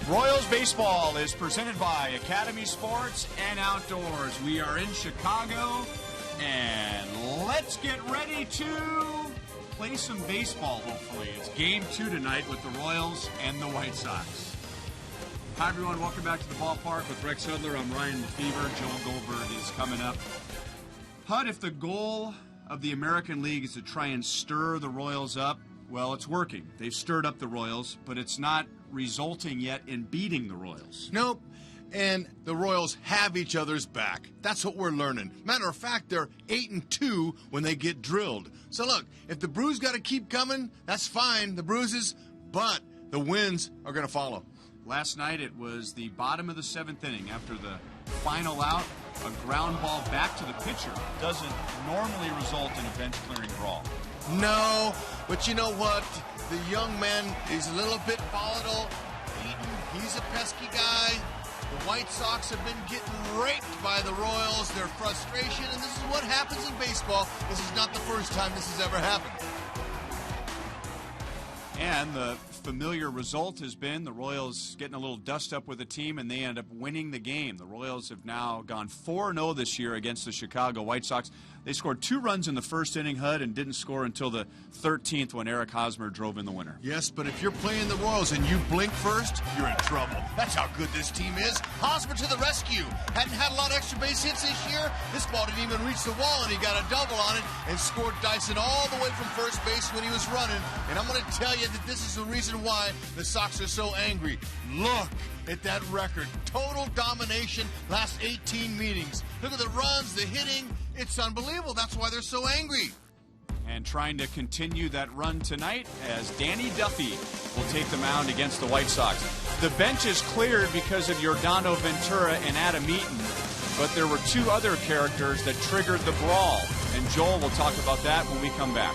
Royals baseball is presented by Academy Sports and Outdoors. We are in Chicago, and let's get ready to play some baseball, hopefully. It's Game 2 tonight with the Royals and the White Sox. Hi, everyone. Welcome back to the ballpark with Rex Hudler. I'm Ryan Lefevre. Joel Goldberg is coming up. Hud, if the goal of the American League is to try and stir the Royals up, well, it's working. They've stirred up the Royals, but it's not resulting yet in beating the Royals. Nope. And the Royals have each other's back. That's what we're learning. Matter of fact, they're 8-2 when they get drilled. So look, if the Brews got to keep coming, that's fine, the Bruises, but the wins are going to follow. Last night it was the bottom of the 7th inning. After the final out, a ground ball back to the pitcher doesn't normally result in a bench-clearing brawl. No, but you know what? The young man is a little bit volatile. He's a pesky guy. The White Sox have been getting raked by the Royals. Their frustration, and this is what happens in baseball. This is not the first time this has ever happened. And the familiar result has been the Royals getting a little dust up with the team, and they end up winning the game. The Royals have now gone 4-0 this year against the Chicago White Sox. They scored 2 runs in the first inning, Hud, and didn't score until the 13th when Eric Hosmer drove in the winner. Yes, but if you're playing the Royals and you blink first, you're in trouble. That's how good this team is. Hosmer to the rescue. Hadn't had a lot of extra base hits this year. This ball didn't even reach the wall, and he got a double on it and scored Dyson all the way from first base when he was running. And I'm going to tell you that this is the reason why the Sox are so angry. Look at that record. Total domination last 18 meetings. Look at the runs, the hitting. It's unbelievable. That's why they're so angry. And trying to continue that run tonight as Danny Duffy will take the mound against the White Sox. The bench is cleared because of Yordano Ventura and Adam Eaton, but there were 2 other characters that triggered the brawl. And Joel will talk about that when we come back.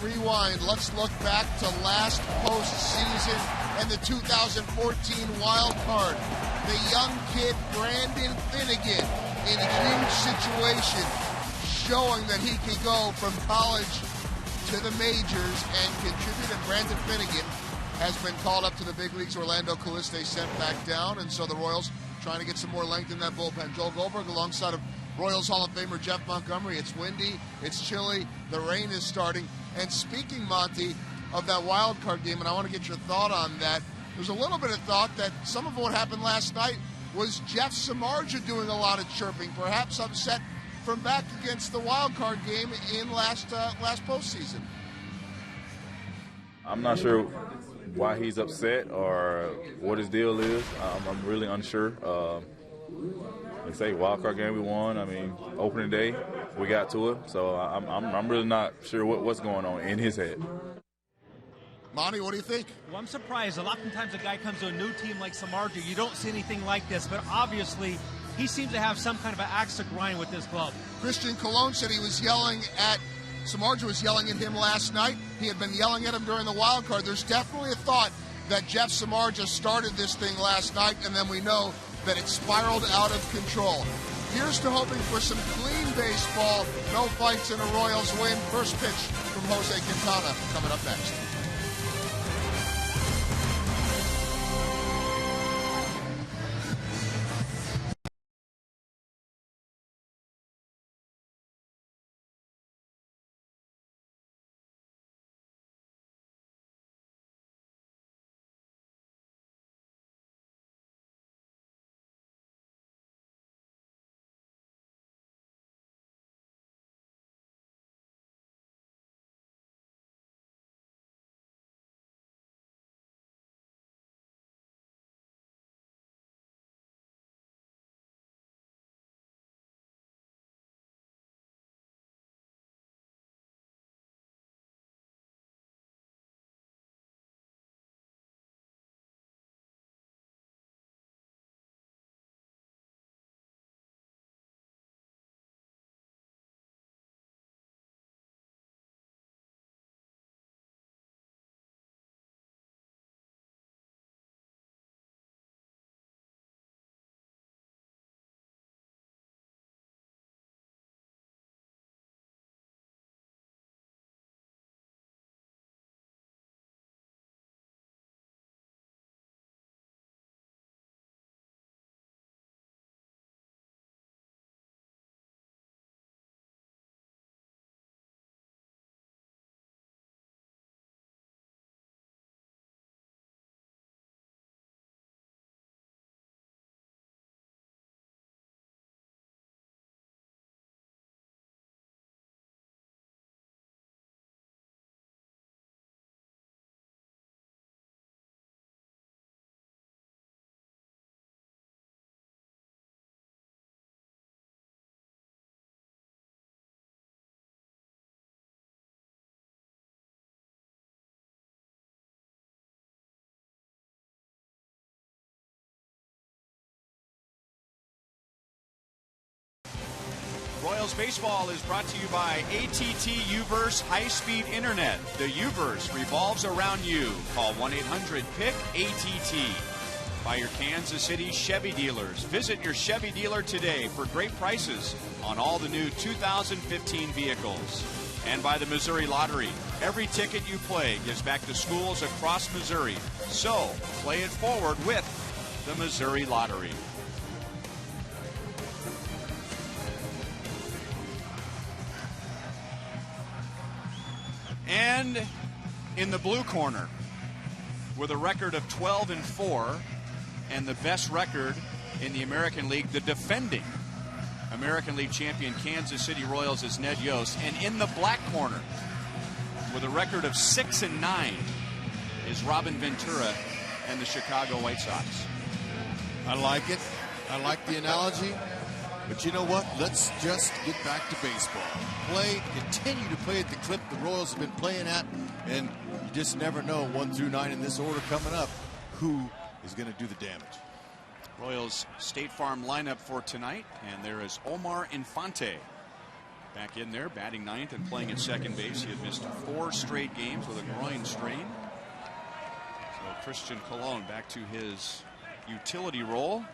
Rewind. Let's look back to last postseason and the 2014 wild card. The young kid Brandon Finnegan in a huge situation, showing that he can go from college to the majors and contribute. And Brandon Finnegan has been called up to the big leagues. Orlando Caliste sent back down, and so the Royals trying to get some more length in that bullpen. Joel Goldberg alongside of Royals Hall of Famer Jeff Montgomery. It's windy, it's chilly, the rain is starting. And speaking, Monty, of that wild card game, and I want to get your thought on that, there's a little bit of thought that some of what happened last night was Jeff Samardzija doing a lot of chirping, perhaps upset from back against the wild card game in last postseason. I'm not sure why he's upset or what his deal is. I'm really unsure. They say wild card game we won. I mean, opening day we got to it, so I'm really not sure what's going on in his head. Monty, what do you think? Well, I'm surprised. A lot of times a guy comes to a new team like Samardzija, you don't see anything like this, but obviously he seems to have some kind of an axe to grind with this club. Christian Colon said he was yelling at Samardzija was yelling at him last night. He had been yelling at him during the wild card. There's definitely a thought that Jeff Samardzija started this thing last night, and then we know that it spiraled out of control. Here's to hoping for some clean baseball, no fights and a Royals win. First pitch from Jose Quintana coming up next. Royals Baseball is brought to you by AT&T U-verse high-speed internet. The U-verse revolves around you. Call 1-800-PIC-ATT. By your Kansas City Chevy dealers. Visit your Chevy dealer today for great prices on all the new 2015 vehicles. And by the Missouri Lottery. Every ticket you play gives back to schools across Missouri. So, play it forward with the Missouri Lottery. And in the blue corner, with a record of 12-4 and the best record in the American League, the defending American League champion Kansas City Royals is Ned Yost. And in the black corner, with a record of 6-9, is Robin Ventura and the Chicago White Sox. I like it. I like the analogy. But you know what? Let's just get back to baseball. Continue to play at the clip the Royals have been playing at, and you just never know, 1 through 9 in this order coming up, who is going to do the damage. Royals State Farm lineup for tonight, and there is Omar Infante back in there, batting ninth and playing at second base. He had missed 4 straight games with a groin strain. So Christian Colon back to his utility role.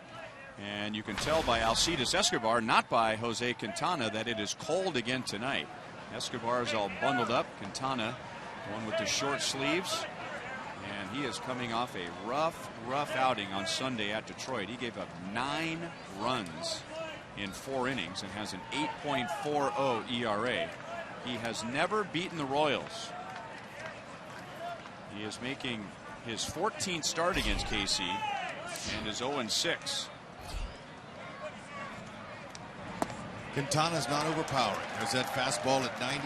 And you can tell by Alcides Escobar, not by Jose Quintana, that it is cold again tonight. Escobar is all bundled up. Quintana, one with the short sleeves. And he is coming off a rough outing on Sunday at Detroit. He gave up 9 runs in 4 innings and has an 8.40 ERA. He has never beaten the Royals. He is making his 14th start against KC and is 0-6. Quintana's not overpowering. There's that fastball at 90.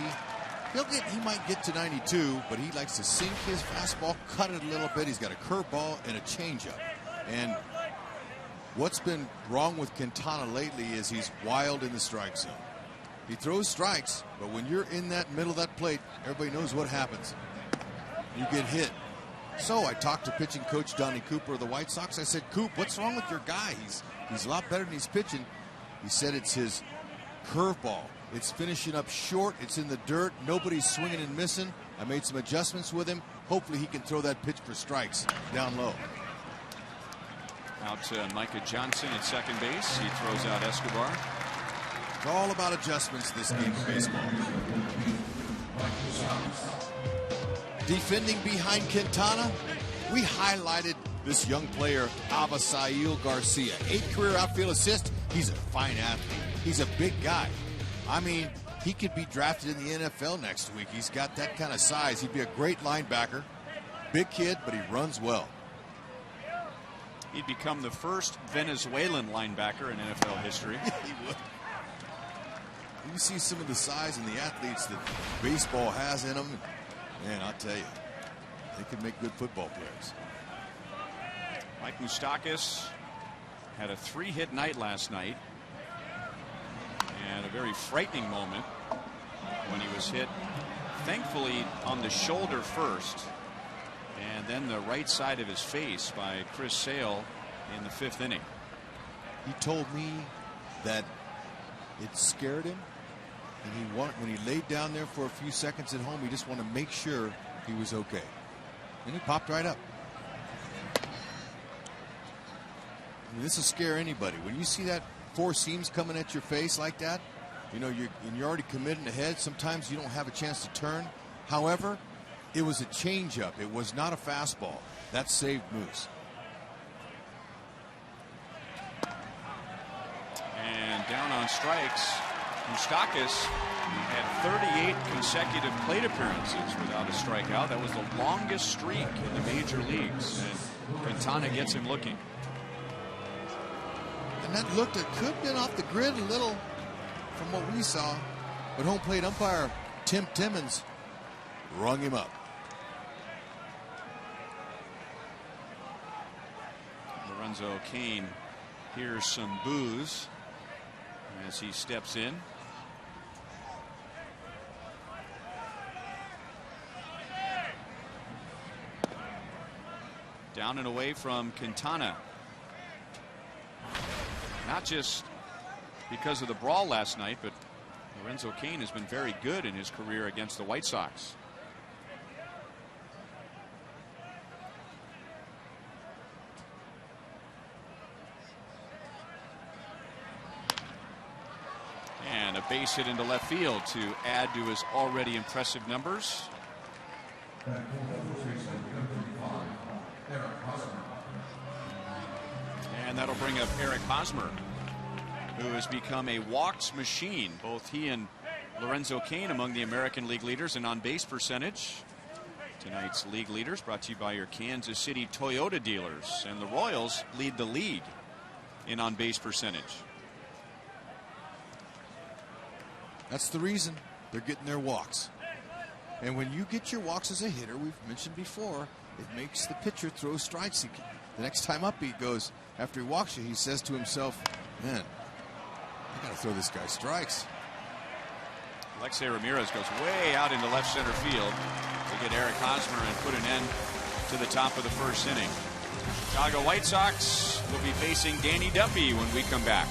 He might get to 92, but he likes to sink his fastball, cut it a little bit. He's got a curveball and a changeup. And what's been wrong with Quintana lately is he's wild in the strike zone. He throws strikes, but when you're in that middle of that plate, everybody knows what happens. You get hit. So I talked to pitching coach Donnie Cooper of the White Sox. I said, Coop, what's wrong with your guy? He's a lot better than he's pitching. He said it's his curveball. It's finishing up short. It's in the dirt. Nobody's swinging and missing. I made some adjustments with him. Hopefully he can throw that pitch for strikes down low. Out to Micah Johnson at second base. He throws out Escobar. It's all about adjustments this game of baseball. Defending behind Quintana, we highlighted this young player, Avisail Garcia. 8 career outfield assists. He's a fine athlete. He's a big guy. I mean, he could be drafted in the NFL next week. He's got that kind of size. He'd be a great linebacker. Big kid, but he runs well. He'd become the first Venezuelan linebacker in NFL history. He would. You see some of the size and the athletes that baseball has in them. Man, I'll tell you, they could make good football players. Mike Moustakas had a 3-hit night last night. And a very frightening moment when he was hit, thankfully, on the shoulder first. And then the right side of his face by Chris Sale in the 5th inning. He told me that it scared him. And when he laid down there for a few seconds at home, he just wanted to make sure he was okay. And he popped right up. I mean, this will scare anybody. When you see that 4 seams coming at your face like that, you know, you're already committing ahead. Sometimes you don't have a chance to turn. However, it was a changeup. It was not a fastball. That saved Moose. And down on strikes, Moustakas had 38 consecutive plate appearances without a strikeout. That was the longest streak in the major leagues. And Quintana gets him looking. And that looked, it could have been off the grid a little from what we saw. But home plate umpire Tim Timmons rung him up. Lorenzo Cain hears some boos as he steps in. Down and away from Quintana. Not just because of the brawl last night, but Lorenzo Cain has been very good in his career against the White Sox. And a base hit into left field to add to his already impressive numbers. And that'll bring up Eric Hosmer, who has become a walks machine. Both he and Lorenzo Cain among the American League leaders in on-base percentage. Tonight's league leaders brought to you by your Kansas City Toyota dealers. And the Royals lead the league in on-base percentage. That's the reason they're getting their walks. And when you get your walks as a hitter, we've mentioned before, it makes the pitcher throw strikes. The next time up he goes, after he walks you, he says to himself, man, I got to throw this guy strikes. Alexei Ramirez goes way out into left center field to get Eric Hosmer and put an end to the top of the 1st inning. Chicago White Sox will be facing Danny Duffy when we come back.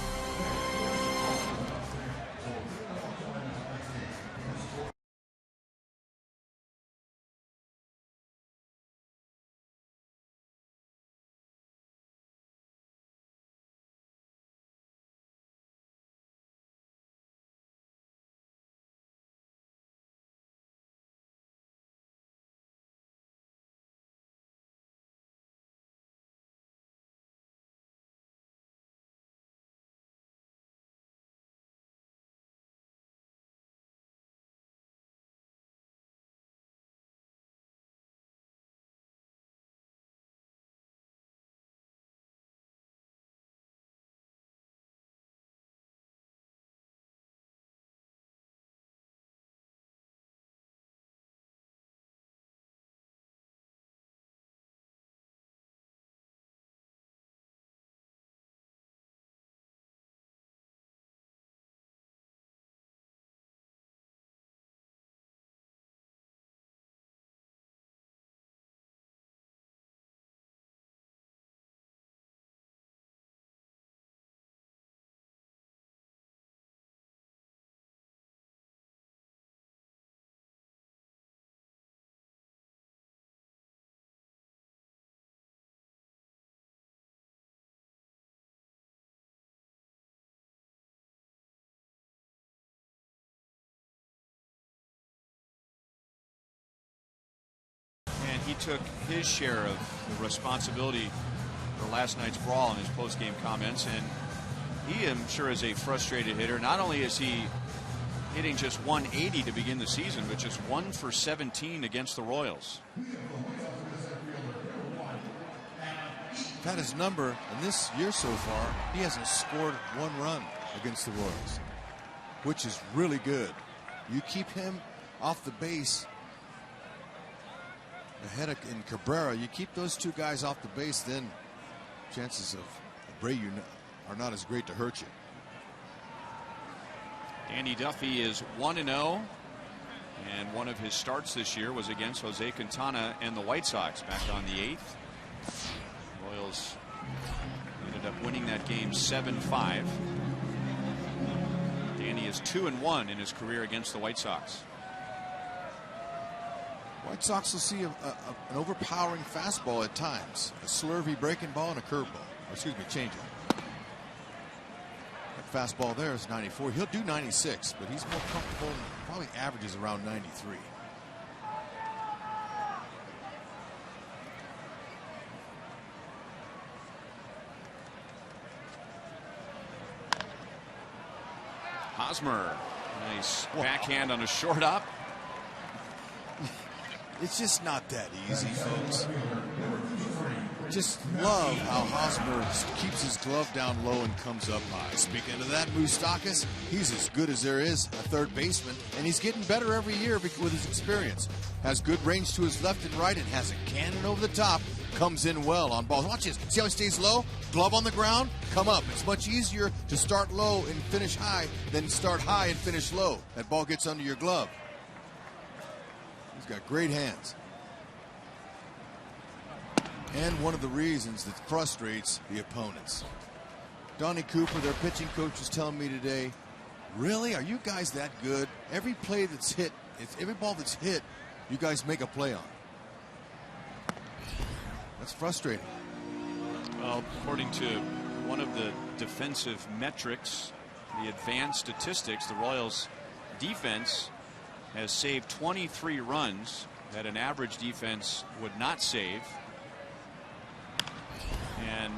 he took his share of the responsibility for last night's brawl in his post-game comments, and he, I'm sure, is a frustrated hitter. Not only is he hitting just 180 to begin the season, but just 1 for 17 against the Royals. Got his number, and this year so far, he hasn't scored 1 run against the Royals, which is really good. You keep him off the base ahead of in Cabrera, you keep those 2 guys off the base, then chances of Abreu are not as great to hurt you. Danny Duffy is 1-0, and one of his starts this year was against Jose Quintana and the White Sox back on the 8th. Royals ended up winning that game 7-5. Danny is 2-1 in his career against the White Sox. White Sox will see an overpowering fastball at times, a slurvy breaking ball, and a curveball. Excuse me, changeup. That fastball there is 94. He'll do 96, but he's more comfortable. Probably averages around 93. Hosmer, nice backhand on a short up. It's just not that easy, folks. Just love how Hosmer keeps his glove down low and comes up high. Speaking of that, Moustakas, he's as good as there is, a third baseman, and he's getting better every year with his experience. Has good range to his left and right and has a cannon over the top. Comes in well on balls. Watch this. See how he stays low? Glove on the ground, come up. It's much easier to start low and finish high than start high and finish low. That ball gets under your glove. He's got great hands. And one of the reasons that frustrates the opponents. Donnie Cooper, their pitching coach, was telling me today, really? Are you guys that good? Every play that's hit, every ball that's hit, you guys make a play on. That's frustrating. Well, according to one of the defensive metrics, the advanced statistics, the Royals defense has saved 23 runs that an average defense would not save. And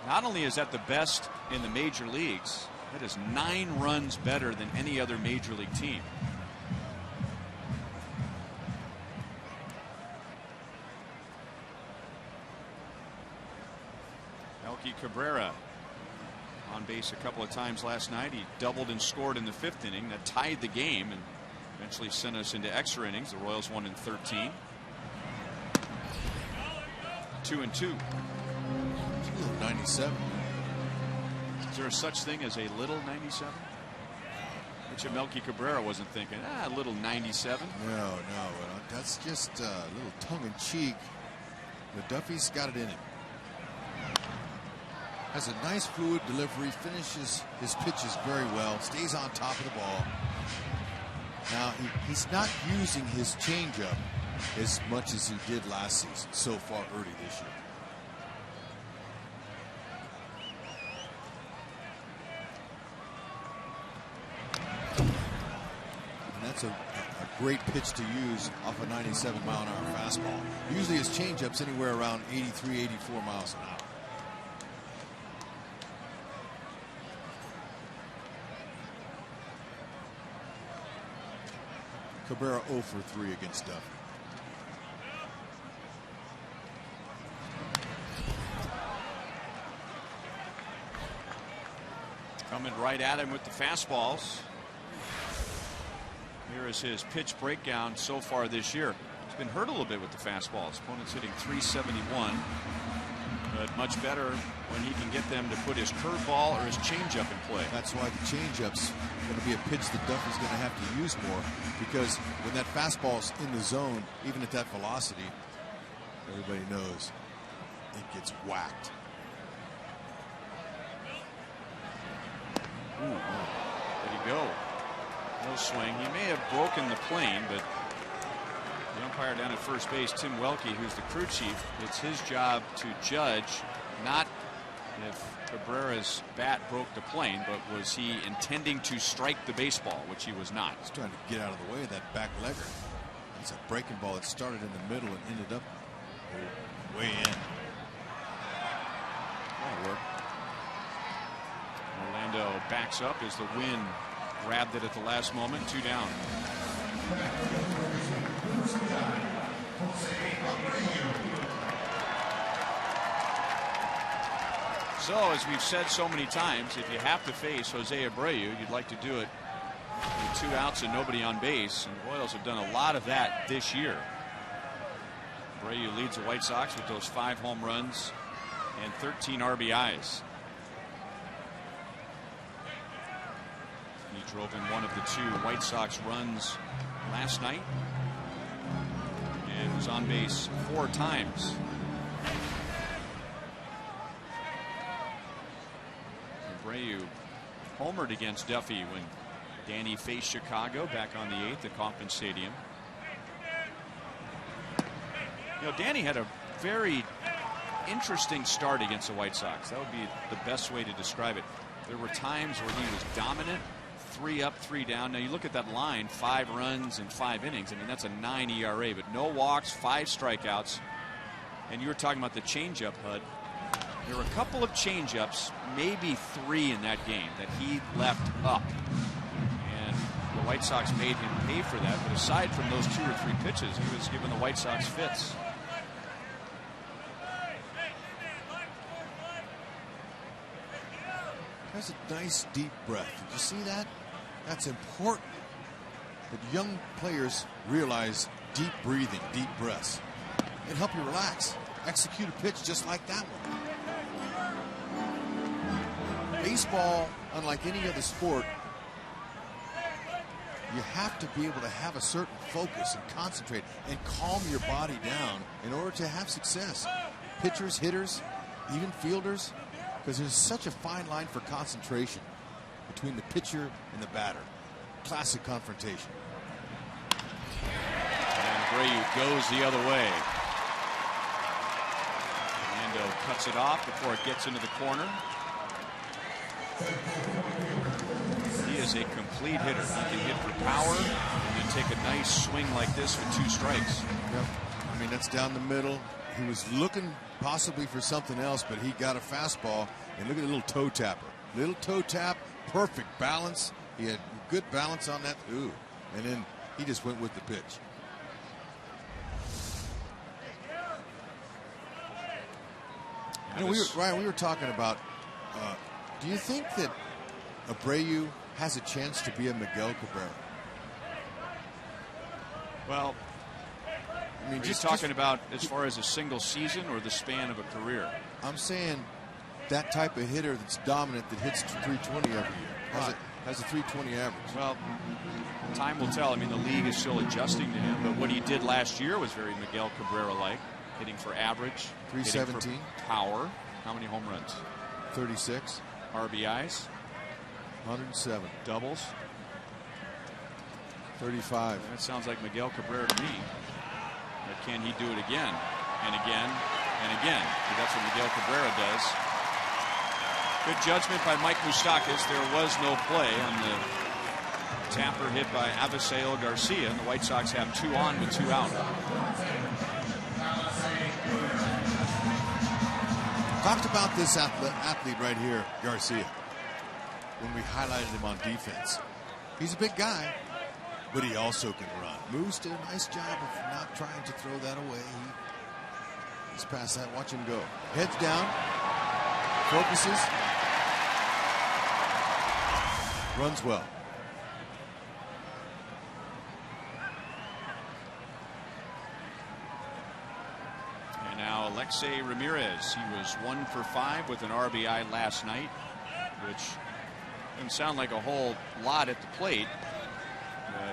not only is that the best in the major leagues, that is 9 runs better than any other major league team. Melky Cabrera on base a couple of times last night. He doubled and scored in the 5th inning. That tied the game and eventually sent us into extra innings. The Royals won in 13. 2-2. 97. Is there such thing as a little 97? Which Melky Cabrera wasn't thinking, a little 97. No, that's just a little tongue-in-cheek. But Duffy's got it in him. Has a nice fluid delivery, finishes his pitches very well, stays on top of the ball. Now, he's not using his changeup as much as he did last season so far early this year. And that's a great pitch to use off a 97-mile-an-hour fastball. Usually his changeup's anywhere around 83, 84 miles an hour. Cabrera 0 for 3 against Duffy. Coming right at him with the fastballs. Here is his pitch breakdown so far this year. He's been hurt a little bit with the fastballs. Opponent's hitting 371. But much better when he can get them to put his curveball or his changeup in play. That's why the changeup's going to be a pitch that Duffy's going to have to use more, because when that fastball's in the zone, even at that velocity, everybody knows it gets whacked. Ooh, there you go. No swing. He may have broken the plane, but the umpire down at first base, Tim Welke, who's the crew chief, it's his job to judge not if Cabrera's bat broke the plane, but was he intending to strike the baseball, which he was not. He's trying to get out of the way of that back legger. It's a breaking ball that started in the middle and ended up Way in. That'll work. Orlando backs up as the wind grabbed it at the last moment. 2 down. So, as we've said so many times, if you have to face Jose Abreu, you'd like to do it with 2 outs and nobody on base. And the Royals have done a lot of that this year. Abreu leads the White Sox with those 5 home runs and 13 RBIs. He drove in one of the 2 White Sox runs last night and was on base 4 times. Abreu homered against Duffy when Danny faced Chicago back on the 8th at Kauffman Stadium. You know, Danny had a very interesting start against the White Sox. That would be the best way to describe it. There were times where he was dominant, 3 up, 3 down. Now you look at that line, 5 runs in 5 innings. I mean, that's a 9 ERA, but no walks, 5 strikeouts. And you were talking about the changeup, Hud. There were a couple of changeups, maybe 3 in that game, that he left up. And the White Sox made him pay for that. But aside from those 2 or 3 pitches, he was giving the White Sox fits. That's a nice deep breath. Did you see that? That's important. That young players realize deep breathing, deep breaths. It helps you relax. Execute a pitch just like that one. Baseball, unlike any other sport, you have to be able to have a certain focus and concentrate and calm your body down in order to have success. Pitchers, hitters, even fielders, because there's such a fine line for concentration between the pitcher and the batter. Classic confrontation. And Abreu goes the other way. Orlando cuts it off before it gets into the corner. He is a complete hitter. He can hit for power and then take a nice swing like this for 2 strikes. Yep. I mean, that's down the middle. He was looking possibly for something else, but he got a fastball. And look at the little toe tapper. Little toe tap, perfect balance. He had good balance on that. Ooh. And then he just went with the pitch. You know, Ryan, we were talking about, do you think that Abreu has a chance to be a Miguel Cabrera? Well, I mean, just talking about as far as a single season or the span of a career? I'm saying that type of hitter that's dominant, that hits 320 every year, has a 320 average. Well, time will tell. I mean, the league is still adjusting to him, but what he did last year was very Miguel Cabrera-like, hitting for average, 317, power. How many home runs? 36. RBIs? 107. Doubles? 35. That sounds like Miguel Cabrera to me. But can he do it again and again and again? Because that's what Miguel Cabrera does. Good judgment by Mike Moustakas. There was no play on the tapper hit by Avisail Garcia, and the White Sox have 2 on with 2 out. Talked about this athlete right here, Garcia, when we highlighted him on defense. He's a big guy, but he also can run. Moose did a nice job of not trying to throw that away. He's past that. Watch him go. Heads down. Focuses. Runs well. And now Alexei Ramirez. He was 1 for 5 with an RBI last night, which didn't sound like a whole lot at the plate.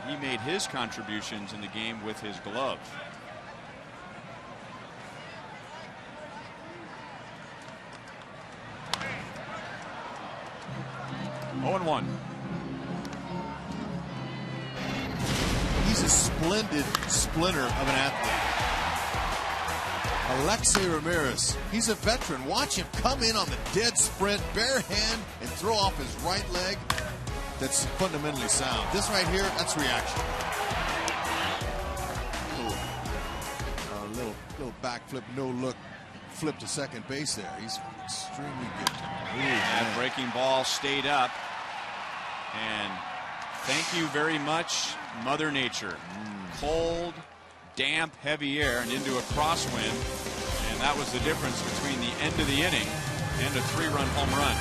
He made his contributions in the game with his glove. Oh, and 1. He's a splendid splinter of an athlete. Alexei Ramirez, he's a veteran. Watch him come in on the dead sprint, bare hand, and throw off his right leg. That's fundamentally sound. This right here, that's reaction. Little backflip, no look, flip to second base there. He's extremely good. That breaking ball stayed up. And thank you very much, Mother Nature. Cold, damp, heavy air and into a crosswind. And that was the difference between the end of the inning and a 3-run home run.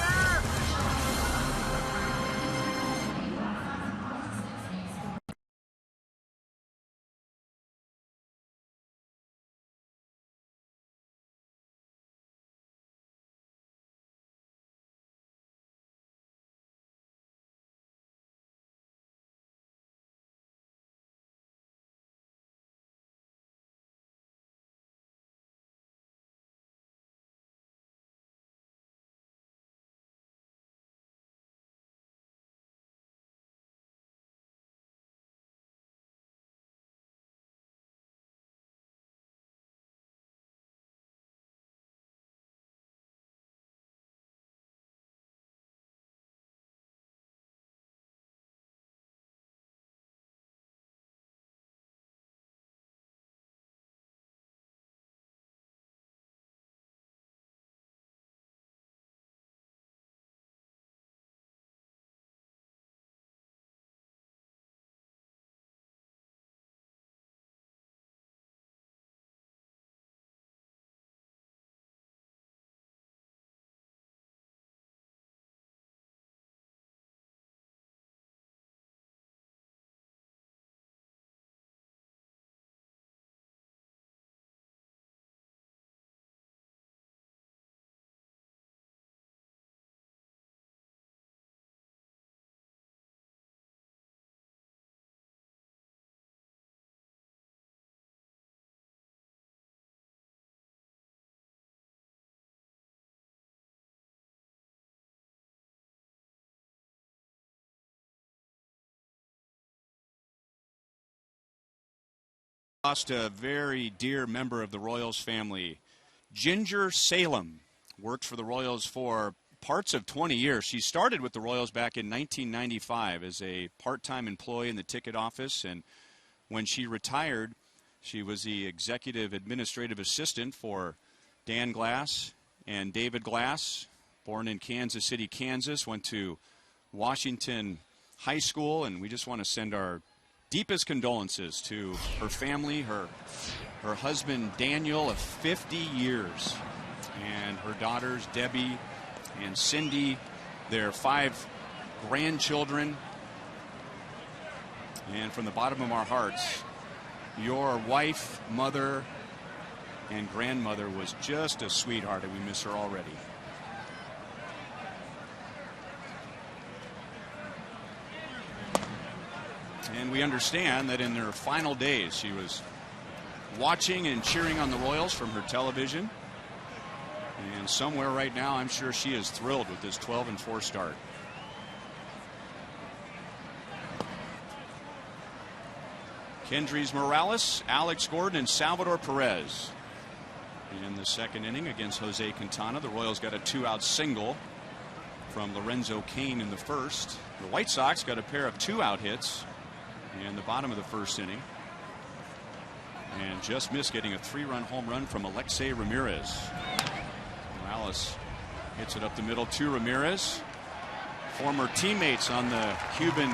Lost a very dear member of the Royals family. Ginger Salem worked for the Royals for parts of 20 years. She started with the Royals back in 1995 as a part-time employee in the ticket office, and when she retired, she was the executive administrative assistant for Dan Glass and David Glass. Born in Kansas City, Kansas, went to Washington High School, and we just want to send our deepest condolences to her family, her husband Daniel of 50 years, and her daughters Debbie and Cindy, their 5 grandchildren. And from the bottom of our hearts, your wife, mother, and grandmother was just a sweetheart, and we miss her already. And we understand that in their final days, she was watching and cheering on the Royals from her television. And somewhere right now, I'm sure she is thrilled with this 12-4 start. Kendrys Morales, Alex Gordon, and Salvador Perez. In the second inning against Jose Quintana, the Royals got a 2-out single from Lorenzo Cain in the first. The White Sox got a pair of 2-out hits in the bottom of the first inning, and just missed getting a 3-run home run from Alexei Ramirez. Morales hits it up the middle to Ramirez, former teammates on the Cuban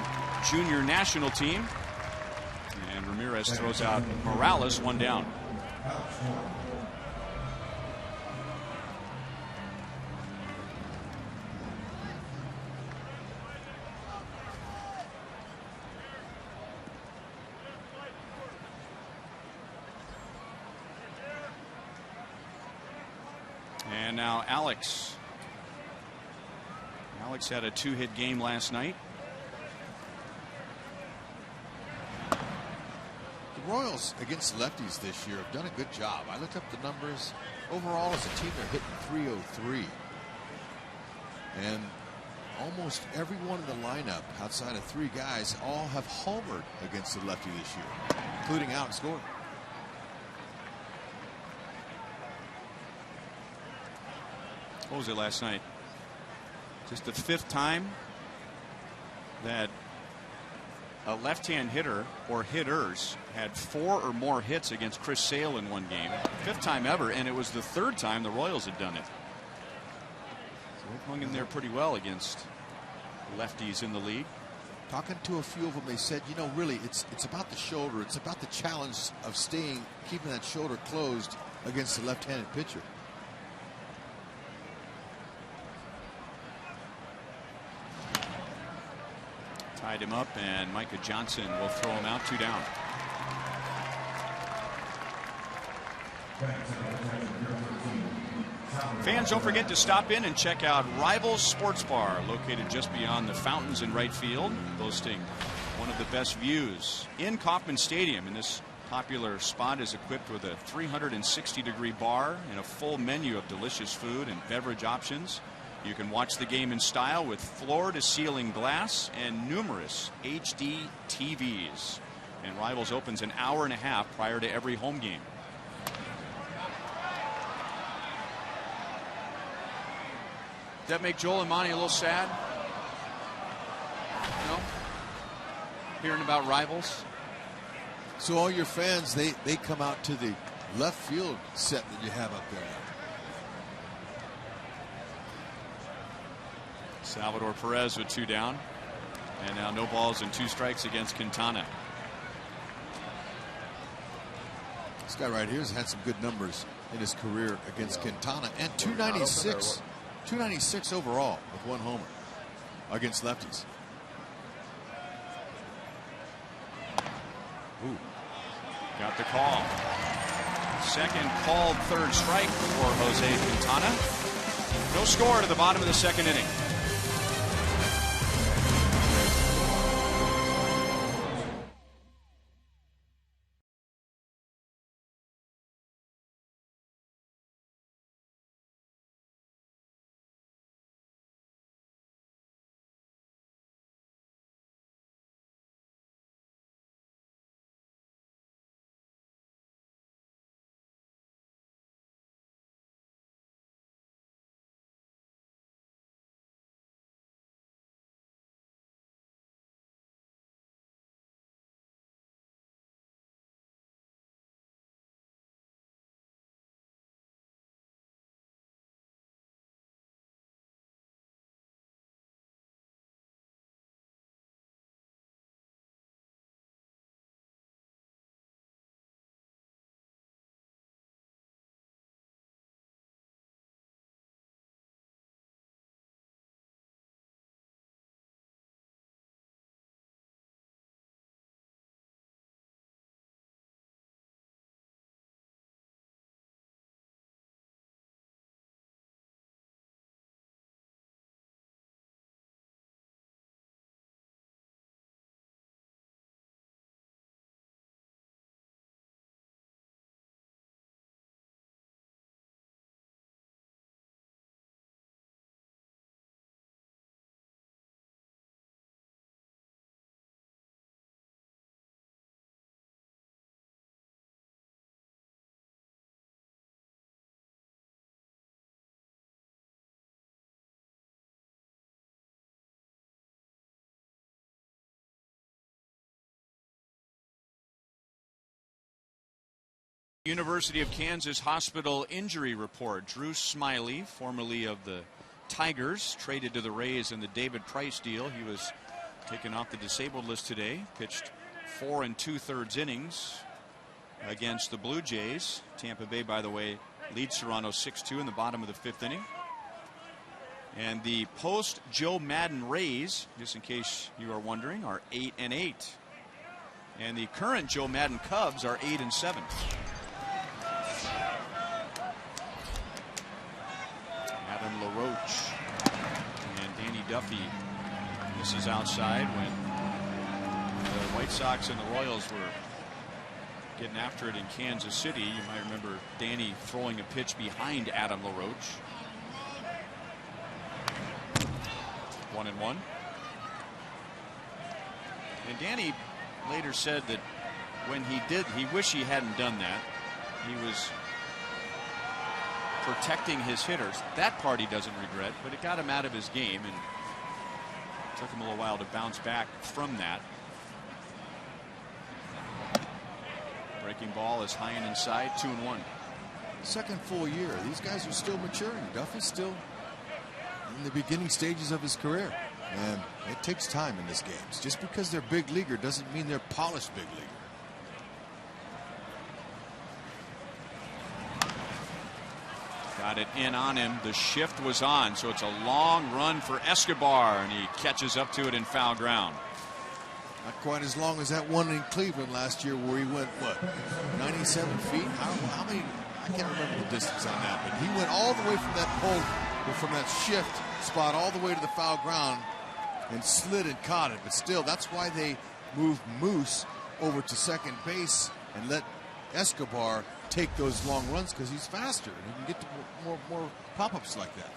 junior national team, and Ramirez throws out Morales, 1 down. And now Alex. Alex had a 2-hit game last night. The Royals against lefties this year have done a good job. I looked up the numbers. Overall, as a team, they're hitting .303. And almost everyone in the lineup, outside of 3 guys, all have homered against the lefty this year, including Alex Gordon. What was it last night? Just the 5th time that a left-hand hitter or hitters had 4 or more hits against Chris Sale in one game. 5th time ever, and it was the 3rd time the Royals had done it. So they've hung in there pretty well against lefties in the league. Talking to a few of them, they said, you know, really, it's about the shoulder. It's about the challenge of keeping that shoulder closed against the left-handed pitcher. Tied him up, and Micah Johnson will throw him out. 2 down. Fans, don't forget to stop in and check out Rivals Sports Bar, located just beyond the fountains in right field, boasting one of the best views in Kauffman Stadium. And this popular spot is equipped with a 360-degree bar and a full menu of delicious food and beverage options. You can watch the game in style with floor-to-ceiling glass and numerous HD TVs. And Rivals opens an hour and a half prior to every home game. Does that make Joel and Monty a little sad? No? Hearing about Rivals? So all your fans, they come out to the left field set that you have up there. Salvador Perez with 2 down. And now no balls and 2 strikes against Quintana. This guy right here has had some good numbers in his career against Quintana, and 296 overall with 1 homer against lefties. Ooh. Got the call. Second called 3rd strike for Jose Quintana. No score to the bottom of the 2nd inning. University of Kansas Hospital injury report. Drew Smiley, formerly of the Tigers, traded to the Rays in the David Price deal. He was taken off the disabled list today. Pitched 4 2/3 innings against the Blue Jays. Tampa Bay, by the way, leads Toronto 6-2 in the bottom of the 5th inning. And the post Joe Madden Rays, just in case you are wondering, are 8-8. And the current Joe Madden Cubs are 8-7. Adam LaRoche and Danny Duffy. This is outside when the White Sox and the Royals were getting after it in Kansas City. You might remember Danny throwing a pitch behind Adam LaRoche. 1-1. And Danny later said that when he did, he wished he hadn't done that. He was protecting his hitters. That part he doesn't regret, but it got him out of his game and took him a little while to bounce back from that. Breaking ball is high and inside, 2-1. Second full year. These guys are still maturing. Duffy's still in the beginning stages of his career. And it takes time in this game. Just because they're big leaguer doesn't mean they're polished big leaguer. Got it in on him. The shift was on, so it's a long run for Escobar, and he catches up to it in foul ground. Not quite as long as that one in Cleveland last year where he went, what, 97 feet? How many? I can't remember the distance on that, but he went all the way from that pole, from that shift spot all the way to the foul ground and slid and caught it. But still, that's why they moved Moose over to second base and let Escobar take those long runs, because he's faster and he can get to more pop-ups like that.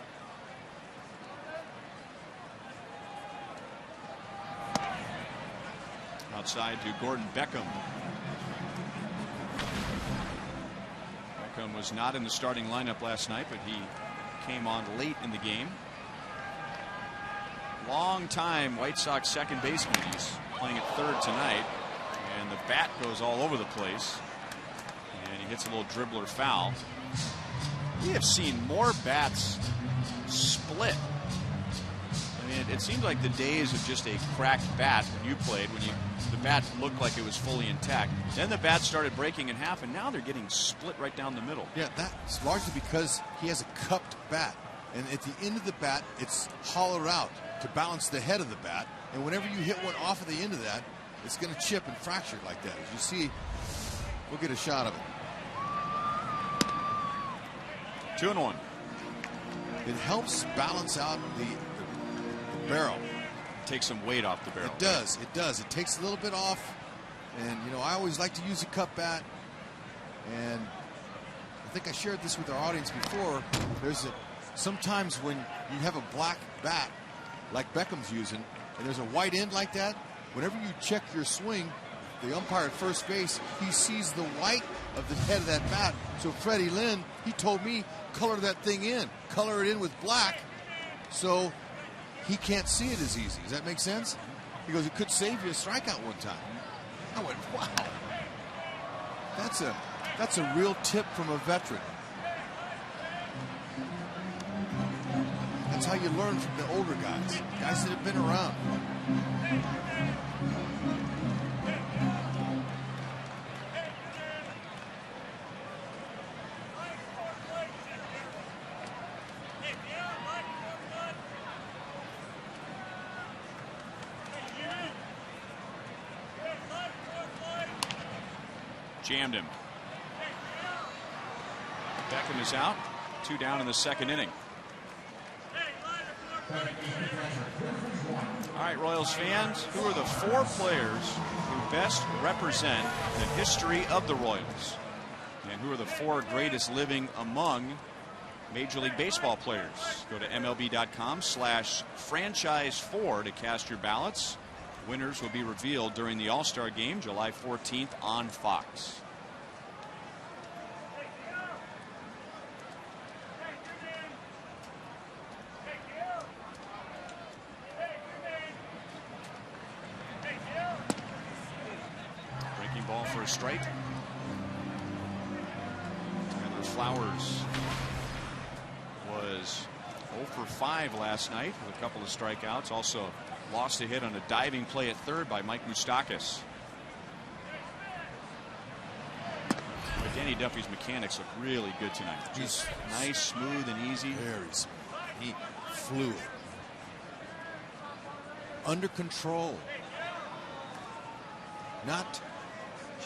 Outside to Gordon Beckham. Beckham was not in the starting lineup last night, but he came on late in the game. Long-time White Sox second baseman. He's playing at third tonight, and the bat goes all over the place, and he hits a little dribbler foul. We have seen more bats split. I mean, it seems like the days of just a cracked bat when you played, the bat looked like it was fully intact. Then the bat started breaking in half, and now they're getting split right down the middle. Yeah, that's largely because he has a cupped bat, and at the end of the bat, it's hollowed out to balance the head of the bat, and whenever you hit one off of the end of that, it's going to chip and fracture like that. As you see, we'll get a shot of it. 2-1. It helps balance out the barrel. Take some weight off the barrel. It does. It does. It takes a little bit off. And, you know, I always like to use a cup bat. And I think I shared this with our audience before. Sometimes when you have a black bat like Beckham's using, and there's a white end like that, whenever you check your swing, the umpire at first base, he sees the white of the head of that bat. So Freddie Lynn, he told me, color that thing in. Color it in with black, so he can't see it as easy. Does that make sense? He goes, it could save you a strikeout one time. I went, wow. That's a real tip from a veteran. That's how you learn from the older guys that have been around. Jammed him. Beckham is out. 2 down in the second inning. All right, Royals fans, who are the 4 players who best represent the history of the Royals? And who are the 4 greatest living among Major League Baseball players? Go to MLB.com/franchise4 to cast your ballots. Winners will be revealed during the All-Star Game, July 14th on Fox. Breaking ball for a strike. Tyler Flowers was 0 for 5 last night with a couple of strikeouts. Also lost a hit on a diving play at third by Mike Moustakas. But Danny Duffy's mechanics look really good tonight. Just nice, smooth, and easy. Very smooth. He flew it. Under control. Not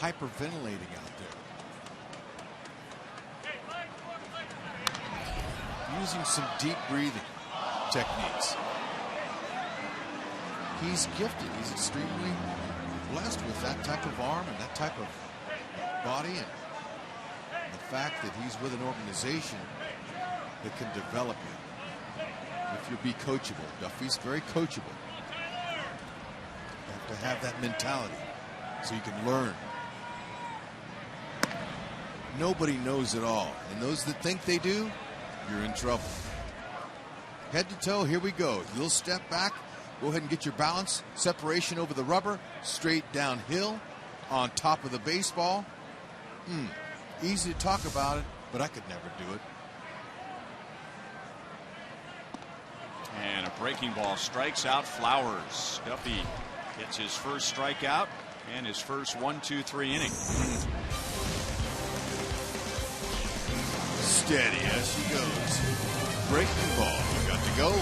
hyperventilating out there. Using some deep breathing techniques. He's gifted. He's extremely blessed with that type of arm and that type of body, and the fact that he's with an organization that can develop him. If you'll be coachable. Duffy's very coachable. You have to have that mentality so you can learn. Nobody knows it all, and those that think they do, you're in trouble. Head to toe, here we go. Little step back. Go ahead and get your balance. Separation over the rubber. Straight downhill. On top of the baseball. Easy to talk about it, but I could never do it. And a breaking ball strikes out Flowers. Duffy gets his first strikeout and his first 1-2-3 inning. Steady as she goes. Breaking ball. Got to go.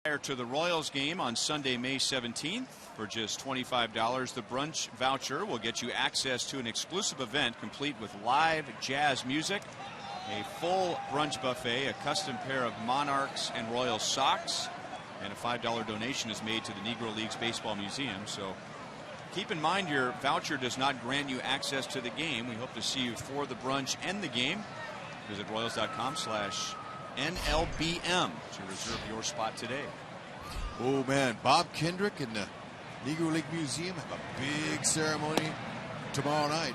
Prior to the Royals game on Sunday, May 17th, for just $25, the brunch voucher will get you access to an exclusive event complete with live jazz music, a full brunch buffet, a custom pair of Monarchs and Royals socks, and a $5 donation is made to the Negro Leagues Baseball Museum. So keep in mind your voucher does not grant you access to the game. We hope to see you for the brunch and the game. Visit Royals.com/NLBM to reserve your spot today. Oh man, Bob Kendrick and the Negro League Museum have a big ceremony tomorrow night.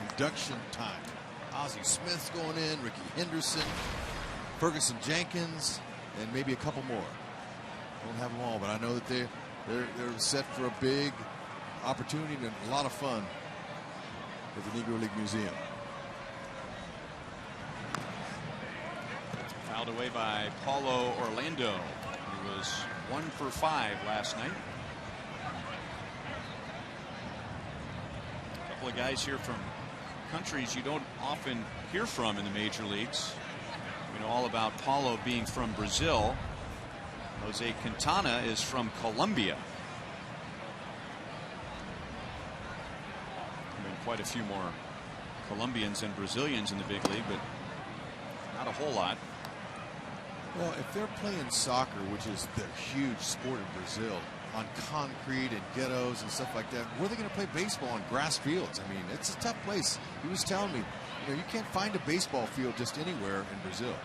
Induction time. Ozzie Smith's going in, Ricky Henderson, Ferguson Jenkins, and maybe a couple more. Don't have them all, but I know that they're set for a big opportunity and a lot of fun at the Negro League Museum. Fouled away by Paulo Orlando, who was 1 for 5 last night. A couple of guys here from countries you don't often hear from in the major leagues. We know all about Paulo being from Brazil. Jose Quintana is from Colombia. I mean, quite a few more Colombians and Brazilians in the big league, but not a whole lot. Well, if they're playing soccer, which is the huge sport in Brazil, on concrete and ghettos and stuff like that, where are they going to play baseball on grass fields? I mean, it's a tough place. He was telling me, you can't find a baseball field just anywhere in Brazil.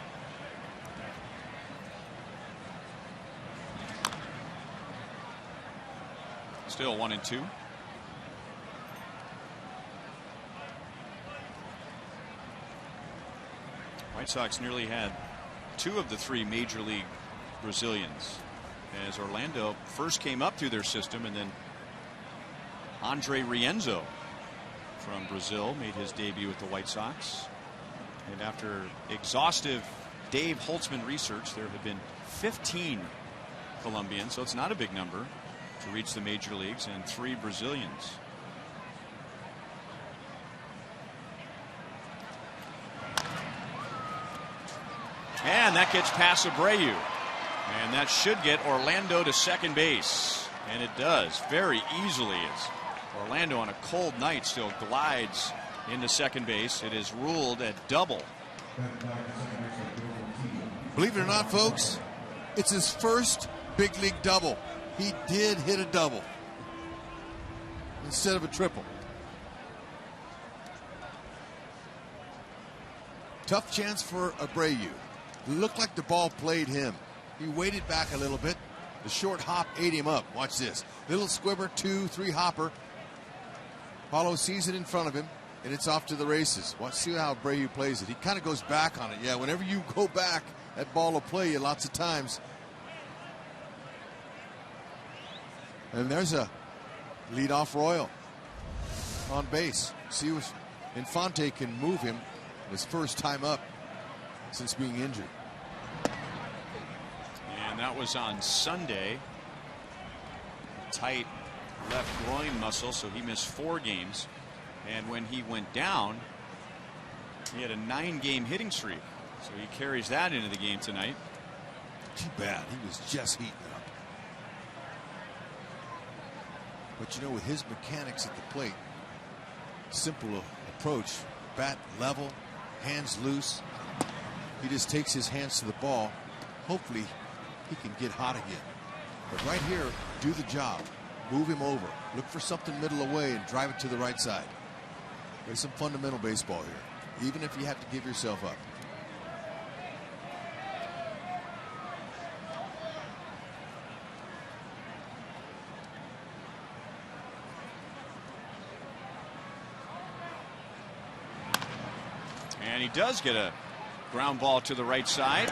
Still 1-2. White Sox nearly had 2 of the 3 major league Brazilians, as Orlando first came up through their system, and then Andre Rienzo from Brazil made his debut with the White Sox. And after exhaustive Dave Holtzman research, there have been 15 Colombians, so it's not a big number, to reach the major leagues, and 3 Brazilians. And that gets past Abreu. And that should get Orlando to second base. And it does very easily, as Orlando on a cold night still glides into second base. It is ruled a double. Believe it or not, folks, it's his first big league double. He did hit a double instead of a triple. Tough chance for Abreu. Looked like the ball played him. He waited back a little bit. The short hop ate him up. Watch this. Little squibber, 2-3 hopper. Paulo sees it in front of him, and it's off to the races. See how Abreu plays it. He kind of goes back on it. Yeah, whenever you go back, that ball will play you lots of times. And there's a leadoff Royal on base. See if Infante can move him his first time up since being injured. And that was on Sunday. Tight left groin muscle, so he missed 4 games. And when he went down, he had a 9-game hitting streak. So he carries that into the game tonight. Too bad. He was just heating up. But you know, with his mechanics at the plate, simple approach, bat level, hands loose. He just takes his hands to the ball. Hopefully he can get hot again. But right here, do the job. Move him over. Look for something middle away and drive it to the right side. There's some fundamental baseball here, even if you have to give yourself up. And he does get a ground ball to the right side.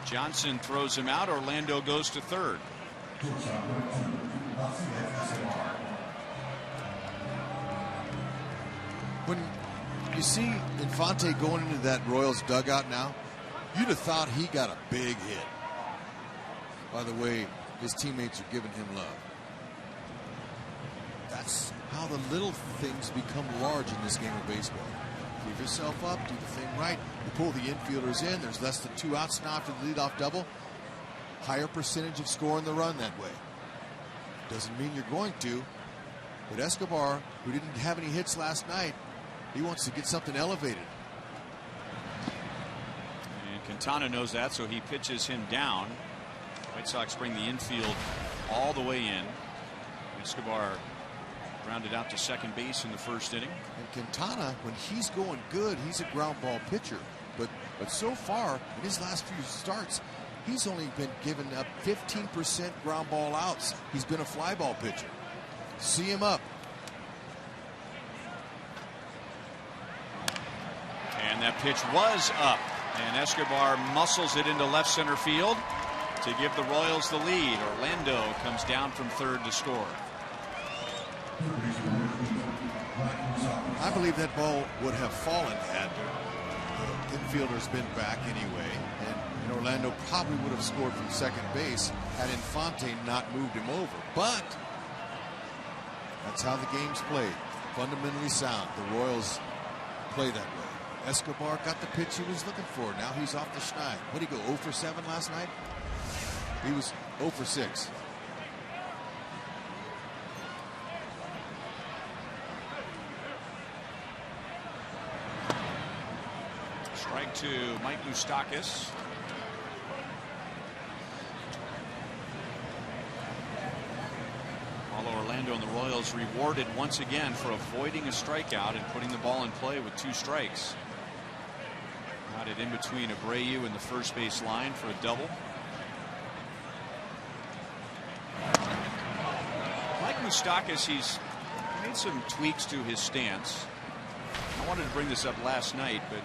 Johnson throws him out. Orlando goes to third. When you see Infante going into that Royals dugout now, you'd have thought he got a big hit. By the way, his teammates are giving him love. That's how the little things become large in this game of baseball. Give yourself up, do the thing right. You pull the infielders in. There's less than 2 outs now after the leadoff double. Higher percentage of scoring the run that way. Doesn't mean you're going to. But Escobar, who didn't have any hits last night, he wants to get something elevated. And Quintana knows that, so he pitches him down. White Sox bring the infield all the way in. Escobar grounded out to second base in the first inning. And Quintana, when he's going good, he's a ground ball pitcher. But so far, in his last few starts, he's only been given up 15% ground ball outs. He's been a fly ball pitcher. See him up. And that pitch was up. And Escobar muscles it into left center field to give the Royals the lead. Orlando comes down from third to score. I believe that ball would have fallen had the infielders been back anyway. And Orlando probably would have scored from second base had Infante not moved him over. But that's how the game's played. Fundamentally sound. The Royals play that way. Escobar got the pitch he was looking for. Now he's off the schneid. What did he go, 0 for 7 last night? He was 0 for 6. Strike to Mike Moustakas. Although Orlando and the Royals rewarded once again for avoiding a strikeout and putting the ball in play with 2 strikes. Got it in between Abreu and the first base line for a double. Mike Moustakas, he's made some tweaks to his stance. I wanted to bring this up last night, but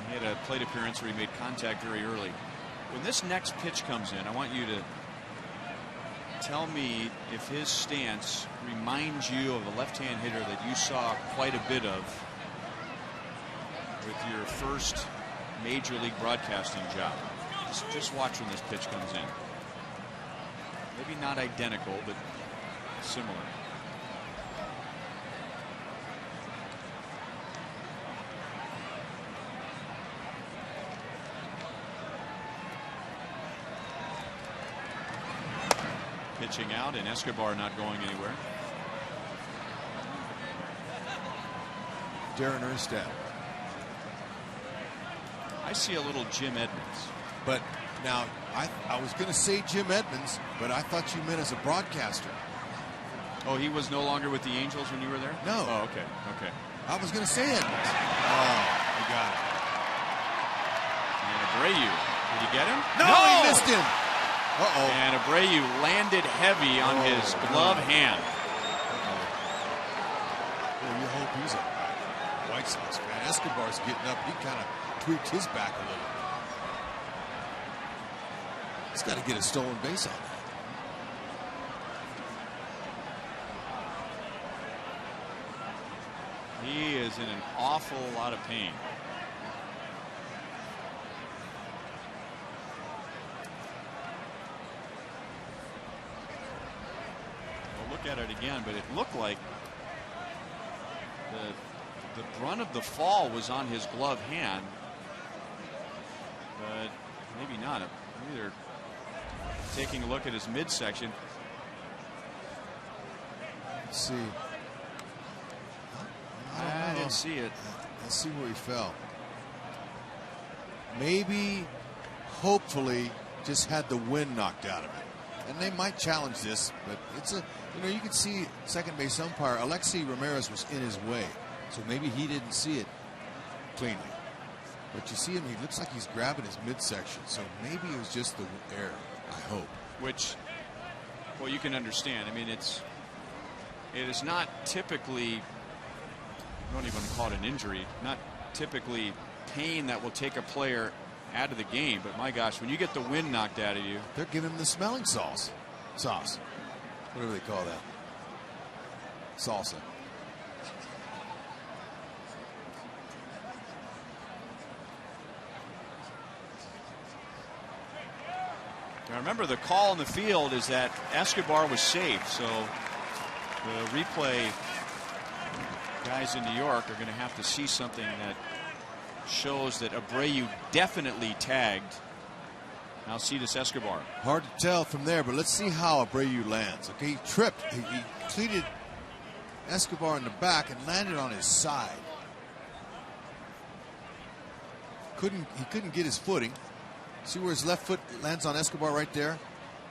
he had a plate appearance where he made contact very early. When this next pitch comes in, I want you to tell me if his stance reminds you of a left-hand hitter that you saw quite a bit of with your first major league broadcasting job. Just watch when this pitch comes in. Maybe not identical, but similar. Pitching out and Escobar not going anywhere. Darren Erstad. I see a little Jim Edmonds. But now, I was going to say Jim Edmonds, but I thought you meant as a broadcaster. Oh, he was no longer with the Angels when you were there? No. Oh, okay. Okay. I was going to say Edmonds. Oh, we got it. And Abreu. Did you get him? No, he missed him. Uh-oh. And Abreu landed heavy on his glove hand. Well, you hope he's a White Sox fan. Escobar's getting up. He kind of tweaked his back a little. He's got to get a stolen base on that. He is in an awful lot of pain. We'll look at it again, but it looked like the brunt of the fall was on his glove hand, but maybe not. Either taking a look at his midsection. Let's see. I didn't see it. Let's see where he fell. Maybe, hopefully, just had the wind knocked out of it. And they might challenge this, but it's a, you know, you can see second base umpire Alexi Ramirez was in his way, so maybe he didn't see it cleanly. But you see him, he looks like he's grabbing his midsection, so maybe it was just the air, I hope. Which, well, you can understand. I mean, it is not typically, I don't even call it an injury, not typically pain that will take a player out of the game, but my gosh, when you get the wind knocked out of you. They're giving him the smelling sauce. Whatever they call that. Salsa. Now remember, the call in the field is that Escobar was safe, so the replay guys in New York are going to have to see something that shows that Abreu definitely tagged Alcides Escobar. Hard to tell from there, but let's see how Abreu lands. Okay, he tripped. He cleated Escobar in the back and landed on his side. He couldn't get his footing. See where his left foot lands on Escobar right there?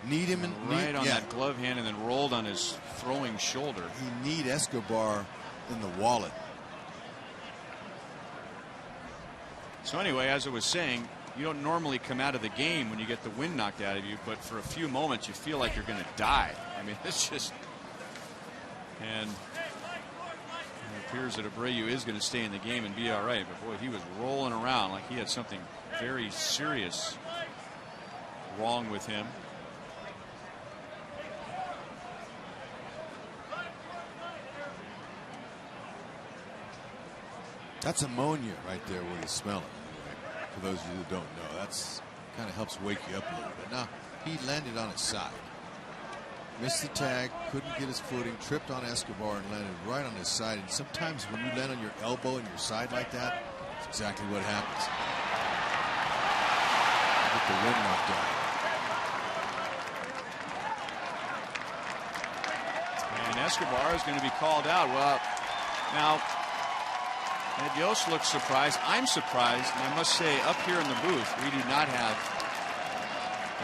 Need him right on that glove hand and then rolled on his throwing shoulder. He need Escobar in the wallet. So anyway, as I was saying, you don't normally come out of the game when you get the wind knocked out of you, but for a few moments you feel like you're going to die. I mean, it's just, and it appears that Abreu is going to stay in the game and be all right. But boy, he was rolling around like he had something very serious wrong with him. That's ammonia right there when you smell it. Anyway, for those of you that don't know, that's kind of helps wake you up a little bit. Now, he landed on his side. Missed the tag, couldn't get his footing, tripped on Escobar and landed right on his side. And sometimes when you land on your elbow and your side like that, that's exactly what happens. You get the wind knocked out. And Escobar is going to be called out. Well, now, Ed Yost looks surprised. I'm surprised, and I must say, up here in the booth, we do not have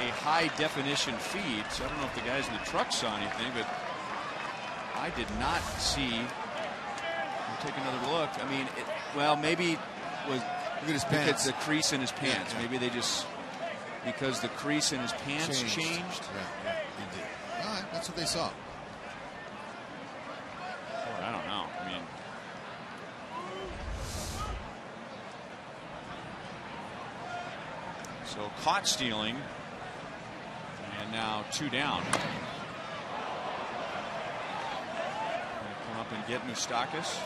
a high-definition feed, so I don't know if the guys in the truck saw anything, but I did not see. We'll take another look. I mean, well, maybe it was look at his pants. The crease in his pants. Yeah. Maybe they just, because the crease in his pants changed. Yeah, he did. All right, that's what they saw. Boy, I don't know. I mean, so caught stealing, and now 2 down. Come up and get Moustakas.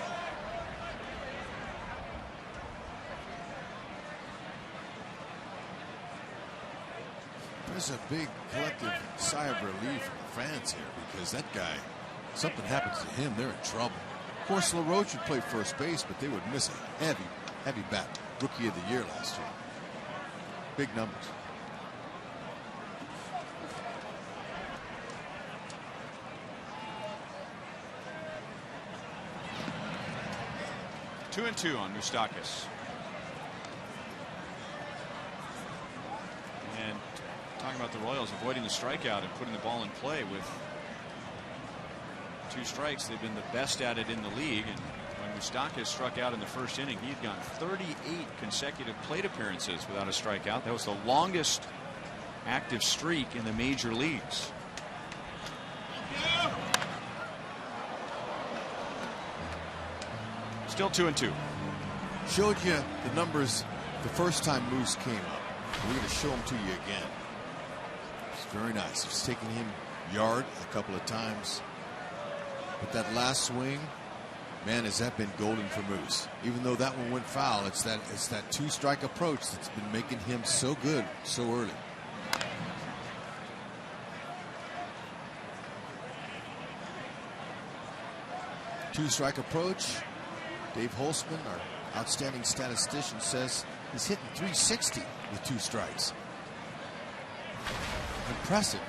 There's a big collective sigh of relief from the fans here because that guy, something happens to him, they're in trouble. Of course, LaRoche would play first base, but they would miss a heavy bat. Rookie of the year last year. Big numbers. Two and 2 on Moustakas. Royals avoiding the strikeout and putting the ball in play with 2 strikes. They've been the best at it in the league. And when Moustakas struck out in the first inning, he had gone 38 consecutive plate appearances without a strikeout. That was the longest active streak in the major leagues. Still 2-2. Showed you the numbers the first time Moose came up. We're going to show them to you again. It's very nice. It's taken him yard a couple of times. But that last swing, man, has that been golden for Moose. Even though that one went foul, it's that 2-strike approach that's been making him so good so early. Two-strike approach. Dave Holtzman, our outstanding statistician, says he's hitting 360 with 2 strikes. Impressive.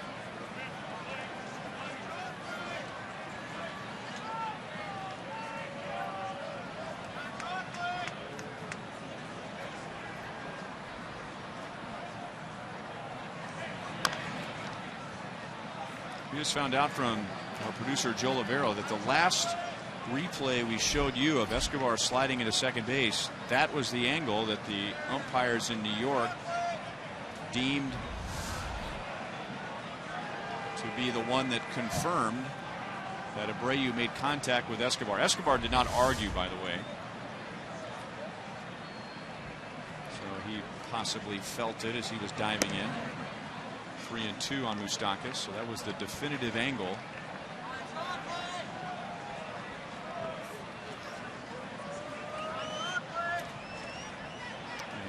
We just found out from our producer Joe Lavero that the last replay we showed you of Escobar sliding into second base, that was the angle that the umpires in New York deemed to be the one that confirmed that Abreu made contact with Escobar. Escobar did not argue, by the way. So he possibly felt it as he was diving in. 3-2 on Moustakas, so that was the definitive angle.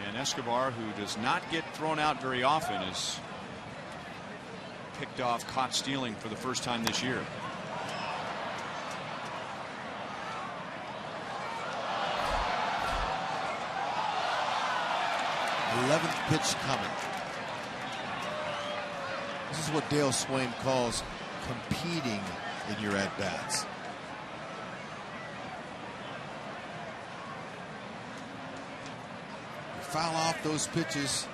And Escobar, who does not get thrown out very often, is picked off caught stealing for the first time this year. th pitch coming. This is what Dale Swain calls competing in your at-bats. You foul off those pitches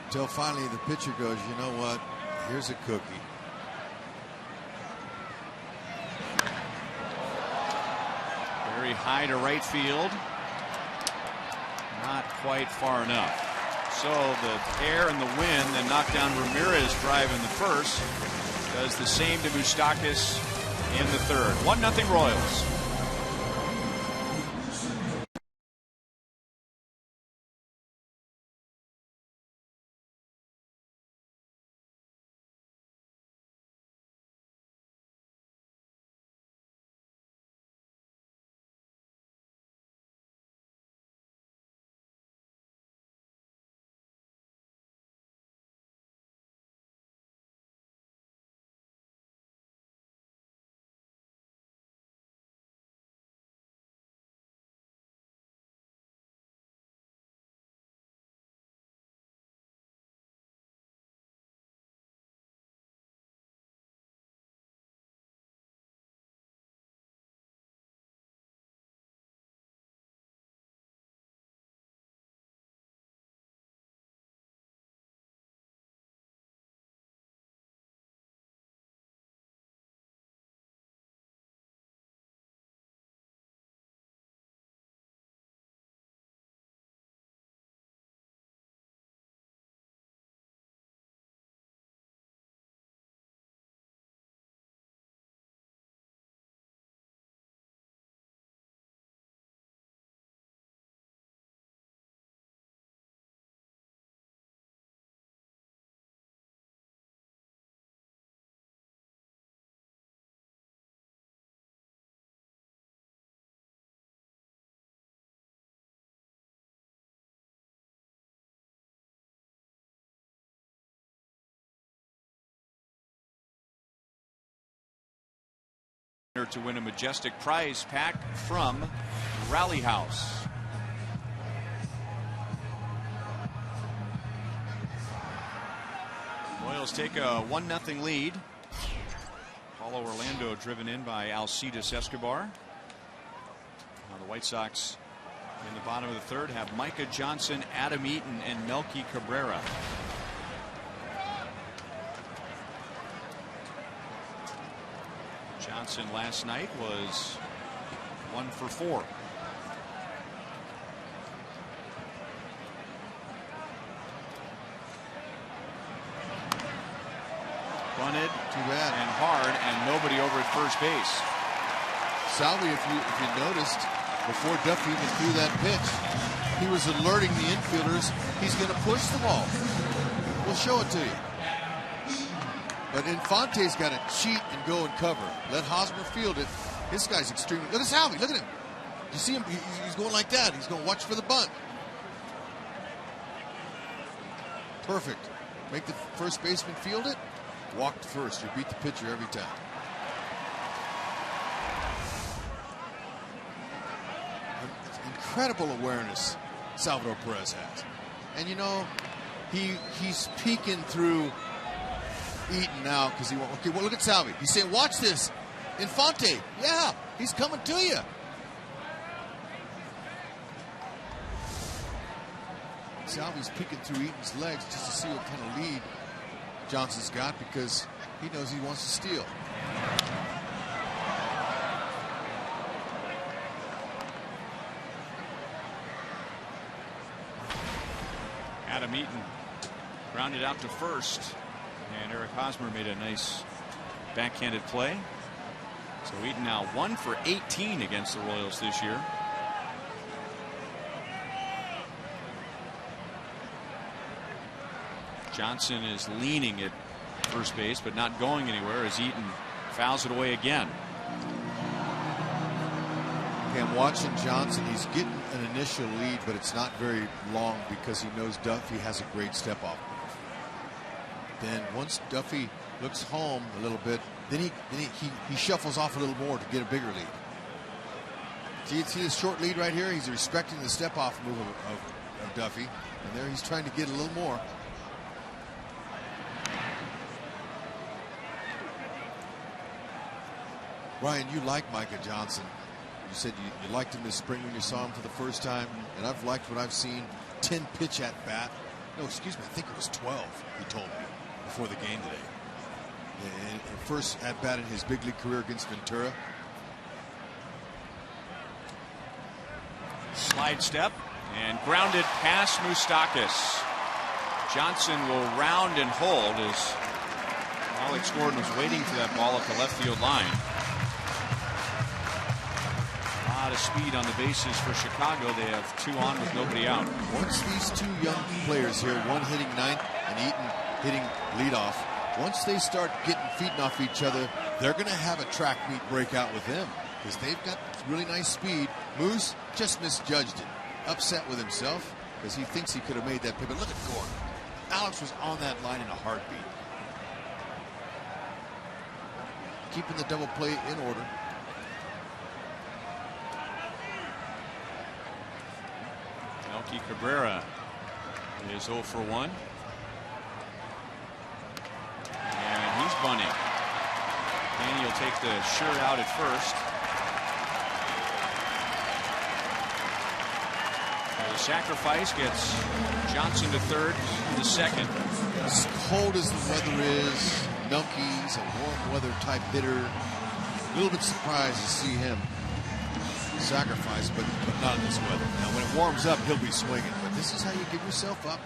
until finally the pitcher goes, you know what, here's a cookie. Very high to right field. Not quite far enough. So the air and the wind that knocked down Ramirez driving the first does the same to Moustakas in the third. 1-0 Royals. To win a majestic prize pack from Rally House. Royals take a 1-0 lead. Paulo Orlando driven in by Alcides Escobar. Now the White Sox in the bottom of the third have Micah Johnson, Adam Eaton, and Melky Cabrera. Johnson last night was 1 for 4. Bunted Too bad. and hard, and nobody over at first base. Salvi, if you noticed, before Duffy even threw that pitch, he was alerting the infielders he's going to push the ball. We'll show it to you. But Infante's got to cheat and go and cover. Let Hosmer field it. This guy's extremely... Look at Salvi. Look at him. You see him? He's going like that. He's going to watch for the bunt. Perfect. Make the first baseman field it. Walk to first. You beat the pitcher every time. Incredible awareness Salvador Perez has. And you know, he's peeking through Eaton now because he won't. Okay, well, look at Salvi. He's saying, watch this. Infante. Yeah, he's coming to you. Salvi's peeking through Eaton's legs just to see what kind of lead Johnson's got because he knows he wants to steal. Adam Eaton grounded out to first, and Eric Hosmer made a nice backhanded play. So Eaton now 1 for 18 against the Royals this year. Johnson is leaning at first base, but not going anywhere as Eaton fouls it away again. Okay, I'm watching Johnson. He's getting an initial lead, but it's not very long because he knows Duffy has a great step off. Then once Duffy looks home a little bit, then he shuffles off a little more to get a bigger lead. See this short lead right here? He's respecting the step off move of Duffy, and there he's trying to get a little more. Ryan, you like Micah Johnson. You said you liked him this spring when you saw him for the first time, and I've liked what I've seen. 10 pitch at bat. No, excuse me, I think it was 12, he told me, before the game today. First at bat in his big league career against Ventura. Slide step and grounded past Moustakas. Johnson will round and hold as Alex Gordon was waiting for that ball up the left field line. A lot of speed on the bases for Chicago. They have 2 on with nobody out. Once these 2 young players here, one hitting ninth and Eaton hitting leadoff, once they start feeding off each other, they're going to have a track meet breakout with them because they've got really nice speed. Moose just misjudged it, upset with himself because he thinks he could have made that pivot. Look at Gordon. Alex was on that line in a heartbeat. Keeping the double play in order. Melky Cabrera is 0 for 1. And he's bunting. Danny will take the shirt out at first. The sacrifice gets Johnson to third in the second. As cold as the weather is, Melky's a warm weather type hitter. A little bit surprised to see him sacrifice, but not in this weather. Now, when it warms up, he'll be swinging. But this is how you give yourself up.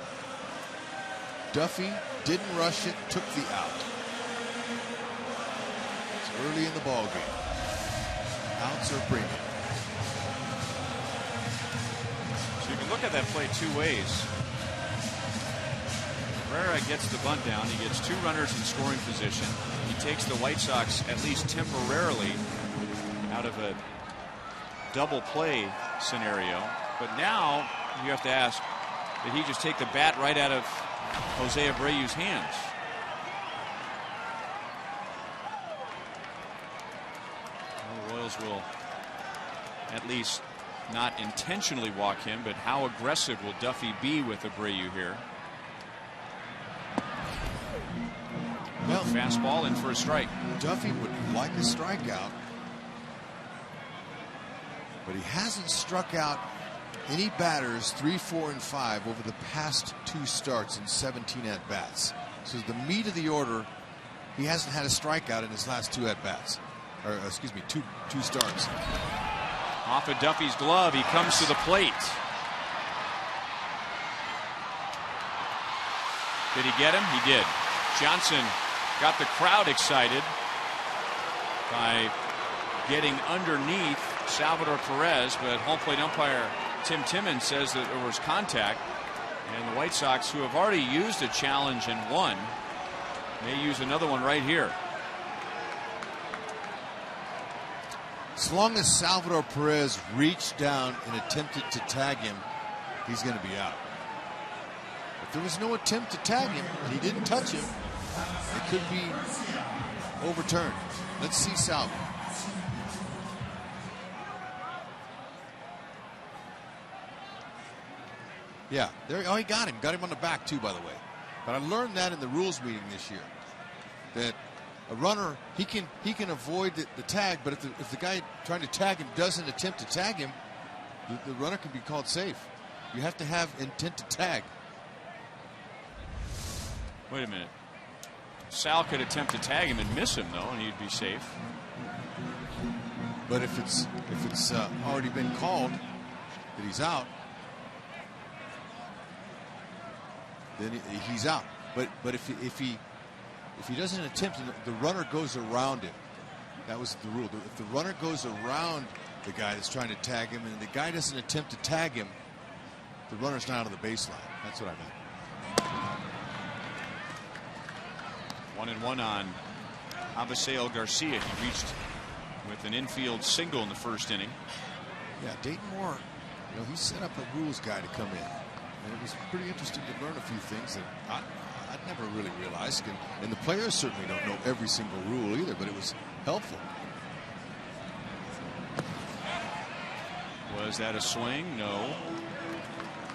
Duffy didn't rush it, took the out. It's early in the ball game. Outs are bringing. So you can look at that play 2 ways. Cabrera gets the bunt down. He gets 2 runners in scoring position. He takes the White Sox, at least temporarily, out of a double play scenario. But now you have to ask, did he just take the bat right out of Jose Abreu's hands? Well, the Royals will at least not intentionally walk him, but how aggressive will Duffy be with Abreu here? Well, fastball in for a strike. Duffy would like a strikeout, but he hasn't struck out any batters 3, 4, and 5 over the past 2 starts in 17 at-bats. So the meat of the order, he hasn't had a strikeout in his last 2 at-bats. or excuse me, two starts. Off of Duffy's glove, he comes to the plate. Did he get him? He did. Johnson got the crowd excited by getting underneath Salvador Perez, but home plate umpire Tim Timmons says that there was contact, and the White Sox, who have already used a challenge and won, may use another one right here. As long as Salvador Perez reached down and attempted to tag him, he's going to be out. If there was no attempt to tag him and he didn't touch him, it could be overturned. Let's see Salvo. Yeah, there. Oh, he got him. Got him on the back too, by the way. But I learned that in the rules meeting this year, that a runner, he can avoid the tag, but if the guy trying to tag him doesn't attempt to tag him, the runner can be called safe. You have to have intent to tag. Wait a minute. Sal could attempt to tag him and miss him, though, and he'd be safe. But if it's already been called that he's out, then he's out. But if he doesn't attempt, the runner goes around him. That was the rule. If the runner goes around the guy that's trying to tag him, and the guy doesn't attempt to tag him, the runner's not on the baseline. That's what I meant. 1-1 on Avisail Garcia. He reached with an infield single in the first inning. Yeah, Dayton Moore, he set up a rules guy to come in, and it was pretty interesting to learn a few things that I'd never really realized, and the players certainly don't know every single rule either, but it was helpful. Was that a swing? No.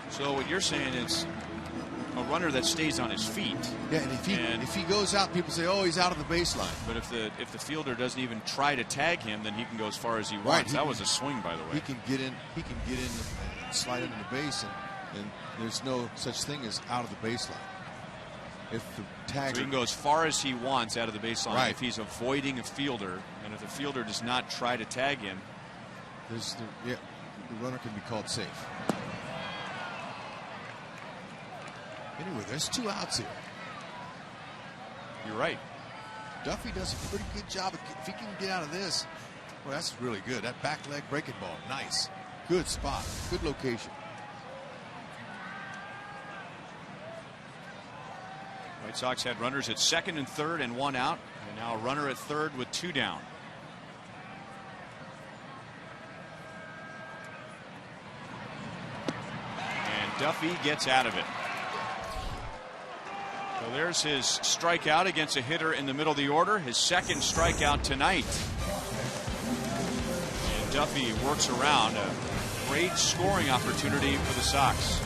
So what you're saying is a runner that stays on his feet. Yeah, and if he goes out, people say, "Oh, he's out of the baseline." But if the fielder doesn't even try to tag him, then he can go as far as he wants. That was a swing, by the way. He can get in. He can get in, and slide into the base, and there's no such thing as out of the baseline. If the tag, so he can go as far as he wants out of the baseline. Right. If he's avoiding a fielder, and if the fielder does not try to tag him, the runner can be called safe. Anyway, there's 2 outs here. You're right. Duffy does a pretty good job. If he can get out of this, well, that's really good. That back leg breaking ball, nice. Good spot, good location. White Sox had runners at second and third and 1 out, and now a runner at third with 2 down. And Duffy gets out of it. So there's his strikeout against a hitter in the middle of the order, his second strikeout tonight. And Duffy works around a great scoring opportunity for the Sox.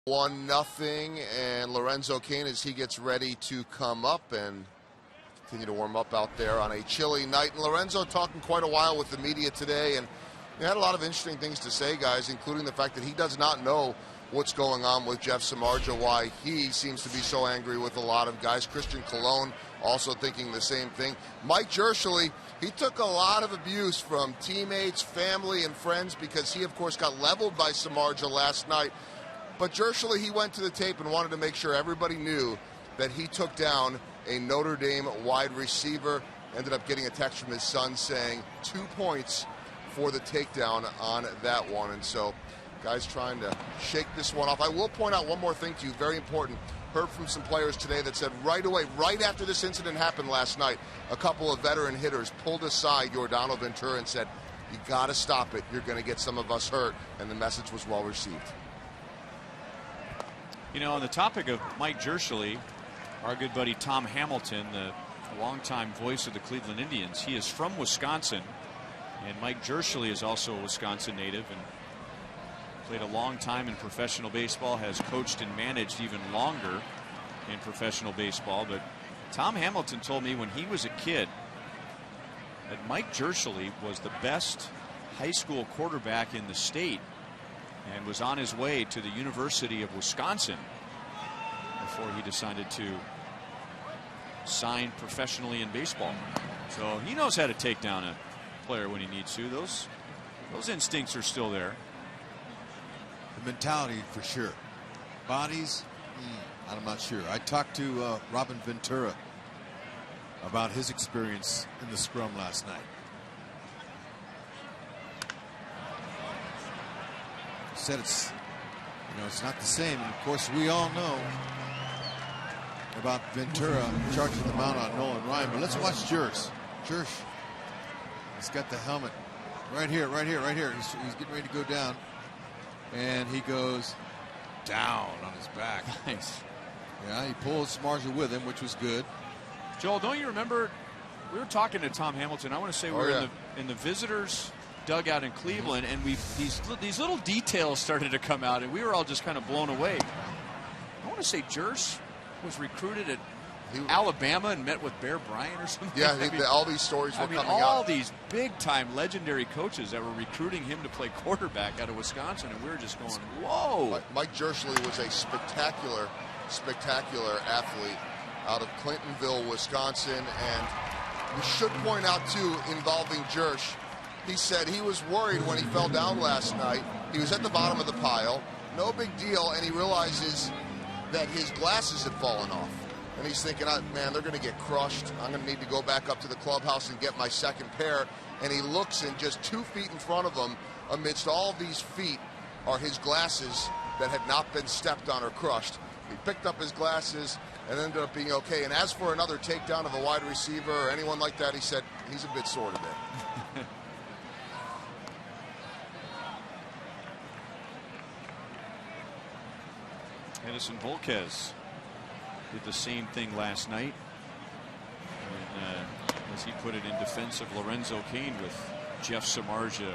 1-0, and Lorenzo Cain, as he gets ready to come up and continue to warm up out there on a chilly night. And Lorenzo talking quite a while with the media today, and he had a lot of interesting things to say, guys, including the fact that he does not know what's going on with Jeff Samardzija, why he seems to be so angry with a lot of guys. Christian Colon also thinking the same thing. Mike Jerschele, he took a lot of abuse from teammates, family, and friends because he, of course, got leveled by Samardzija last night. But Jerschele, he went to the tape and wanted to make sure everybody knew that he took down a Notre Dame wide receiver. Ended up getting a text from his son saying 2 points for the takedown on that one. And so guys trying to shake this one off. I will point out one more thing to you, very important. Heard from some players today that said right away, right after this incident happened last night, a couple of veteran hitters pulled aside Yordano Ventura and said, you got to stop it. You're going to get some of us hurt. And the message was well received. You know, on the topic of Mike Jerschele, our good buddy Tom Hamilton, the longtime voice of the Cleveland Indians, he is from Wisconsin. And Mike Jerschele is also a Wisconsin native and played a long time in professional baseball, has coached and managed even longer in professional baseball. But Tom Hamilton told me when he was a kid that Mike Jerschele was the best high school quarterback in the state and was on his way to the University of Wisconsin before he decided to sign professionally in baseball. So he knows how to take down a player when he needs to. Those instincts are still there. The mentality for sure. Bodies, I'm not sure. I talked to Robin Ventura about his experience in the scrum last night. He said it's not the same. And of course, we all know about Ventura charging the mount on Nolan Ryan. But let's watch Jersch. He's got the helmet right here. He's getting ready to go down. And he goes down on his back. Nice. Yeah, he pulls Samardzija with him, which was good. Joel, don't you remember we were talking to Tom Hamilton? I want to say we were in the visitors dugout in Cleveland, and these little details started to come out, and we were all just kind of blown away. I want to say Jersch was recruited at Alabama and met with Bear Bryant or something. Yeah, I think all these stories were coming out. All these big-time legendary coaches that were recruiting him to play quarterback out of Wisconsin, and we were just going, whoa. Mike Jerschele was a spectacular athlete out of Clintonville, Wisconsin. And we should point out, too, involving Jersch, he said he was worried when he fell down last night. He was at the bottom of the pile, no big deal, and he realizes that his glasses had fallen off. And he's thinking, man, they're going to get crushed. I'm going to need to go back up to the clubhouse and get my second pair. And he looks, and just 2 feet in front of him, amidst all these feet, are his glasses that had not been stepped on or crushed. He picked up his glasses and ended up being okay. And as for another takedown of a wide receiver or anyone like that, he said he's a bit sore today. Edison Volquez did the same thing last night. And, as he put it, in defense of Lorenzo Cain with Jeff Samardzija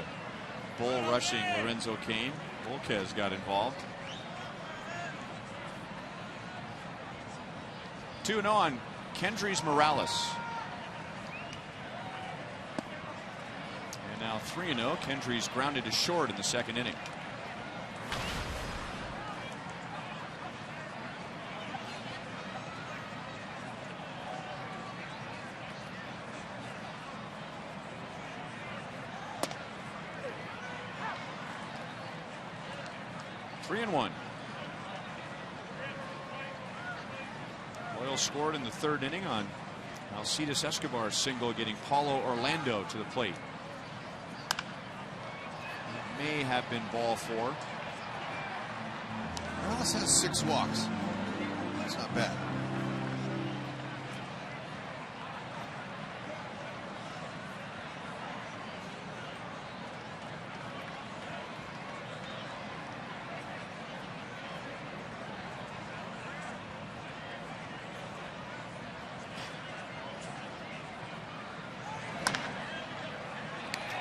bull rushing Lorenzo Cain. Volquez got involved. 2-0 on Kendrys Morales. And now 3-0. Kendrys grounded to short in the second inning. Royals scored in the third inning on Alcides Escobar's single, getting Paulo Orlando to the plate. It may have been ball 4. Morales has 6 walks. That's not bad.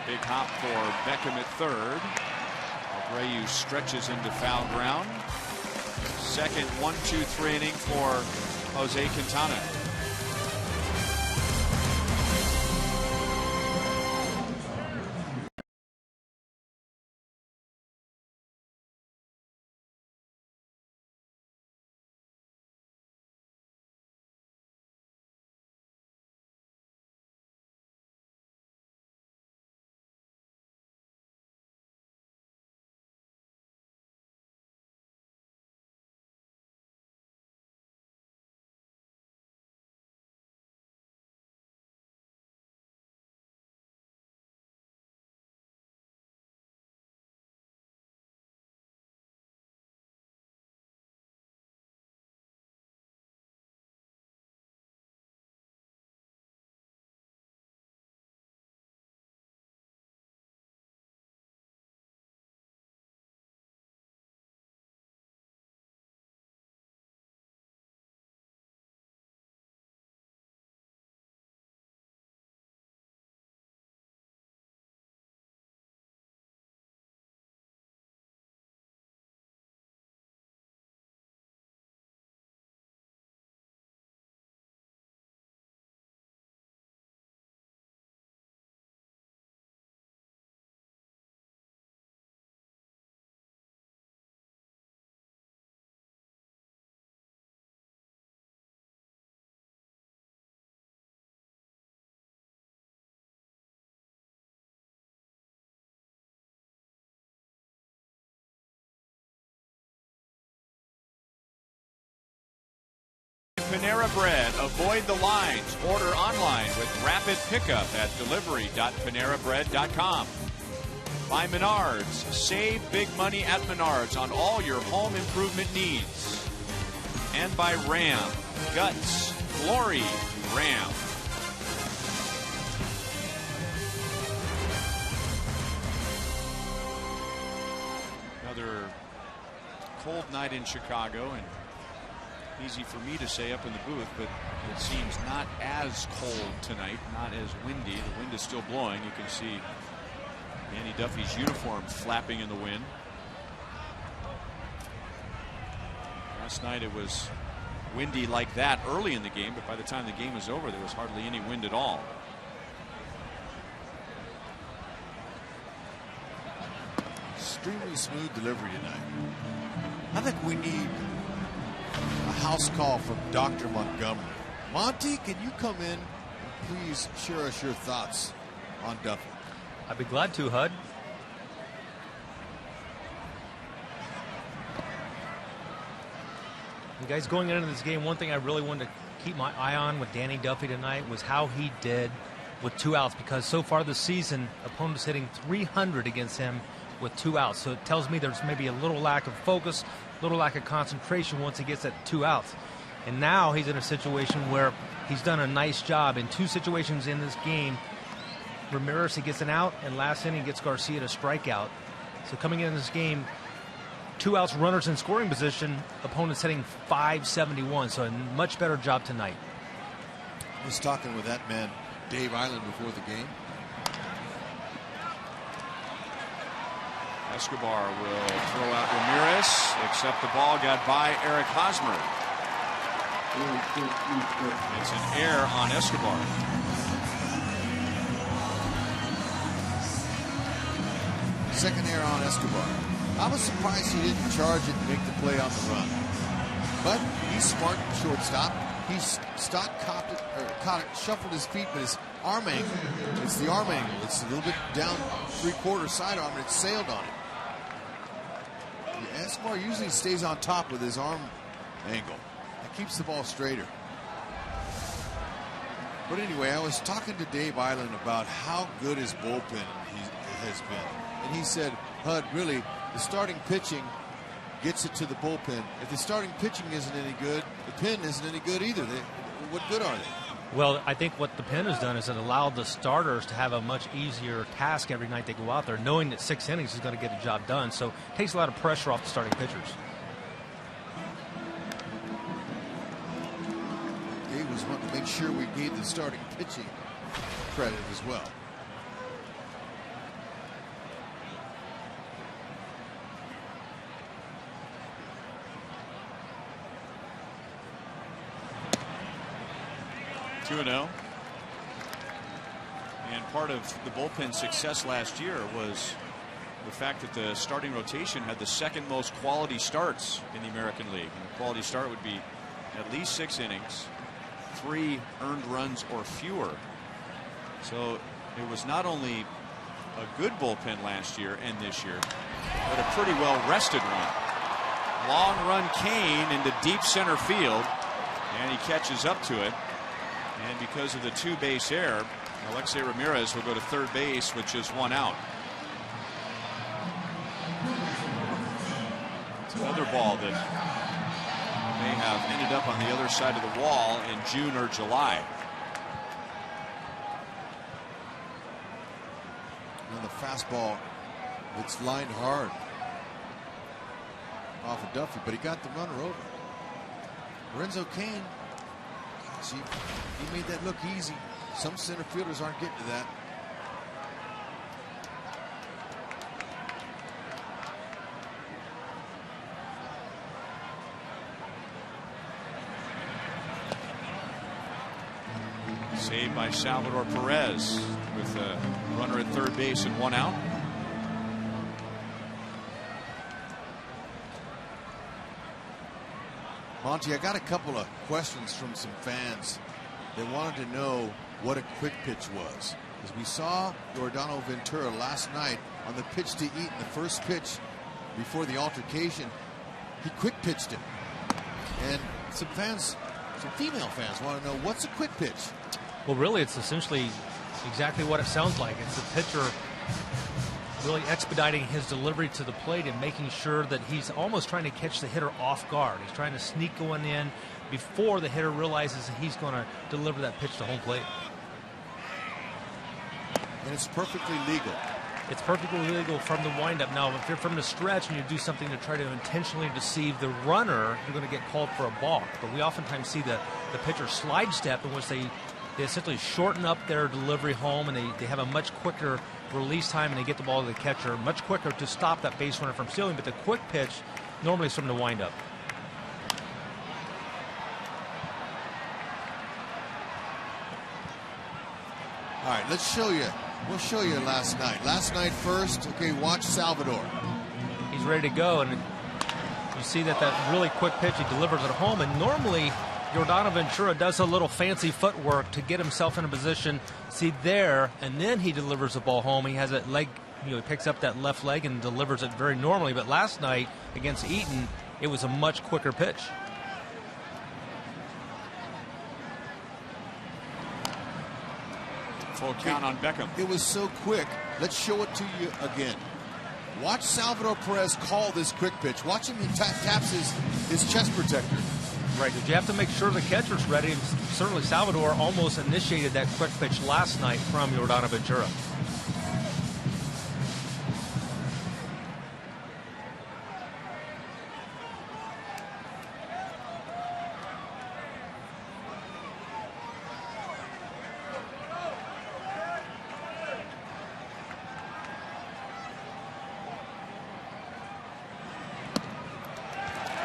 Big hop for Beckham at third. Abreu stretches into foul ground. Second 1-2-3 inning for Jose Quintana. Panera Bread. Avoid the lines. Order online with rapid pickup at delivery.panerabread.com. By Menards. Save big money at Menards on all your home improvement needs. And by Ram. Guts. Glory. Ram. Another cold night in Chicago, and easy for me to say up in the booth, but it seems not as cold tonight, not as windy. The wind is still blowing. You can see Danny Duffy's uniform flapping in the wind. Last night it was windy like that early in the game, but by the time the game was over, there was hardly any wind at all. Extremely smooth delivery tonight. I think we need a house call from Dr. Montgomery. Monty, can you come in and please share us your thoughts on Duffy? I'd be glad to, Hud. You guys, going into this game, one thing I really wanted to keep my eye on with Danny Duffy tonight was how he did with 2 outs, because so far this season, opponents hitting .300 against him with 2 outs. So it tells me there's maybe a little lack of focus, a little lack of concentration once he gets that 2 outs. And now he's in a situation where he's done a nice job in 2 situations in this game. Ramirez, he gets an out, and last inning gets Garcia to strike out. So coming in this game, 2 outs, runners in scoring position, opponents hitting .571. So a much better job tonight. I was talking with that man, Dave Island, before the game. Escobar will throw out Ramirez, except the ball got by Eric Hosmer. It's an error on Escobar. Second error on Escobar. I was surprised he didn't charge it and make the play on the run. But he's smart, shortstop. He caught it, shuffled his feet, but his arm angle, it's the arm angle. It's a little bit down 3/4 sidearm, and it sailed on him. Escobar usually stays on top with his arm angle. It keeps the ball straighter. But anyway, I was talking to Dave Island about how good his bullpen has been. And he said, Hud, really, the starting pitching gets it to the bullpen. If the starting pitching isn't any good, the pen isn't any good either. What good are they? Well, I think what the pen has done is it allowed the starters to have a much easier task every night they go out there, knowing that 6 innings is going to get the job done. So it takes a lot of pressure off the starting pitchers. Dave was wanting to make sure we gave the starting pitching credit as well. 2-0. And part of the bullpen success last year was the fact that the starting rotation had the second most quality starts in the American League. And a quality start would be at least 6 innings, 3 earned runs or fewer. So it was not only a good bullpen last year and this year, but a pretty well rested one. Long run Kane into deep center field, and he catches up to it. And because of the 2-base error, Alexei Ramirez will go to third base with just 1 out. It's another ball that may have ended up on the other side of the wall in June or July. And the fastball, it's lined hard off of Duffy, but he got the runner over. Lorenzo Cain, see, he made that look easy. Some center fielders aren't getting to that. Saved by Salvador Perez with a runner at third base and 1 out. Monty, I got a couple of questions from some fans. They wanted to know what a quick pitch was, because we saw Yordano Ventura last night on the pitch to Eaton, the first pitch before the altercation. He quick pitched it, and some fans, some female fans, want to know what's a quick pitch. Well, really, it's essentially exactly what it sounds like. It's the pitcher really expediting his delivery to the plate and making sure that he's almost trying to catch the hitter off guard. He's trying to sneak going in before the hitter realizes that he's going to deliver that pitch to home plate. And it's perfectly legal. It's perfectly legal from the windup. Now, if you're from the stretch and you do something to try to intentionally deceive the runner, you're going to get called for a balk. But we oftentimes see the pitcher slide step in which they essentially shorten up their delivery home, and they have a much quicker release time, and they get the ball to the catcher much quicker to stop that base runner from stealing. But the quick pitch normally is from the windup. All right, let's show you. We'll show you last night. Last night first. Okay, watch Salvador. He's ready to go, and you see that really quick pitch, he delivers at home, and normally Yordano Ventura does a little fancy footwork to get himself in a position, see there, and then he delivers the ball home. He has that leg, he picks up that left leg and delivers it very normally. But last night against Eaton, it was a much quicker pitch. Full count on Beckham. It was so quick. Let's show it to you again. Watch Salvador Perez call this quick pitch. Watch him, he taps his chest protector. Right, but you have to make sure the catcher's ready. And certainly Salvador almost initiated that quick pitch last night from Yordano Ventura.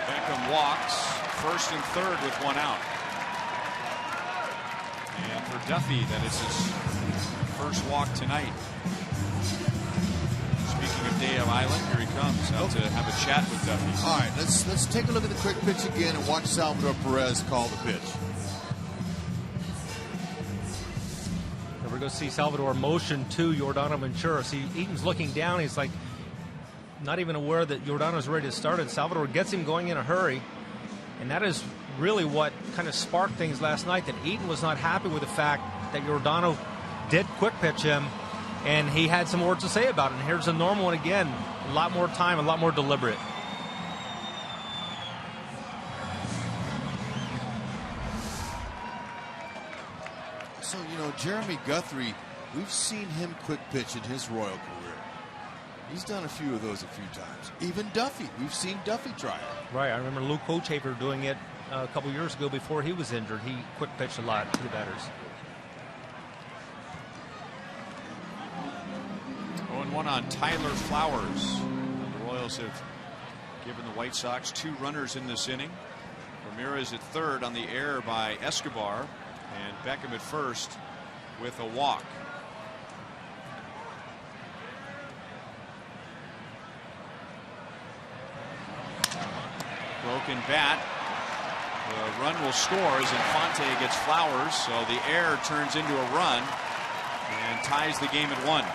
Beckham walks. First and third with 1 out. And for Duffy, that is his first walk tonight. Speaking of Day of Island, here he comes out to have a chat with Duffy. All right, let's take a look at the quick pitch again and watch Salvador Perez call the pitch. And we're going to see Salvador motion to Yordano Ventura. See, Eaton's looking down. He's like not even aware that Yordano's ready to start, and Salvador gets him going in a hurry. And that is really what kind of sparked things last night, that Eaton was not happy with the fact that Yordano did quick pitch him, and he had some words to say about it. And here's a normal one again, a lot more time, a lot more deliberate. So, Jeremy Guthrie, we've seen him quick pitch in his Royal career. He's done a few of those a few times. Even Duffy. We've seen Duffy try it. Right. I remember Luke Hochhafer doing it a couple years ago before he was injured. He quick pitched a lot to the batters. 0-1 on Tyler Flowers. The Royals have given the White Sox 2 runners in this inning. Ramirez at third on the error by Escobar. And Beckham at first with a walk. Broken bat. The run will score as Infante gets flowers, so the error turns into a run and ties the game at 1.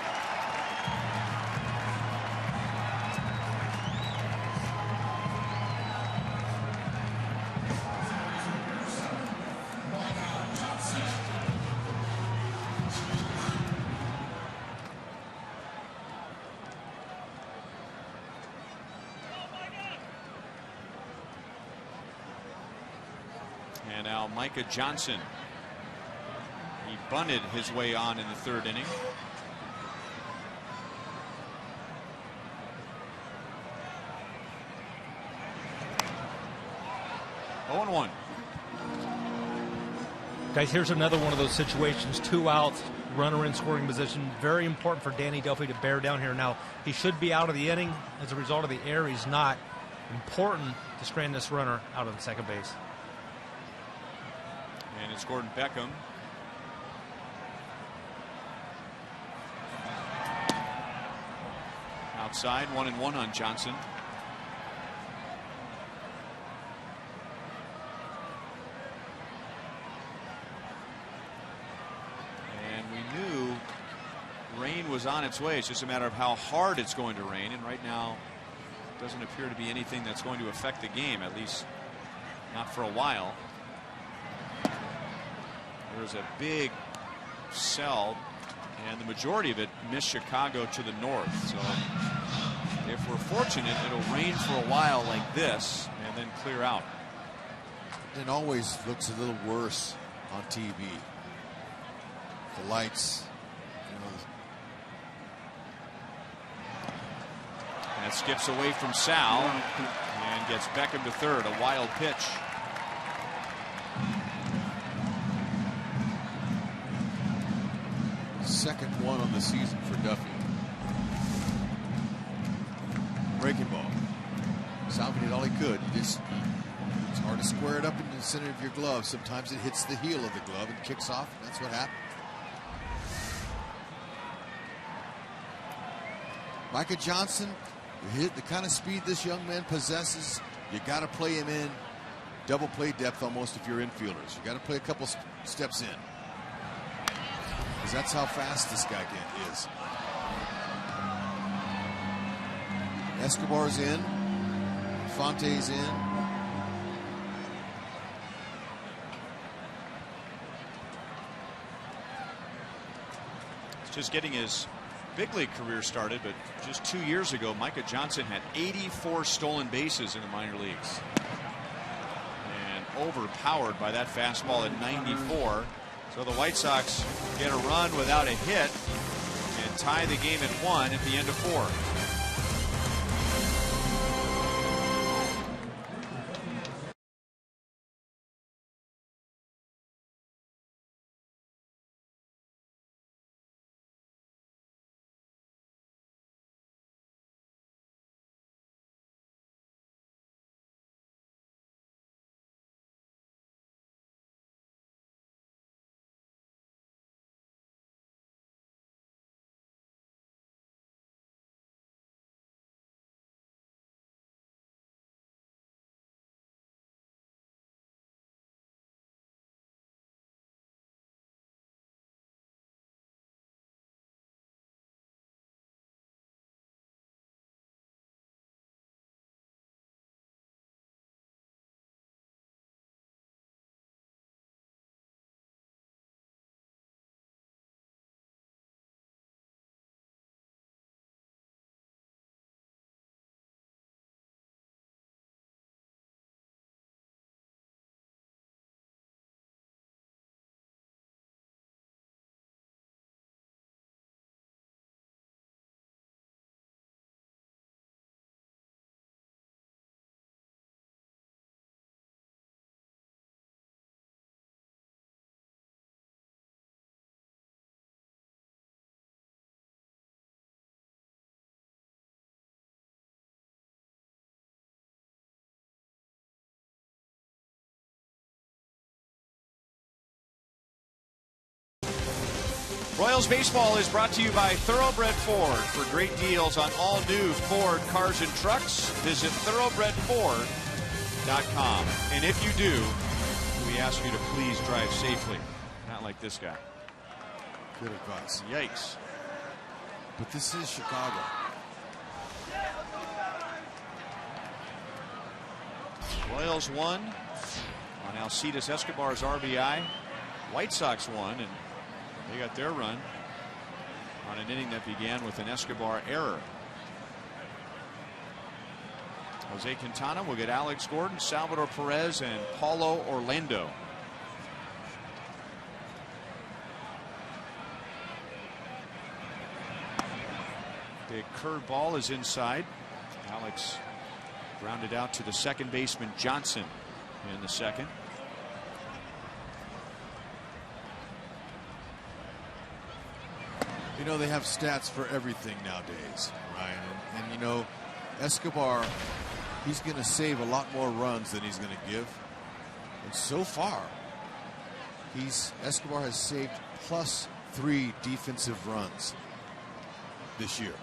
And now Micah Johnson. He bunted his way on in the 3rd inning. Oh, 0-1. Guys, here's another one of those situations. 2 outs, runner in scoring position. Very important for Danny Duffy to bear down here. Now, he should be out of the inning as a result of the error. He's not. Important to strand this runner out of the second base. And it's Gordon Beckham. Outside, 1-1 on Johnson. And we knew rain was on its way. It's just a matter of how hard it's going to rain. And right now, it doesn't appear to be anything that's going to affect the game, at least not for a while. There's a big cell, and the majority of it missed Chicago to the north. So if we're fortunate, it'll rain for a while like this and then clear out. It always looks a little worse on TV. The lights, you know. That skips away from Sal and gets Beckham to 3rd. A wild pitch. Second one on the season for Duffy. Breaking ball. Salving it all he could. It's hard to square it up in the center of your glove. Sometimes it hits the heel of the glove and kicks off. That's what happened. Micah Johnson, hit the kind of speed this young man possesses. You got to play him in double play depth almost if you're infielders. You got to play a couple steps in. Because that's how fast this guy is. Escobar's in. Fonte's in. He's just getting his big league career started, but just 2 years ago, Micah Johnson had 84 stolen bases in the minor leagues. And overpowered by that fastball at 94. So the White Sox get a run without a hit and tie the game at 1 at the end of 4. Royals Baseball is brought to you by Thoroughbred Ford. For great deals on all new Ford cars and trucks, visit thoroughbredford.com. And if you do, we ask you to please drive safely. Not like this guy. Good advice. Yikes. But this is Chicago. Royals won on Alcides Escobar's RBI. White Sox won, and they got their run on an inning that began with an Escobar error. Jose Quintana will get Alex Gordon, Salvador Perez, and Paulo Orlando. Big curveball is inside. Alex grounded out to the second baseman Johnson in the second. You know, they have stats for everything nowadays, Ryan. And you know, Escobar, he's going to save a lot more runs than he's going to give. And so far, Escobar has saved +3 defensive runs this year.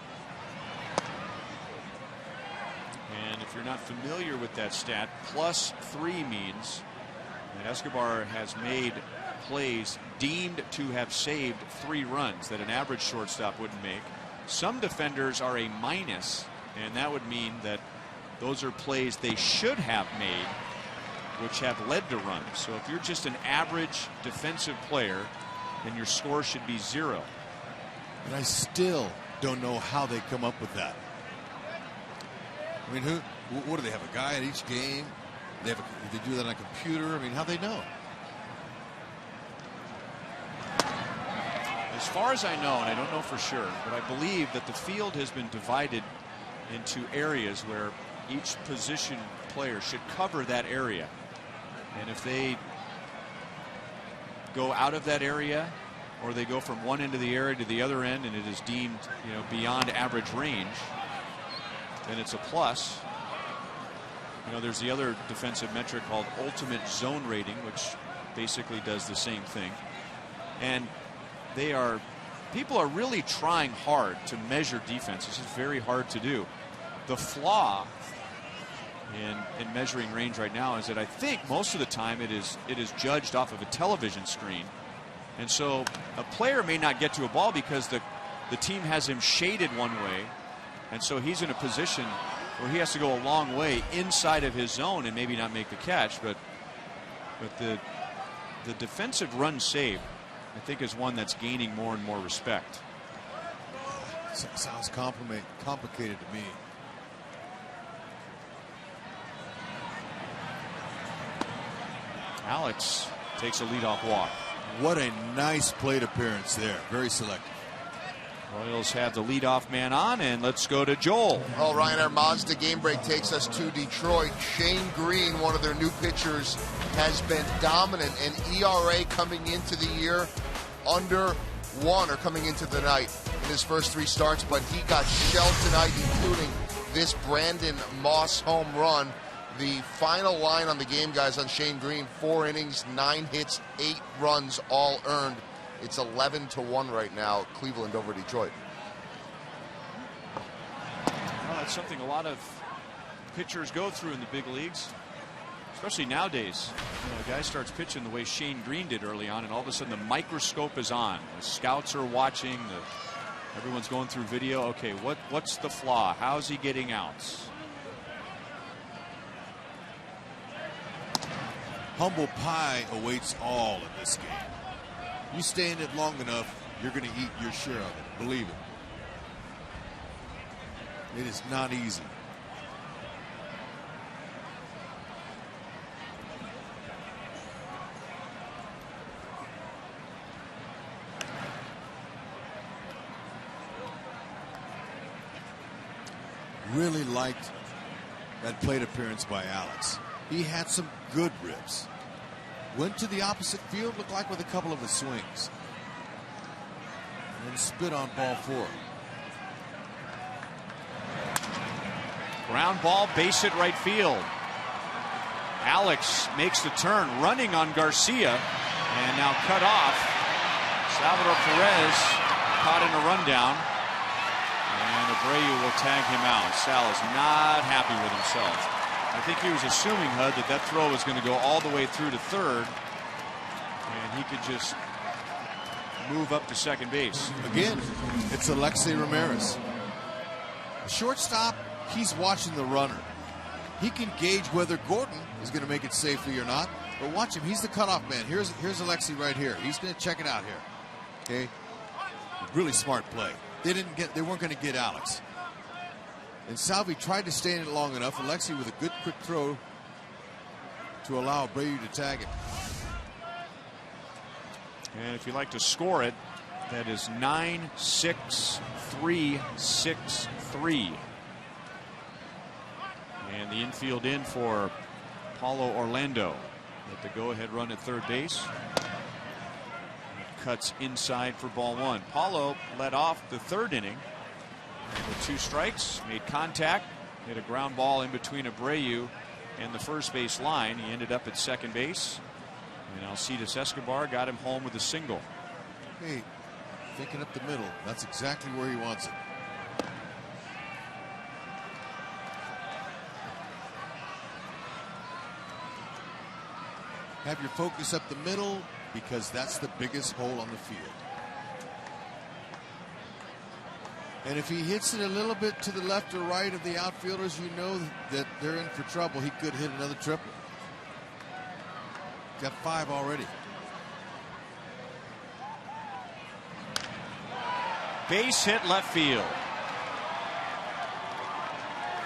And if you're not familiar with that stat, +3 means that Escobar has made plays deemed to have saved 3 runs that an average shortstop wouldn't make. Some defenders are a minus, and that would mean that those are plays they should have made, which have led to runs. So if you're just an average defensive player, then your score should be 0. And I still don't know how they come up with that. I mean, what do they have, a guy at each game? They do that on a computer? I mean, how do they know? As far as I know, and I don't know for sure, but I believe that the field has been divided into areas where each position player should cover that area. And if they go out of that area, or they go from one end of the area to the other end and it is deemed, you know, beyond average range, then it's a plus. You know, there's the other defensive metric called ultimate zone rating, which basically does the same thing. And people are really trying hard to measure defense. This is very hard to do. The flaw in measuring range right now is that I think most of the time it is judged off of a television screen. And so a player may not get to a ball because the team has him shaded one way. And so he's in a position where he has to go a long way inside of his zone and maybe not make the catch. But the defensive run saved, I think, is one that's gaining more and more respect. Sounds complicated to me. Alex takes a leadoff walk. What a nice plate appearance there. Very selective. Royals have the leadoff man on, and let's go to Joel. Well, Ryan, our Mazda game break takes us to Detroit. Shane Green, one of their new pitchers, has been dominant. An ERA coming into the year under 1, or coming into the night in his first 3 starts, but he got shelled tonight, including this Brandon Moss home run. The final line on the game, guys, on Shane Green: 4 innings, 9 hits, 8 runs, all earned. It's 11-1 right now, Cleveland over Detroit. Well, that's something a lot of pitchers go through in the big leagues, especially nowadays. You know, a guy starts pitching the way Shane Green did early on, and all of a sudden the microscope is on. The scouts are watching. Everyone's going through video. Okay, what's the flaw? How's he getting outs? Humble pie awaits all in this game. You stay in it long enough, you're going to eat your share of it. Believe it. It is not easy. Really liked that plate appearance by Alex. He had some good rips. Went to the opposite field, looked like with a couple of his swings. And then spit on ball 4. Ground ball, base hit right field. Alex makes the turn, running on Garcia, and now cut off. Salvador Perez caught in a rundown, and Abreu will tag him out. Sal is not happy with himself. I think he was assuming, Hud, that throw was going to go all the way through to third, and he could just move up to second base. Again, it's Alexei Ramirez. The shortstop, he's watching the runner. He can gauge whether Gordon is going to make it safely or not. But watch him. He's the cutoff man. Here's Alexei right here. He's going to check it out here. Okay, really smart play. They weren't going to get Alex. And Salvi tried to stay in it long enough. Alexei with a good quick throw to allow Abreu to tag him. And if you'd like to score it, that is 9-6-3-6-3. And the infield in for Paulo Orlando with the go-ahead run at third base. Cuts inside for ball one. Paulo led off the third inning with 2 strikes, made contact, hit a ground ball in between Abreu and the first base line. He ended up at second base, and Alcides Escobar got him home with a single. Hey, thinking up the middle. That's exactly where he wants it. Have your focus up the middle, because that's the biggest hole on the field. And if he hits it a little bit to the left or right of the outfielders, you know that they're in for trouble. He could hit another triple. Got 5 already. Base hit left field.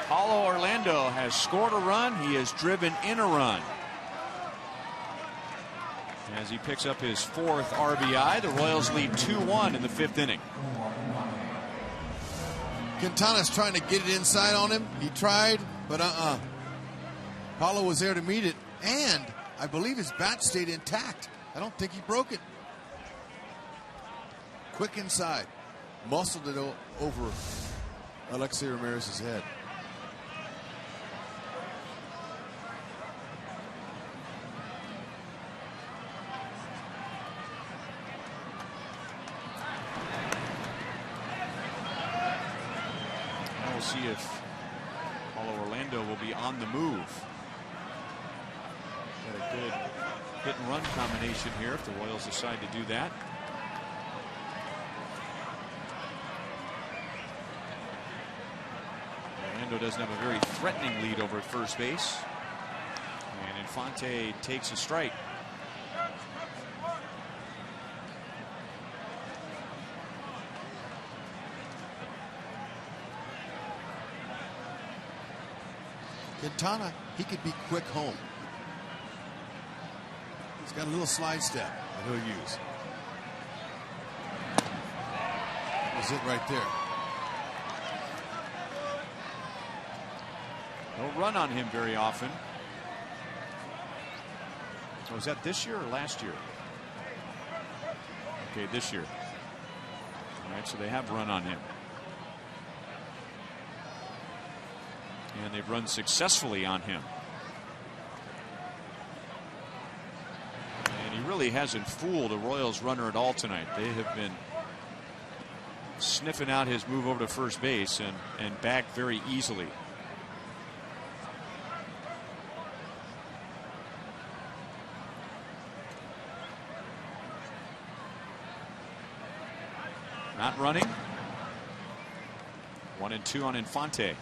Paulo Orlando has scored a run. He has driven in a run. As he picks up his 4th RBI, the Royals lead 2-1 in the 5th inning. Quintana's trying to get it inside on him. He tried, but Paulo was there to meet it, and I believe his bat stayed intact. I don't think he broke it. Quick inside. Muscled it over Alexei Ramirez's head. We'll see if Paulo Orlando will be on the move. Got a good hit and run combination here if the Royals decide to do that. Orlando doesn't have a very threatening lead over at first base. And Infante takes a strike. Quintana, he could be quick home. He's got a little slide step that he'll use. That's it right there. Don't run on him very often. So was that this year or last year? Okay, this year. All right, so they have run on him. And they've run successfully on him. And he really hasn't fooled a Royals runner at all tonight. They have been sniffing out his move over to first base and back very easily. Not running. 1-2 on Infante.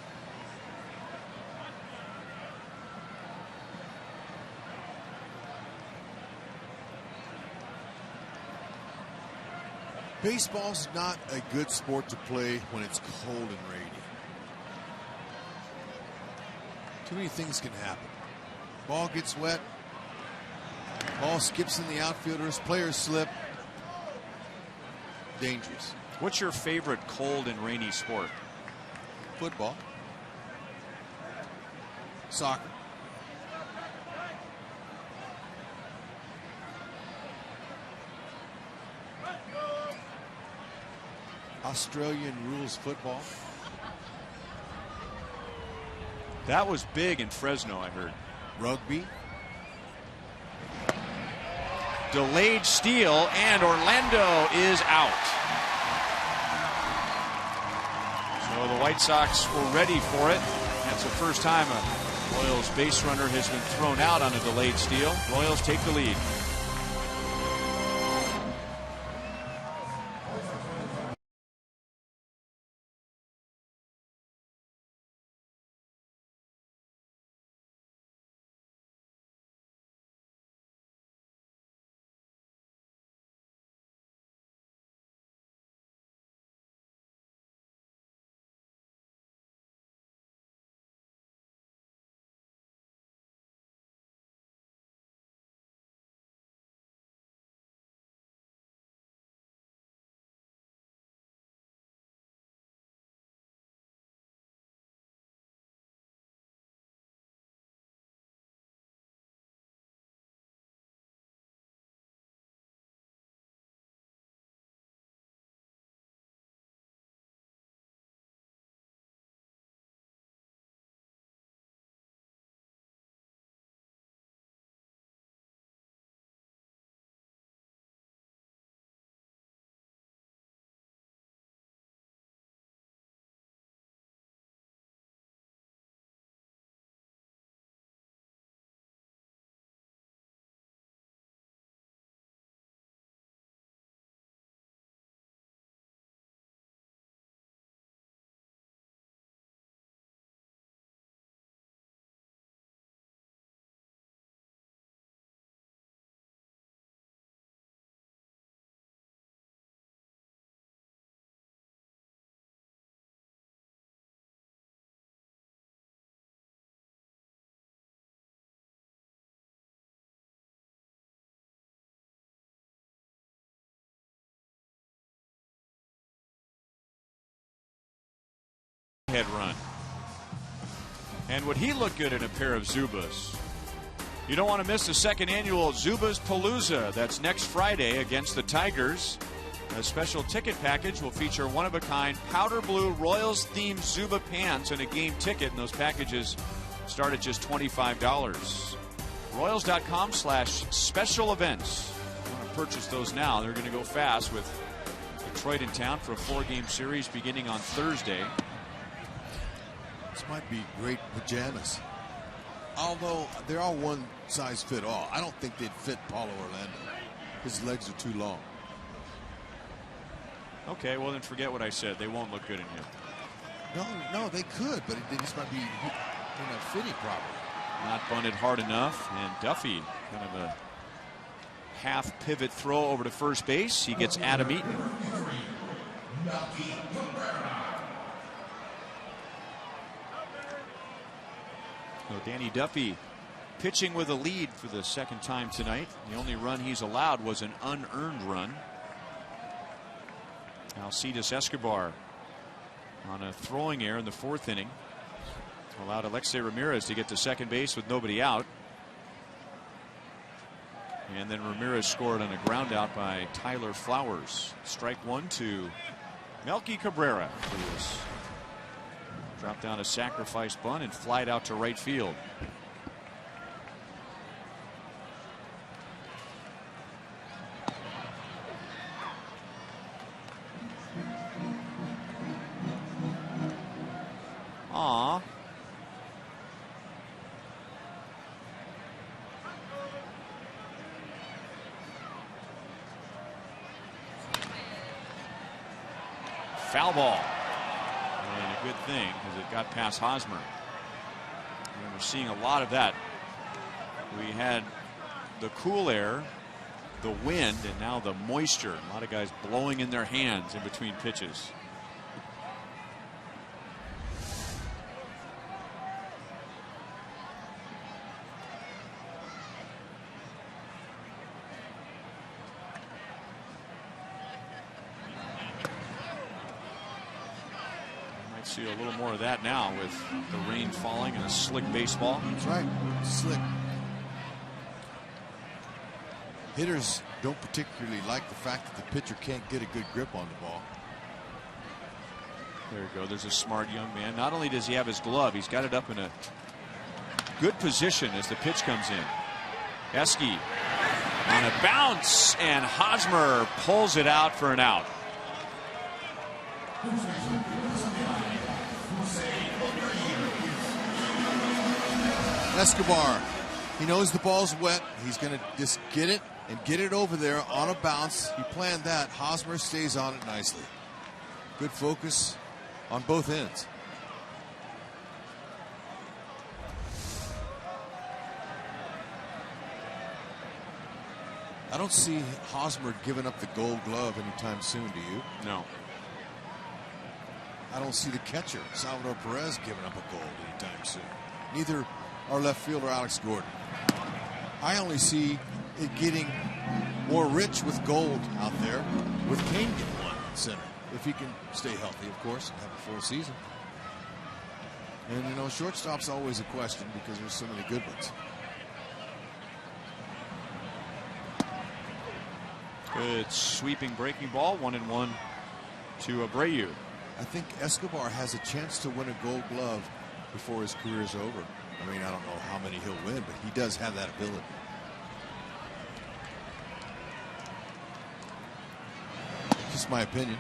Baseball's not a good sport to play when it's cold and rainy. Too many things can happen. Ball gets wet. Ball skips in the outfielders. Players slip. Dangerous. What's your favorite cold and rainy sport? Football. Soccer. Australian rules football. That was big in Fresno, I heard. Rugby. delayed steal, and Orlando is out. So the White Sox were ready for it. That's the first time a Royals base runner has been thrown out on a delayed steal. Royals take the lead. Head run. And would he look good in a pair of Zubas? You don't want to miss the second annual Zubas Palooza. That's next Friday against the Tigers. A special ticket package will feature one-of-a-kind powder blue Royals-themed Zuba pants and a game ticket, and those packages start at just $25. Royals.com/special events. If you want to purchase those now, they're going to go fast with Detroit in town for a 4-game series beginning on Thursday. This might be great pajamas. Although they're all one size fit all. I don't think they'd fit Paulo Orlando. His legs are too long. Okay, well then forget what I said. They won't look good in him. No, they could, but they just might be not fitting properly. Not bunted hard enough, and Duffy kind of a half pivot throw over to first base. He gets Adam Eaton. So Danny Duffy pitching with a lead for the second time tonight. The only run he's allowed was an unearned run. Alcides Escobar on a throwing error in the 4th inning allowed Alexei Ramirez to get to second base with nobody out. And then Ramirez scored on a ground out by Tyler Flowers. Strike 1 to Melky Cabrera, who was dropped down a sacrifice bunt and flied out to right field. Aw. Foul ball. And a good thing because it got past Hosmer. And we're seeing a lot of that. We had the cool air, the wind, and now the moisture. A lot of guys blowing in their hands in between pitches. See a little more of that now with the rain falling and a slick baseball. That's right. Slick. Hitters don't particularly like the fact that the pitcher can't get a good grip on the ball. There you go. There's a smart young man. Not only does he have his glove, he's got it up in a good position as the pitch comes in. Eske On a bounce, and Hosmer pulls it out for an out. Escobar, he knows the ball's wet. He's going to just get it and get it over there on a bounce. He planned that. Hosmer stays on it nicely. Good focus on both ends. I don't see Hosmer giving up the Gold Glove anytime soon, do you? No. I don't see the catcher, Salvador Perez, giving up a gold anytime soon. Neither our left fielder, Alex Gordon. I only see it getting more rich with gold out there, with Kane getting one in center. If he can stay healthy, of course, and have a full season. And, you know, shortstop's always a question because there's so many good ones. Good sweeping breaking ball, 1-1 to Abreu. I think Escobar has a chance to win a Gold Glove before his career is over. I mean, I don't know how many he'll win, but he does have that ability. Just my opinion.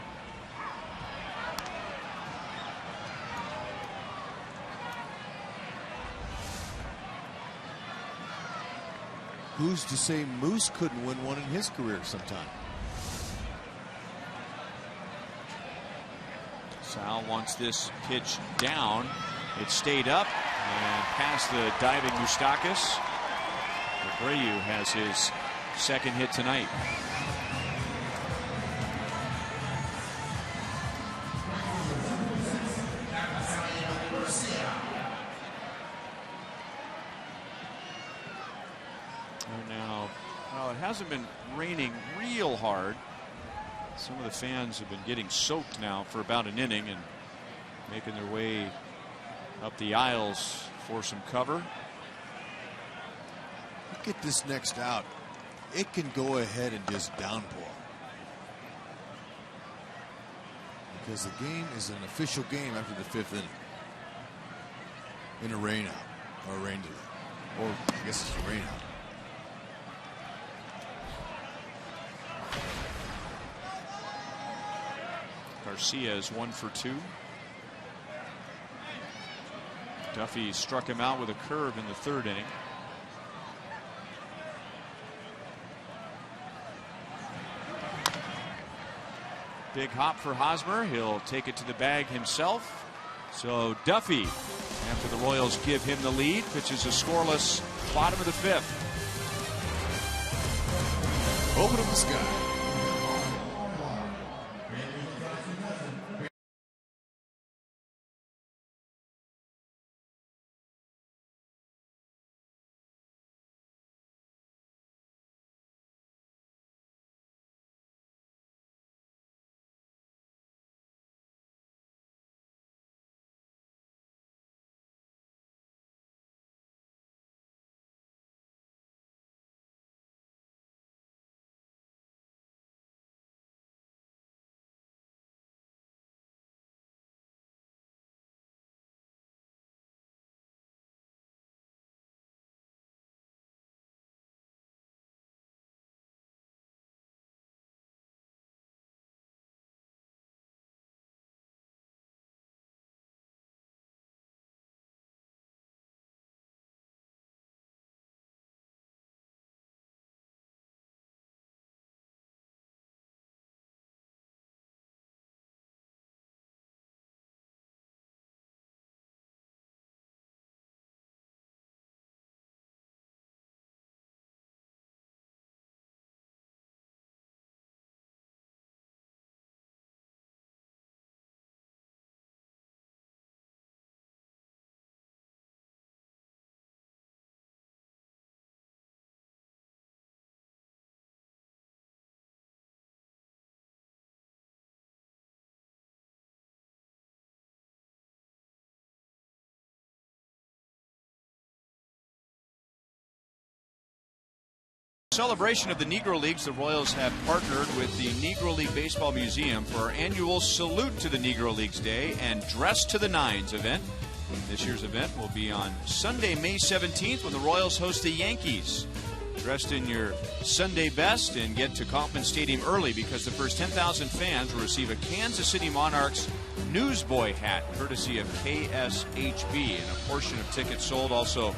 Who's to say Moose couldn't win one in his career sometime? Sal wants this pitch down. It stayed up and past the diving Moustakas. Abreu has his second hit tonight. Now, well, it hasn't been raining real hard. Some of the fans have been getting soaked now for about an inning and making their way up the aisles for some cover. Look at this next out. It can go ahead and just downpour. Because the game is an official game after the 5th inning. In a rain out or a rain delay. Or I guess it's a rain out. Garcia is 1 for 2. Duffy struck him out with a curve in the 3rd inning. Big hop for Hosmer. He'll take it to the bag himself. So Duffy, after the Royals give him the lead, pitches a scoreless bottom of the 5th. Open up the sky. Celebration of the Negro Leagues, the Royals have partnered with the Negro League Baseball Museum for our annual Salute to the Negro Leagues Day and Dress to the Nines event. This year's event will be on Sunday, May 17th when the Royals host the Yankees. dressed in your Sunday best and get to Kauffman Stadium early, because the first 10,000 fans will receive a Kansas City Monarchs Newsboy hat courtesy of KSHB, and a portion of tickets sold also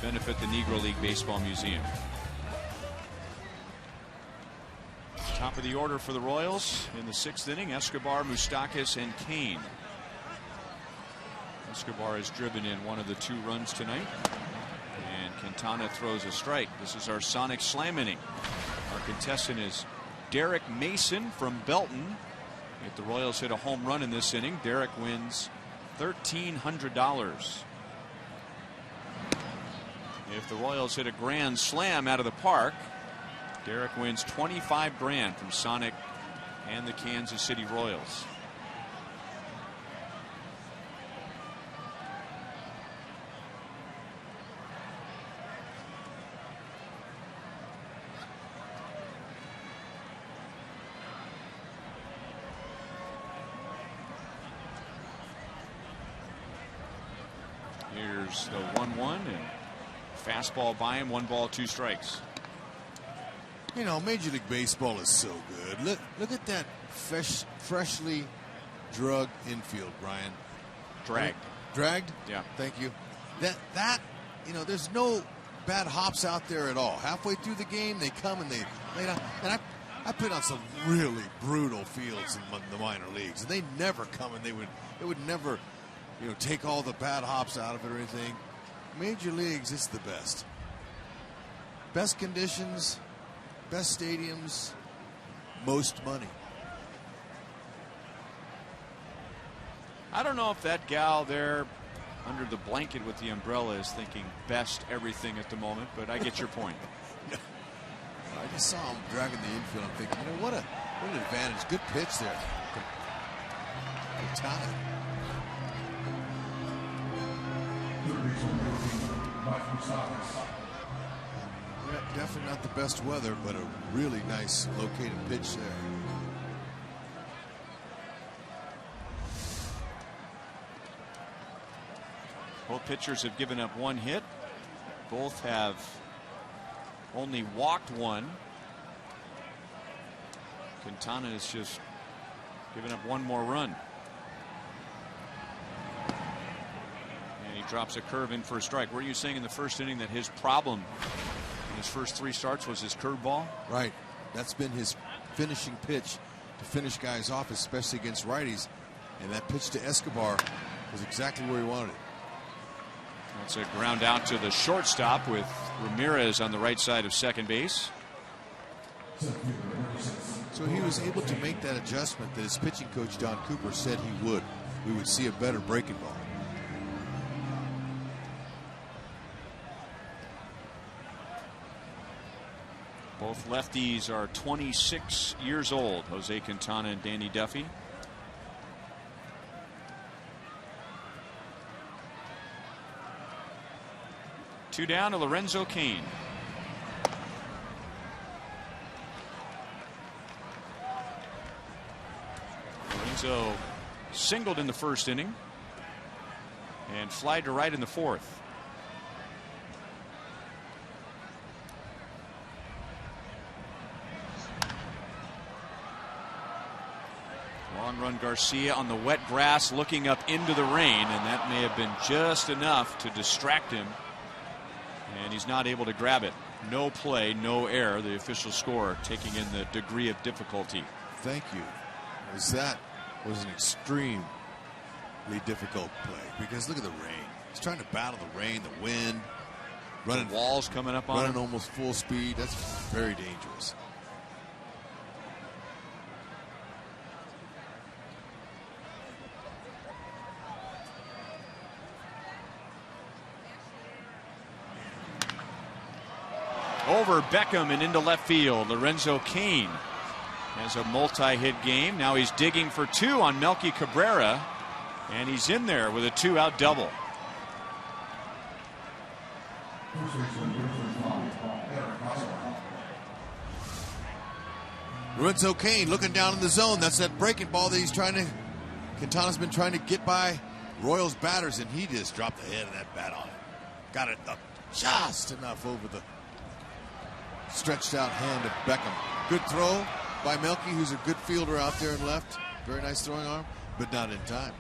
benefit the Negro League Baseball Museum. Top of the order for the Royals in the 6th inning: Escobar, Moustakas, and Kane. Escobar has driven in one of the 2 runs tonight, and Quintana throws a strike. This is our Sonic Slam inning. Our contestant is Derek Mason from Belton. If the Royals hit a home run in this inning, Derek wins $1,300. If the Royals hit a grand slam out of the park, Derek wins $25 grand from Sonic and the Kansas City Royals. Here's the 1-1 and fastball by him. 1 ball, 2 strikes. You know, Major League Baseball is so good. Look at that freshly drugged infield, Brian. Dragged? Yeah. Thank you. That you know, there's no bad hops out there at all. Halfway through the game, they come and they lay down. And I played on some really brutal fields in the minor leagues, and they never come, and they would never, you know, take all the bad hops out of it or anything. Major leagues, it's the best. Best conditions, best stadiums, most money. I don't know if that gal there under the blanket with the umbrella is thinking best everything at the moment, but I get your point. I just saw him dragging the infield. I'm thinking, you know, what an advantage. Good pitch there. Quintana. Yeah, definitely not the best weather, but a really nice located pitch there. Both pitchers have given up 1 hit. Both have only walked 1. Quintana has just given up 1 more run. And he drops a curve in for a strike. Were you saying in the 1st inning that his problem in his first 3 starts was his curveball? Right. That's been his finishing pitch to finish guys off, especially against righties. And that pitch to Escobar was exactly where he wanted it. That's a ground out to the shortstop with Ramirez on the right side of second base. So he was able to make that adjustment that his pitching coach Don Cooper said he would. We would see a better breaking ball. Both lefties are 26 years old, Jose Quintana and Danny Duffy. Two down to Lorenzo Cain. Lorenzo singled in the 1st inning and flied to right in the 4th. Long run Garcia on the wet grass looking up into the rain, and that may have been just enough to distract him. And he's not able to grab it. No play, no error. The official score taking in the degree of difficulty. Thank you. That was an extremely difficult play, because look at the rain. He's trying to battle the rain, the wind, running walls coming up on him. Running almost full speed. That's very dangerous. Over Beckham and into left field. Lorenzo Cain has a multi-hit game. Now he's digging for 2 on Melky Cabrera, and he's in there with a 2-out double. Lorenzo Cain looking down in the zone. That's that breaking ball that Quintana's been trying to get by Royals batters, and he just dropped the head of that bat on it. Got it up just enough over the stretched out hand of Beckham. Good throw by Melky, who's a good fielder out there and left. Very nice throwing arm, but not in time.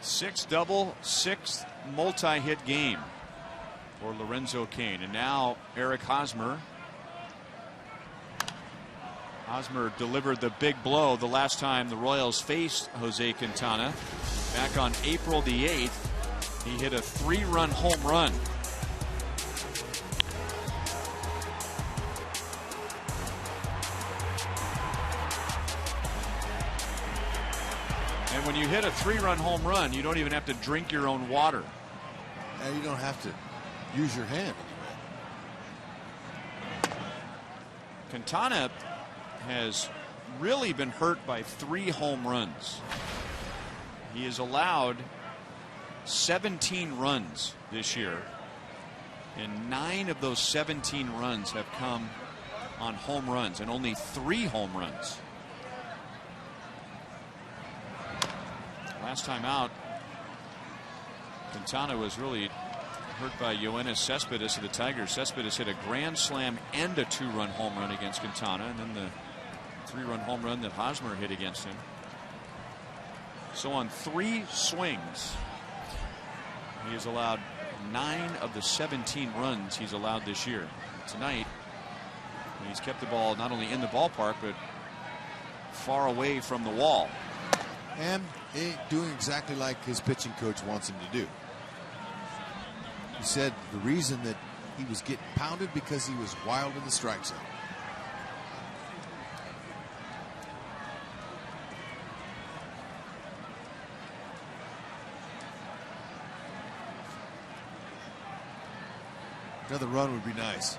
Sixth double, sixth multi-hit game for Lorenzo Cain. And now Eric Hosmer. Hosmer delivered the big blow the last time the Royals faced Jose Quintana. Back on April the 8th, he hit a 3-run home run. And when you hit a 3-run home run, you don't even have to drink your own water. And you don't have to use your hand anyway. Quintana has really been hurt by 3 home runs. He has allowed 17 runs this year, and 9 of those 17 runs have come on home runs, and only 3 home runs. Last time out, Quintana was really hurt by Yoenis Cespedes of the Tigers. Cespedes hit a grand slam and a 2-run home run against Quintana, and then the 3-run home run that Hosmer hit against him. So on 3 swings, he has allowed 9 of the 17 runs he's allowed this year. Tonight, he's kept the ball not only in the ballpark, but far away from the wall. And doing exactly like his pitching coach wants him to do. He said the reason that he was getting pounded because he was wild in the strike zone. Another run would be nice.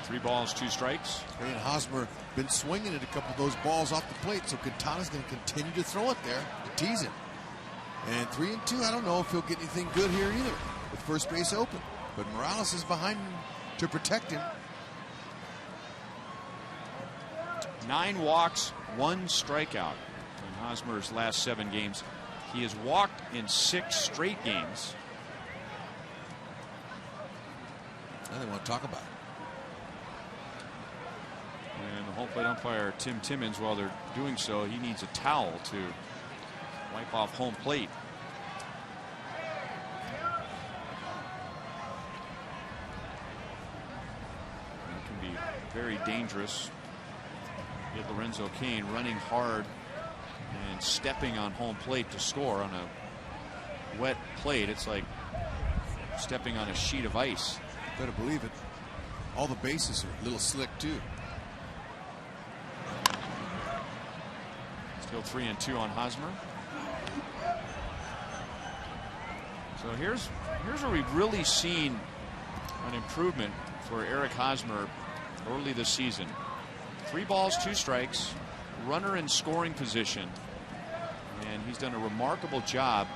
3 balls, 2 strikes. And Hosmer been swinging at a couple of those balls off the plate, so Quintana's going to continue to throw it there and tease him. And 3-2, I don't know if he'll get anything good here either, with first base open. But Morales is behind him to protect him. 9 walks, 1 strikeout in Hosmer's last 7 games. He has walked in 6 straight games. Now they want to talk about it. And the home plate umpire, Tim Timmons, while they're doing so, he needs a towel to wipe off home plate. That can be very dangerous. Get Lorenzo Cain running hard and stepping on home plate to score on a wet plate. It's like stepping on a sheet of ice. Better believe it. All the bases are a little slick too. Still 3-2 on Hosmer. So here's where we've really seen an improvement for Eric Hosmer early this season. 3 balls, 2 strikes, runner in scoring position, and he's done a remarkable job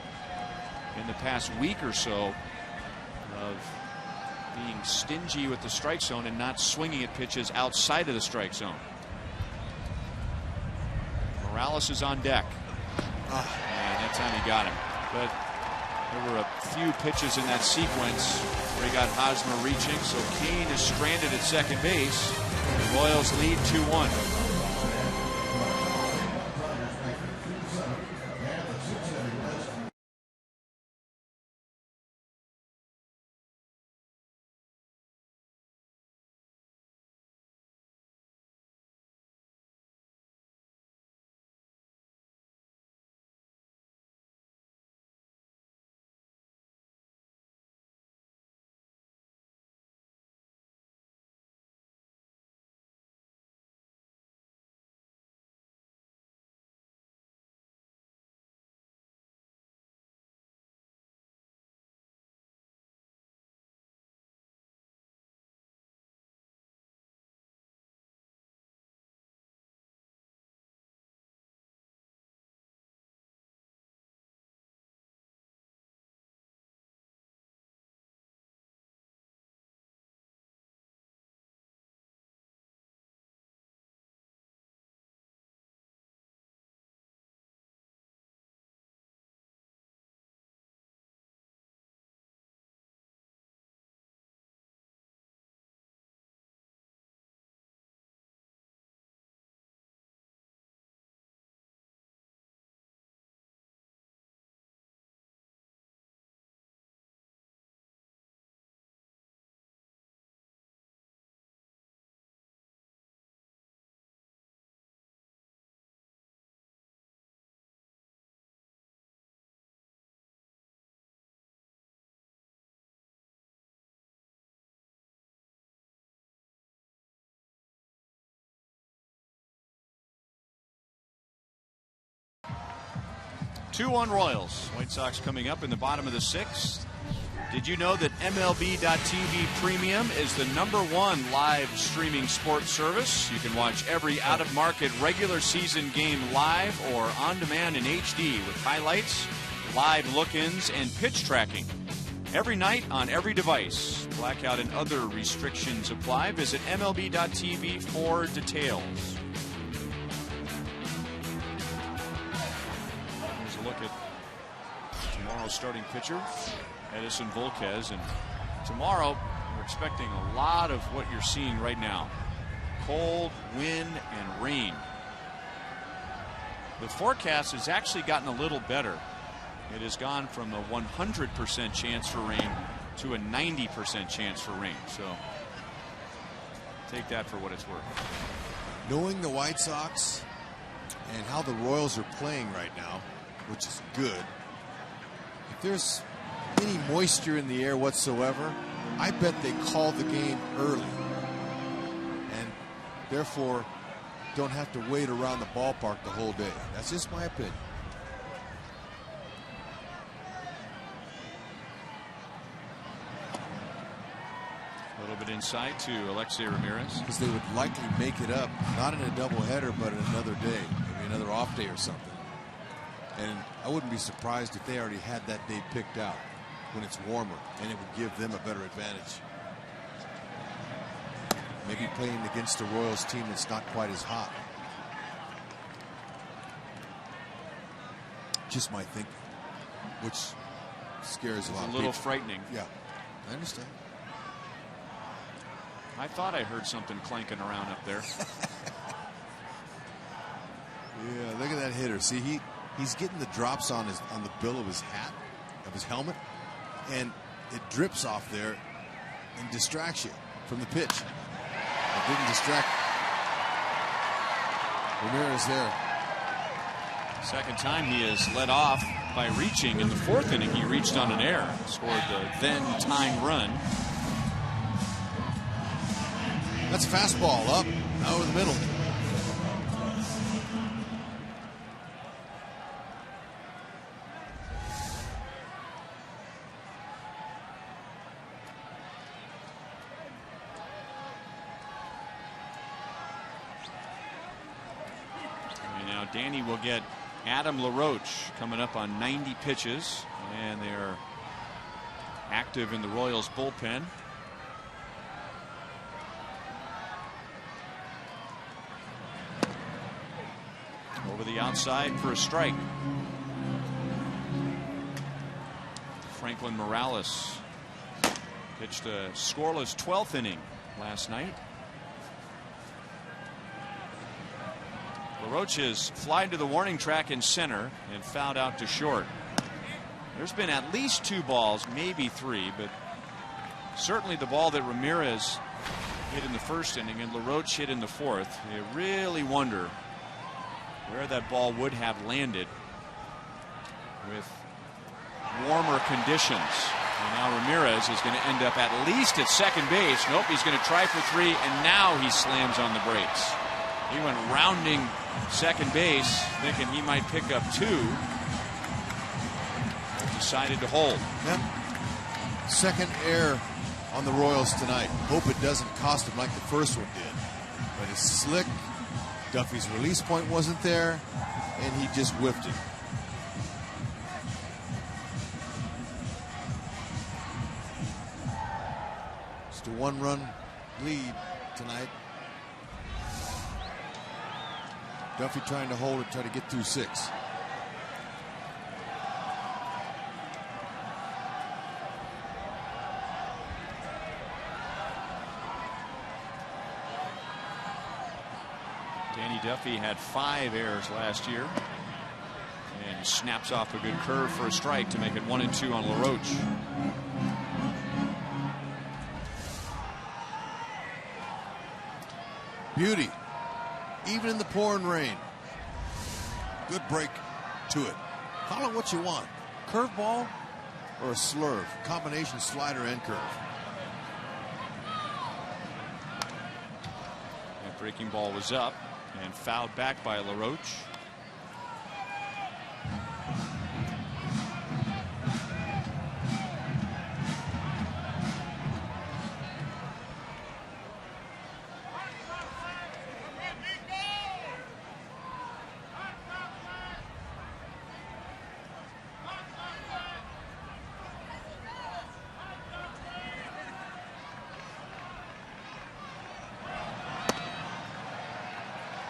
in the past week or so of being stingy with the strike zone and not swinging at pitches outside of the strike zone. Morales is on deck. And that time he got him. But there were a few pitches in that sequence where he got Hosmer reaching. So Cain is stranded at second base. The Royals lead 2-1. 2-1 Royals. White Sox coming up in the bottom of the 6th. Did you know that MLB.TV Premium is the #1 live streaming sports service? You can watch every out-of-market regular season game live or on demand in HD with highlights, live look-ins, and pitch tracking. Every night on every device. Blackout and other restrictions apply. Visit MLB.TV for details. Here's a look at tomorrow's starting pitcher, Edison Volquez. And tomorrow, we're expecting a lot of what you're seeing right now. Cold, wind, and rain. The forecast has actually gotten a little better. It has gone from a 100% chance for rain to a 90% chance for rain. So take that for what it's worth. Knowing the White Sox and how the Royals are playing right now, which is good, if there's any moisture in the air whatsoever, I bet they call the game early and therefore don't have to wait around the ballpark the whole day. That's just my opinion. A little bit inside to Alexei Ramirez. Because they would likely make it up, not in a doubleheader, but another day, maybe another off day or something. And I wouldn't be surprised if they already had that day picked out when it's warmer, and it would give them a better advantage. Maybe playing against a Royals team that's not quite as hot. Just my thinking, which scares a lot of people. A little frightening. Yeah, I understand. I thought I heard something clanking around up there. Yeah, look at that hitter. See, he's getting the drops on the bill of his hat, of his helmet, and it drips off there and distracts you from the pitch. It didn't distract Ramirez there. Second time he has led off by reaching. In the 4th inning, he reached on an error, scored the then tying run. That's a fastball up, over the middle. And now Danny will get Adam LaRoche coming up on 90 pitches, and they're active in the Royals bullpen. Over the outside for a strike. Franklin Morales pitched a scoreless 12th inning last night. LaRoche is flying to the warning track in center and fouled out to short. There's been at least 2 balls, maybe 3, but certainly the ball that Ramirez hit in the 1st inning and LaRoche hit in the 4th. You really wonder where that ball would have landed with warmer conditions. And now Ramirez is going to end up at least at second base. Nope, he's going to try for 3, and now he slams on the brakes. He went rounding second base, thinking he might pick up 2. Decided to hold. Yep. Second error on the Royals tonight. Hope it doesn't cost him like the first one did. But it's slick. Duffy's release point wasn't there, and he just whiffed it. Just a 1-run lead tonight. Duffy trying to hold it, try to get through 6. Danny Duffy had 5 errors last year, and snaps off a good curve for a strike to make it 1-2 on LaRoche. Beauty, even in the pouring rain. Good break to it. Call it what you want. Curveball or a slurve. Combination slider and curve. That breaking ball was up and fouled back by LaRoche.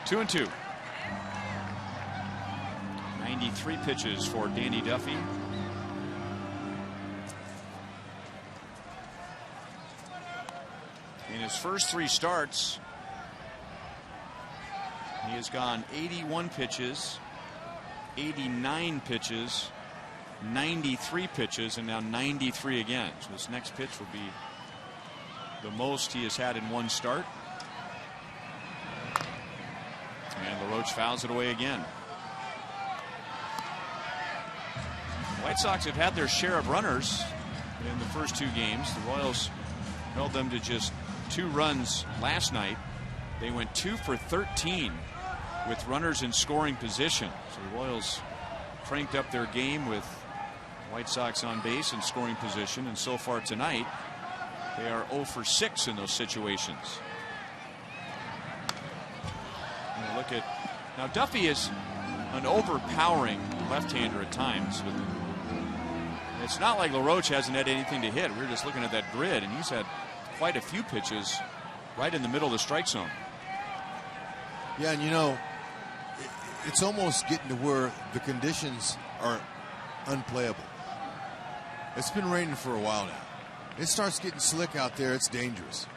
2-2. 93 pitches for Danny Duffy. In his first 3 starts, he has gone 81 pitches, 89 pitches, 93 pitches, and now 93 again. So this next pitch will be the most he has had in one start. And LaRoche fouls it away again. The White Sox have had their share of runners in the first 2 games. The Royals held them to just 2 runs last night. They went 2 for 13 with runners in scoring position. So the Royals cranked up their game with White Sox on base and scoring position, and so far tonight they are 0 for 6 in those situations. And look at now, Duffy is an overpowering left-hander at times. It's not like LaRoche hasn't had anything to hit. We're just looking at that grid, and he's had quite a few pitches right in the middle of the strike zone. Yeah, and you know, it's almost getting to where the conditions are unplayable. It's been raining for a while now. It starts getting slick out there. It's dangerous.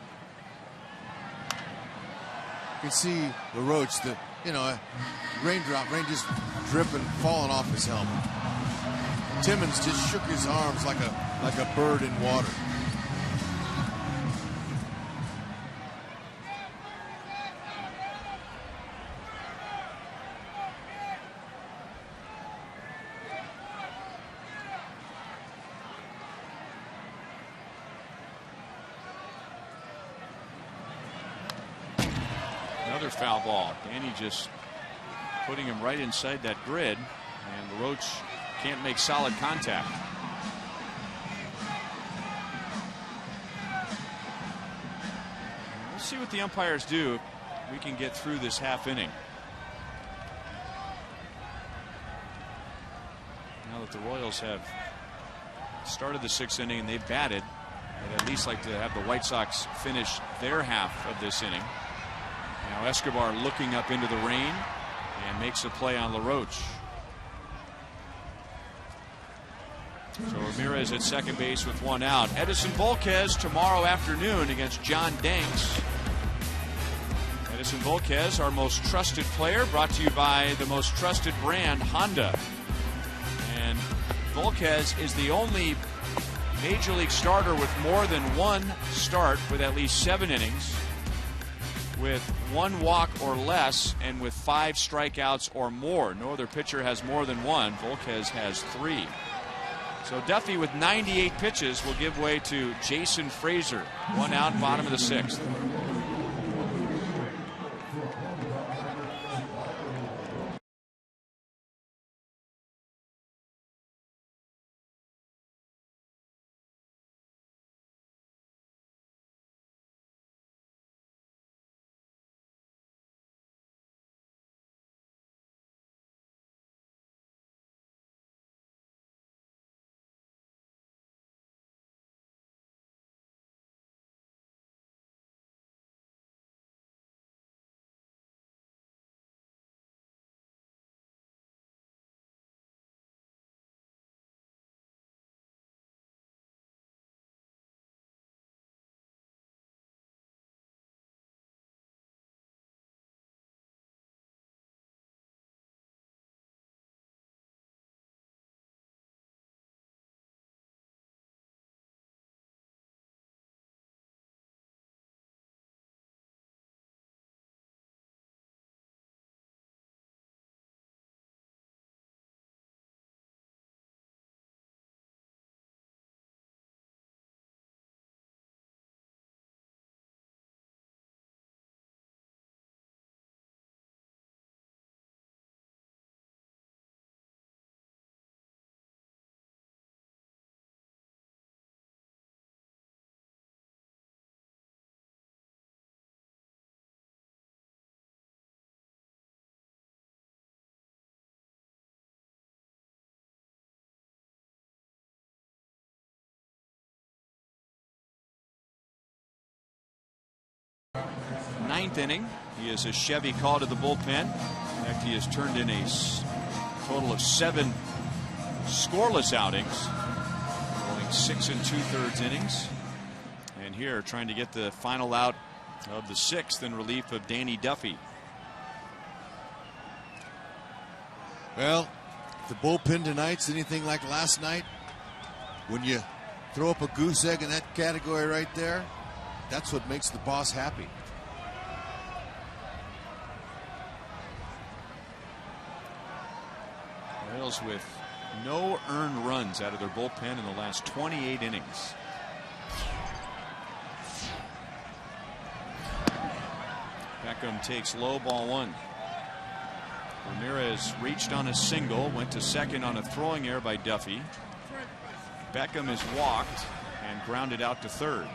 You can see LaRoche, rain just dripping, falling off his helmet. Timmons just shook his arms like a bird in water. Another foul ball. Danny just putting him right inside that grid, and LaRoche can't make solid contact. We'll see what the umpires do if we can get through this half inning. Now that the Royals have started the 6th inning and they've batted, I'd at least like to have the White Sox finish their half of this inning. Now Escobar looking up into the rain and makes a play on LaRoche. So Ramirez at second base with 1 out. Edison Volquez tomorrow afternoon against John Danks. Edison Volquez, our most trusted player, brought to you by the most trusted brand, Honda. And Volquez is the only major league starter with more than 1 start with at least 7 innings, with 1 walk or less, and with 5 strikeouts or more. No other pitcher has more than 1. Volquez has 3. So Duffy with 98 pitches will give way to Jason Frazier. 1 out, bottom of the 6th. 9th inning. He is a Chevy call to the bullpen. In fact, he has turned in a total of 7 scoreless outings, going 6 2/3 innings. And here, trying to get the final out of the 6th in relief of Danny Duffy. Well, the bullpen tonight's anything like last night. When you throw up a goose egg in that category right there, that's what makes the boss happy. Royals with no earned runs out of their bullpen in the last 28 innings. Beckham takes low, ball 1. Ramirez reached on a single, went to second on a throwing error by Duffy. Beckham is walked and grounded out to third.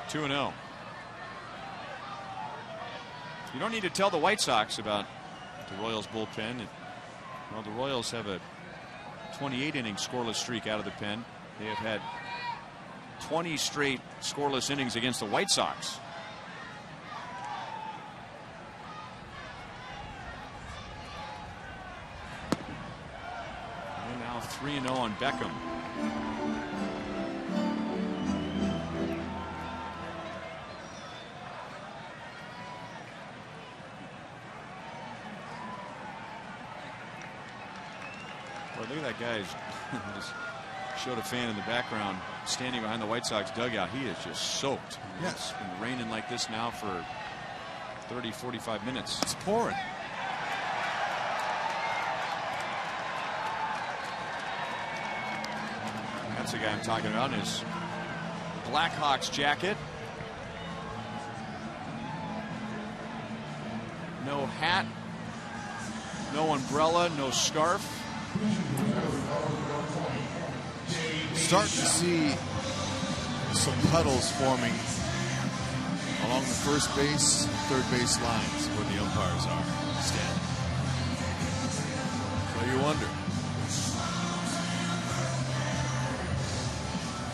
Two and 0. You don't need to tell the White Sox about the Royals bullpen. Well, the Royals have a 28-inning scoreless streak out of the pen. They have had 20 straight scoreless innings against the White Sox. And now 3-0 on Beckham. Look at that guy. Just showed a fan in the background standing behind the White Sox dugout. He is just soaked. Yes. It's been raining like this now for 30-45 minutes. It's pouring. That's the guy I'm talking about in his Blackhawks jacket. No hat, no umbrella, no scarf. Starting to see some puddles forming along the first base, third base lines where the umpires are standing. So you wonder.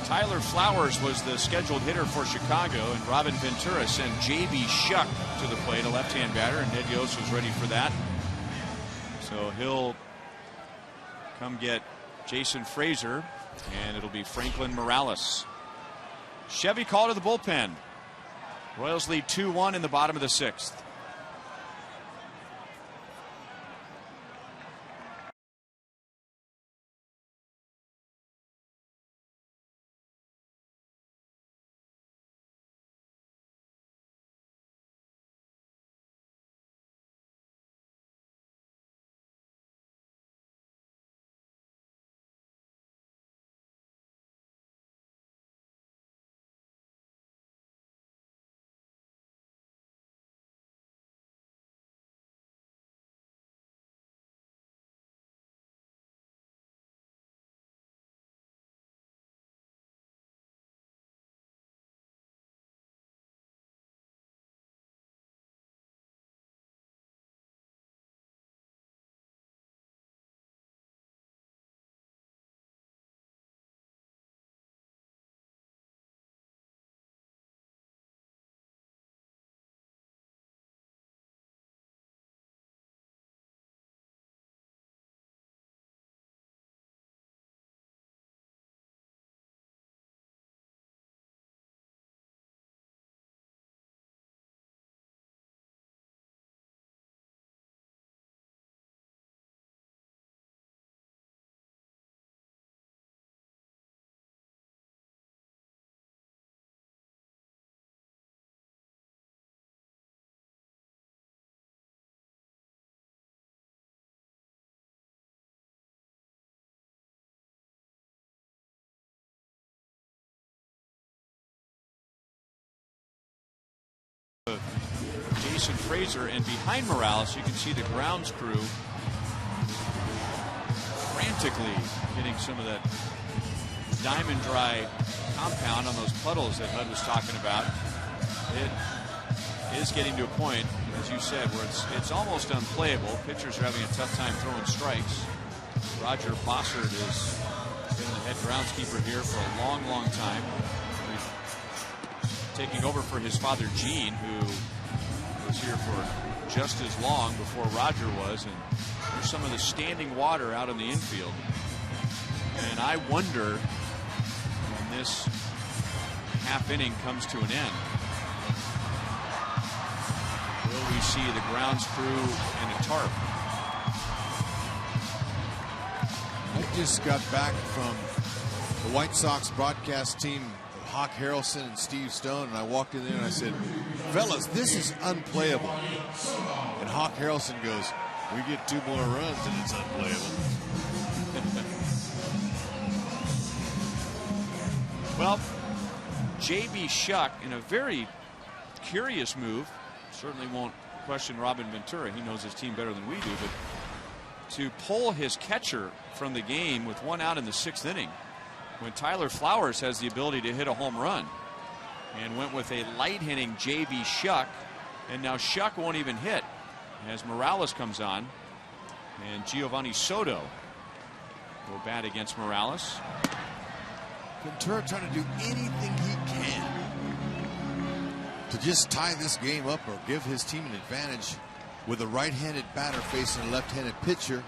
Tyler Flowers was the scheduled hitter for Chicago, and Robin Ventura sent J.B. Shuck to the plate, a left-hand batter, and Ned Yost was ready for that. So he'll come get Jason Frazier, and it'll be Franklin Morales. Chevy call to the bullpen. Royals lead 2-1 in the bottom of the 6th. Jason Frazier, and behind Morales you can see the grounds crew frantically getting some of that diamond dry compound on those puddles that HUD was talking about. It is getting to a point, as you said, where it's almost unplayable. Pitchers are having a tough time throwing strikes. Roger Bossert has been the head groundskeeper here for a long, long time. Taking over for his father, Gene, who was here for just as long before Roger was. And there's some of the standing water out in the infield. And I wonder when this half inning comes to an end, will we see the grounds crew and a tarp? I just got back from the White Sox broadcast team of Hawk Harrelson and Steve Stone, and I walked in there and I said, fellas, this is unplayable. And Hawk Harrelson goes, we get 2 more runs and it's unplayable. Well, J.B. Shuck, in a very curious move, certainly won't question Robin Ventura. He knows his team better than we do, but to pull his catcher from the game with 1 out in the 6th inning when Tyler Flowers has the ability to hit a home run, and went with a light hitting J.B. Shuck, and now Shuck won't even hit as Morales comes on, and Giovanni Soto will bat against Morales. Ventura trying to do anything he can to just tie this game up or give his team an advantage with a right-handed batter facing a left-handed pitcher.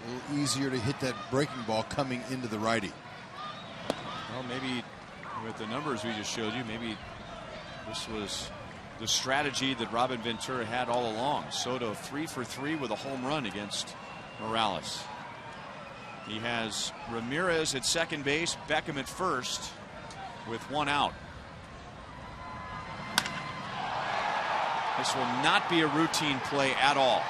A little easier to hit that breaking ball coming into the righty. Well, maybe with the numbers we just showed you, maybe this was the strategy that Robin Ventura had all along. Soto 3 for 3 with a home run against Morales. He has Ramirez at second base, Beckham at first with 1 out. This will not be a routine play at all.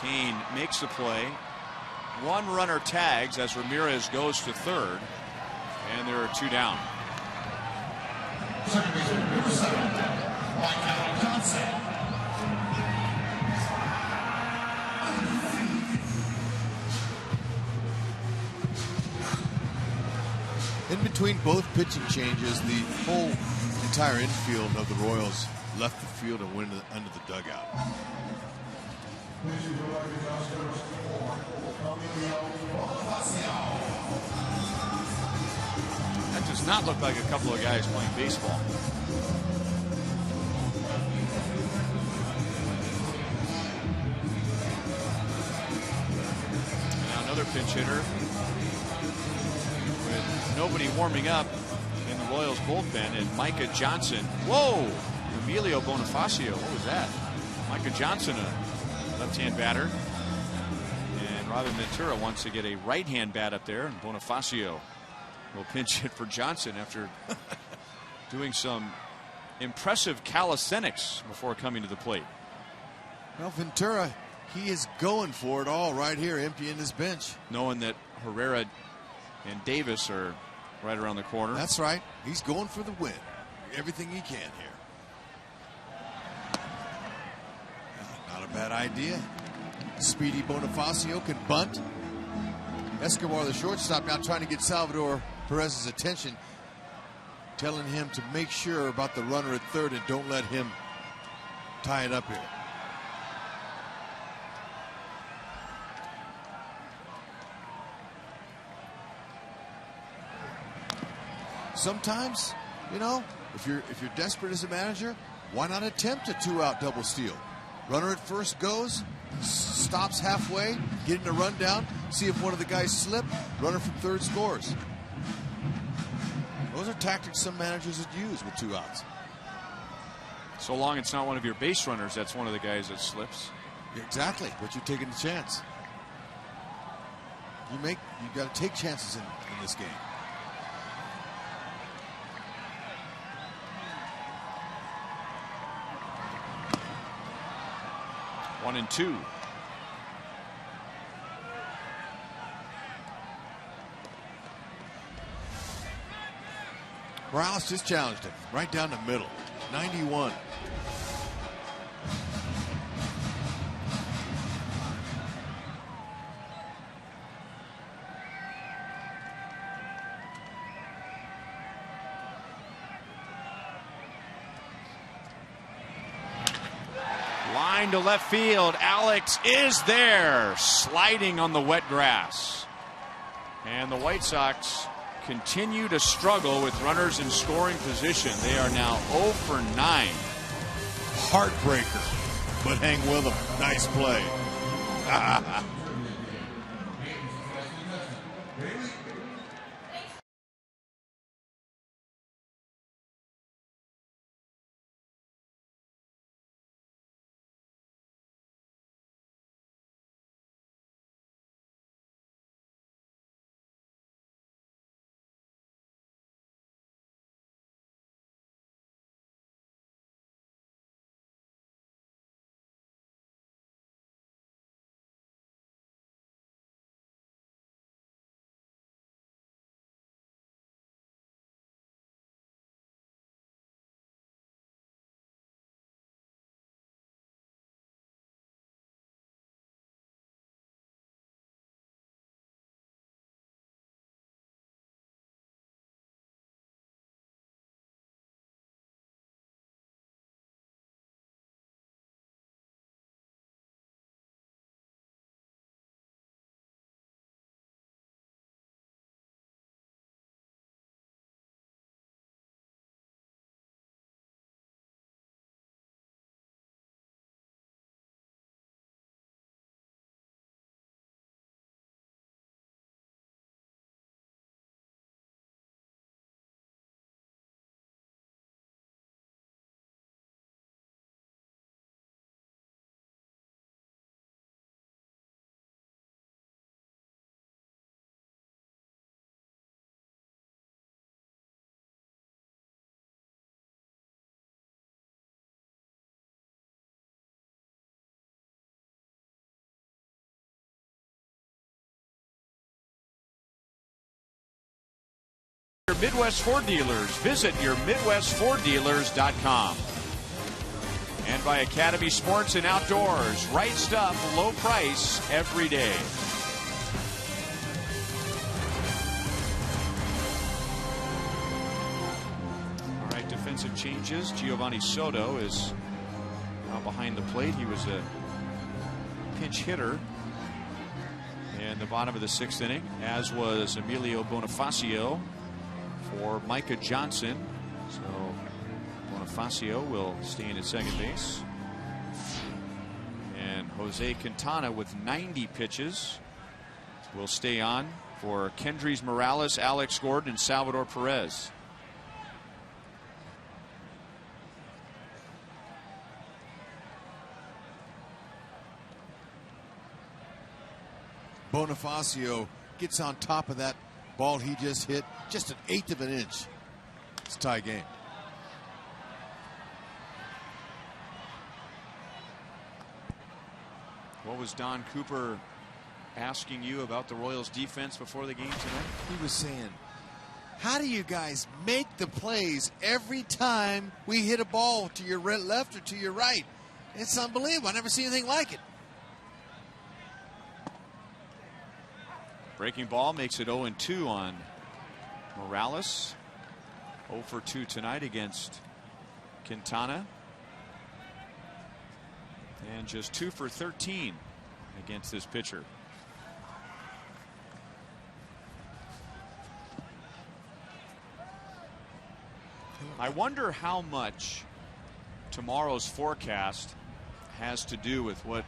Kane makes the play. 1 runner tags as Ramirez goes to third, and there are 2 down. In between both pitching changes, the whole entire infield of the Royals left the field and went under the dugout. That does not look like a couple of guys playing baseball. Now another pinch hitter with nobody warming up in the Royals bullpen, and Micah Johnson. Whoa! Emilio Bonifacio. What was that? Micah Johnson, a left-hand batter. And Robin Ventura wants to get a right-hand bat up there, and Bonifacio will pinch hit for Johnson after doing some impressive calisthenics before coming to the plate. Well, Ventura, he is going for it all right here, emptying his bench. Knowing that Herrera and Davis are right around the corner. That's right. He's going for the win. Everything he can here. Not a bad idea. Speedy Bonifacio can bunt. Escobar, the shortstop, now trying to get Salvador Perez's attention, telling him to make sure about the runner at third and don't let him tie it up here. Sometimes, you know, if you're desperate as a manager, why not attempt a 2-out double steal? Runner at first goes, stops halfway, getting a rundown, see if one of the guys slip, runner from third scores. Those are tactics some managers would use with 2 outs. So long it's not one of your base runners, that's one of the guys that slips. Exactly, but you're taking a chance. You got to take chances in this game. One and 2. Morales just challenged him right down the middle. 91. Line to left field. Alex is there, sliding on the wet grass. And the White Sox continue to struggle with runners in scoring position. They are now 0 for 9. Heartbreaker, but hang with them. Nice play. Your Midwest Ford dealers. Visit your MidwestFordDealers.com. And by Academy Sports and Outdoors. Right stuff, low price every day. All right, defensive changes. Giovanni Soto is now behind the plate. He was a pinch hitter in the bottom of the 6th inning, as was Emilio Bonifacio for Micah Johnson. So Bonifacio will stay in at second base. And Jose Quintana with 90 pitches will stay on for Kendrys Morales, Alex Gordon, and Salvador Perez. Bonifacio gets on top of that ball he just hit, just an 1/8 of an inch. It's a tie game. What was Don Cooper asking you about the Royals defense before the game tonight? He was saying, how do you guys make the plays every time we hit a ball to your left or to your right? It's unbelievable. I never seen anything like it. Breaking ball makes it 0-2 on Morales. 0 for 2 tonight against Quintana. And just 2 for 13 against this pitcher. I wonder how much tomorrow's forecast has to do with what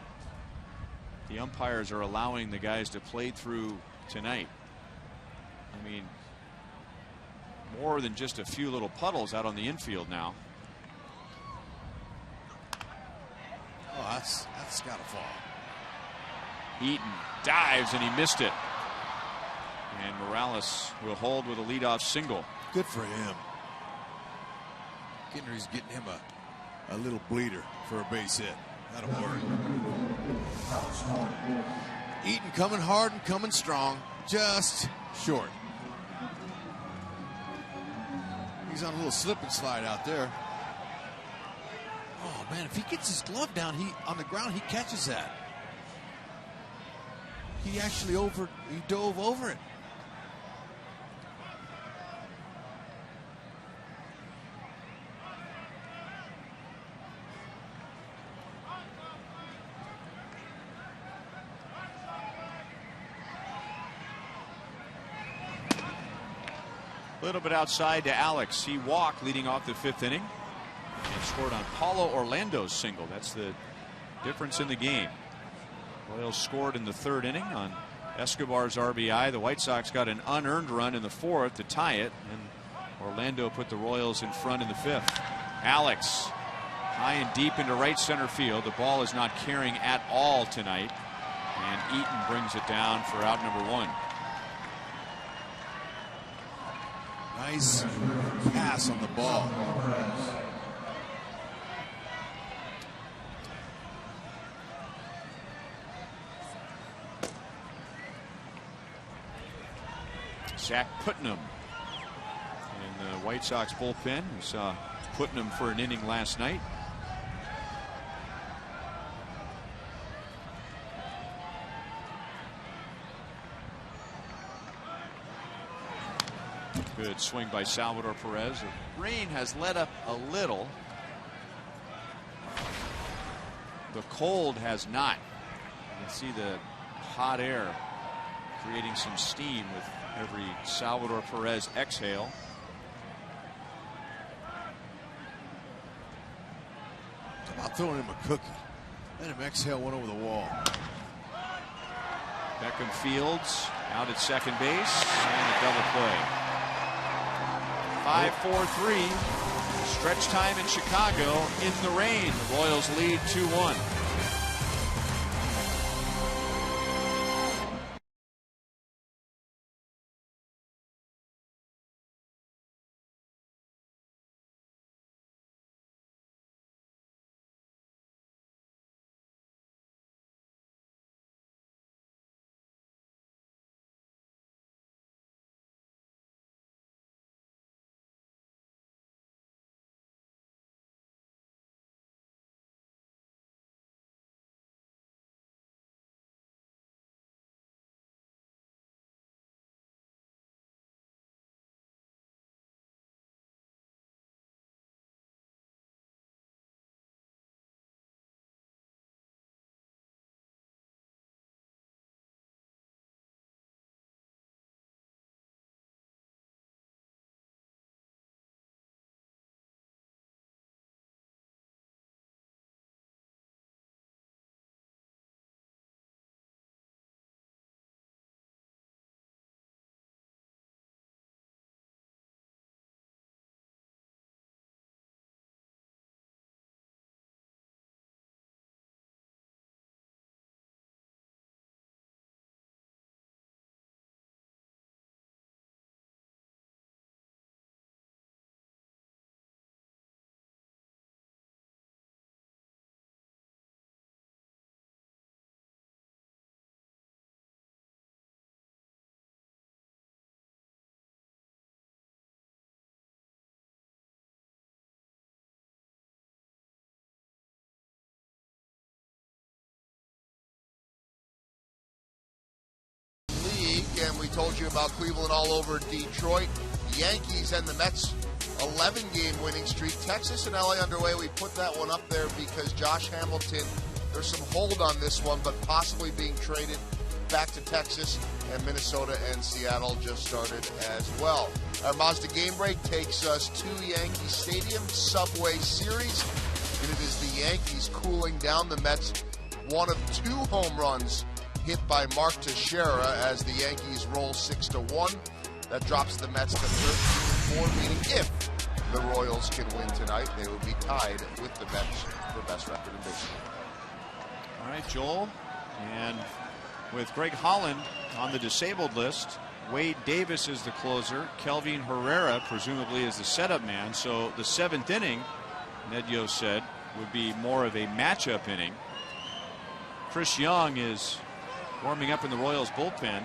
the umpires are allowing the guys to play through tonight. I mean, more than just a few little puddles out on the infield now. Oh, that's got to fall. Eaton dives and he missed it. And Morales will hold with a leadoff single. Good for him. Kendrys getting him a little bleeder for a base hit. That'll work. Eaton coming hard and coming strong, just short. He's on a little slip and slide out there. Oh man, if he gets his glove down, on the ground, he catches that. He actually dove over it. little bit outside to Alex. He walked leading off the 5th inning and scored on Paulo Orlando's single. That's the difference in the game. Royals scored in the 3rd inning on Escobar's RBI. The White Sox got an unearned run in the 4th to tie it, and Orlando put the Royals in front in the 5th. Alex high and deep into right center field. The ball is not carrying at all tonight, and Eaton brings it down for out number 1. Nice pass on the ball. Zach Putnam in the White Sox bullpen. We saw Putnam for an inning last night. Good swing by Salvador Perez. The rain has let up a little. The cold has not. You can see the hot air creating some steam with every Salvador Perez exhale. How about throwing him a cookie? Let him exhale one over the wall. Beckham Fields out at second base and a double play. 5-4-3. Stretch time in Chicago in the rain. The Royals lead 2-1. And we told you about Cleveland all over Detroit. Yankees and the Mets 11-game winning streak. Texas and LA underway. We put that one up there because Josh Hamilton, there's some hold on this one, but possibly being traded back to Texas, and Minnesota and Seattle just started as well. Our Mazda game break takes us to Yankee Stadium, Subway Series, and it is the Yankees cooling down the Mets. One of 2 home runs hit by Mark Teixeira as the Yankees roll 6-1. That drops the Mets to 13-4, meaning if the Royals can win tonight, they will be tied with the Mets for best record in baseball. All right, Joel. And with Greg Holland on the disabled list, Wade Davis is the closer. Kelvin Herrera presumably is the setup man. So the 7th inning, Ned Yost said, would be more of a matchup inning. Chris Young is warming up in the Royals bullpen,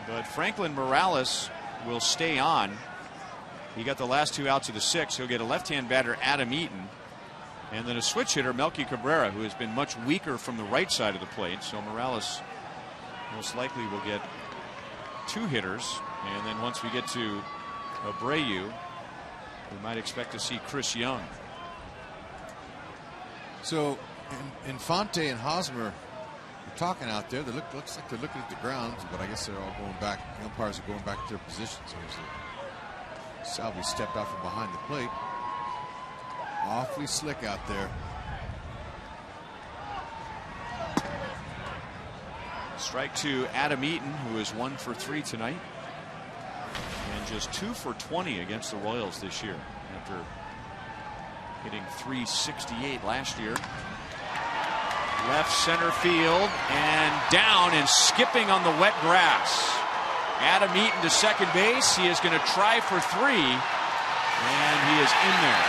but Franklin Morales will stay on. He got the last 2 outs of the 6th. He'll get a left-hand batter, Adam Eaton, and then a switch hitter, Melky Cabrera, who has been much weaker from the right side of the plate. So Morales most likely will get 2 hitters, and then once we get to Abreu, we might expect to see Chris Young. So Infante and Hosmer are talking out there. They looks like they're looking at the ground, but I guess they're all going back. The umpires are going back to their positions. Salvi stepped out from behind the plate. Awfully slick out there. Strike to Adam Eaton, who is 1 for 3 tonight, and just 2 for 20 against the Royals this year after hitting .368 last year. Left center field and down and skipping on the wet grass. Adam Eaton to second base. He is going to try for 3, and he is in there.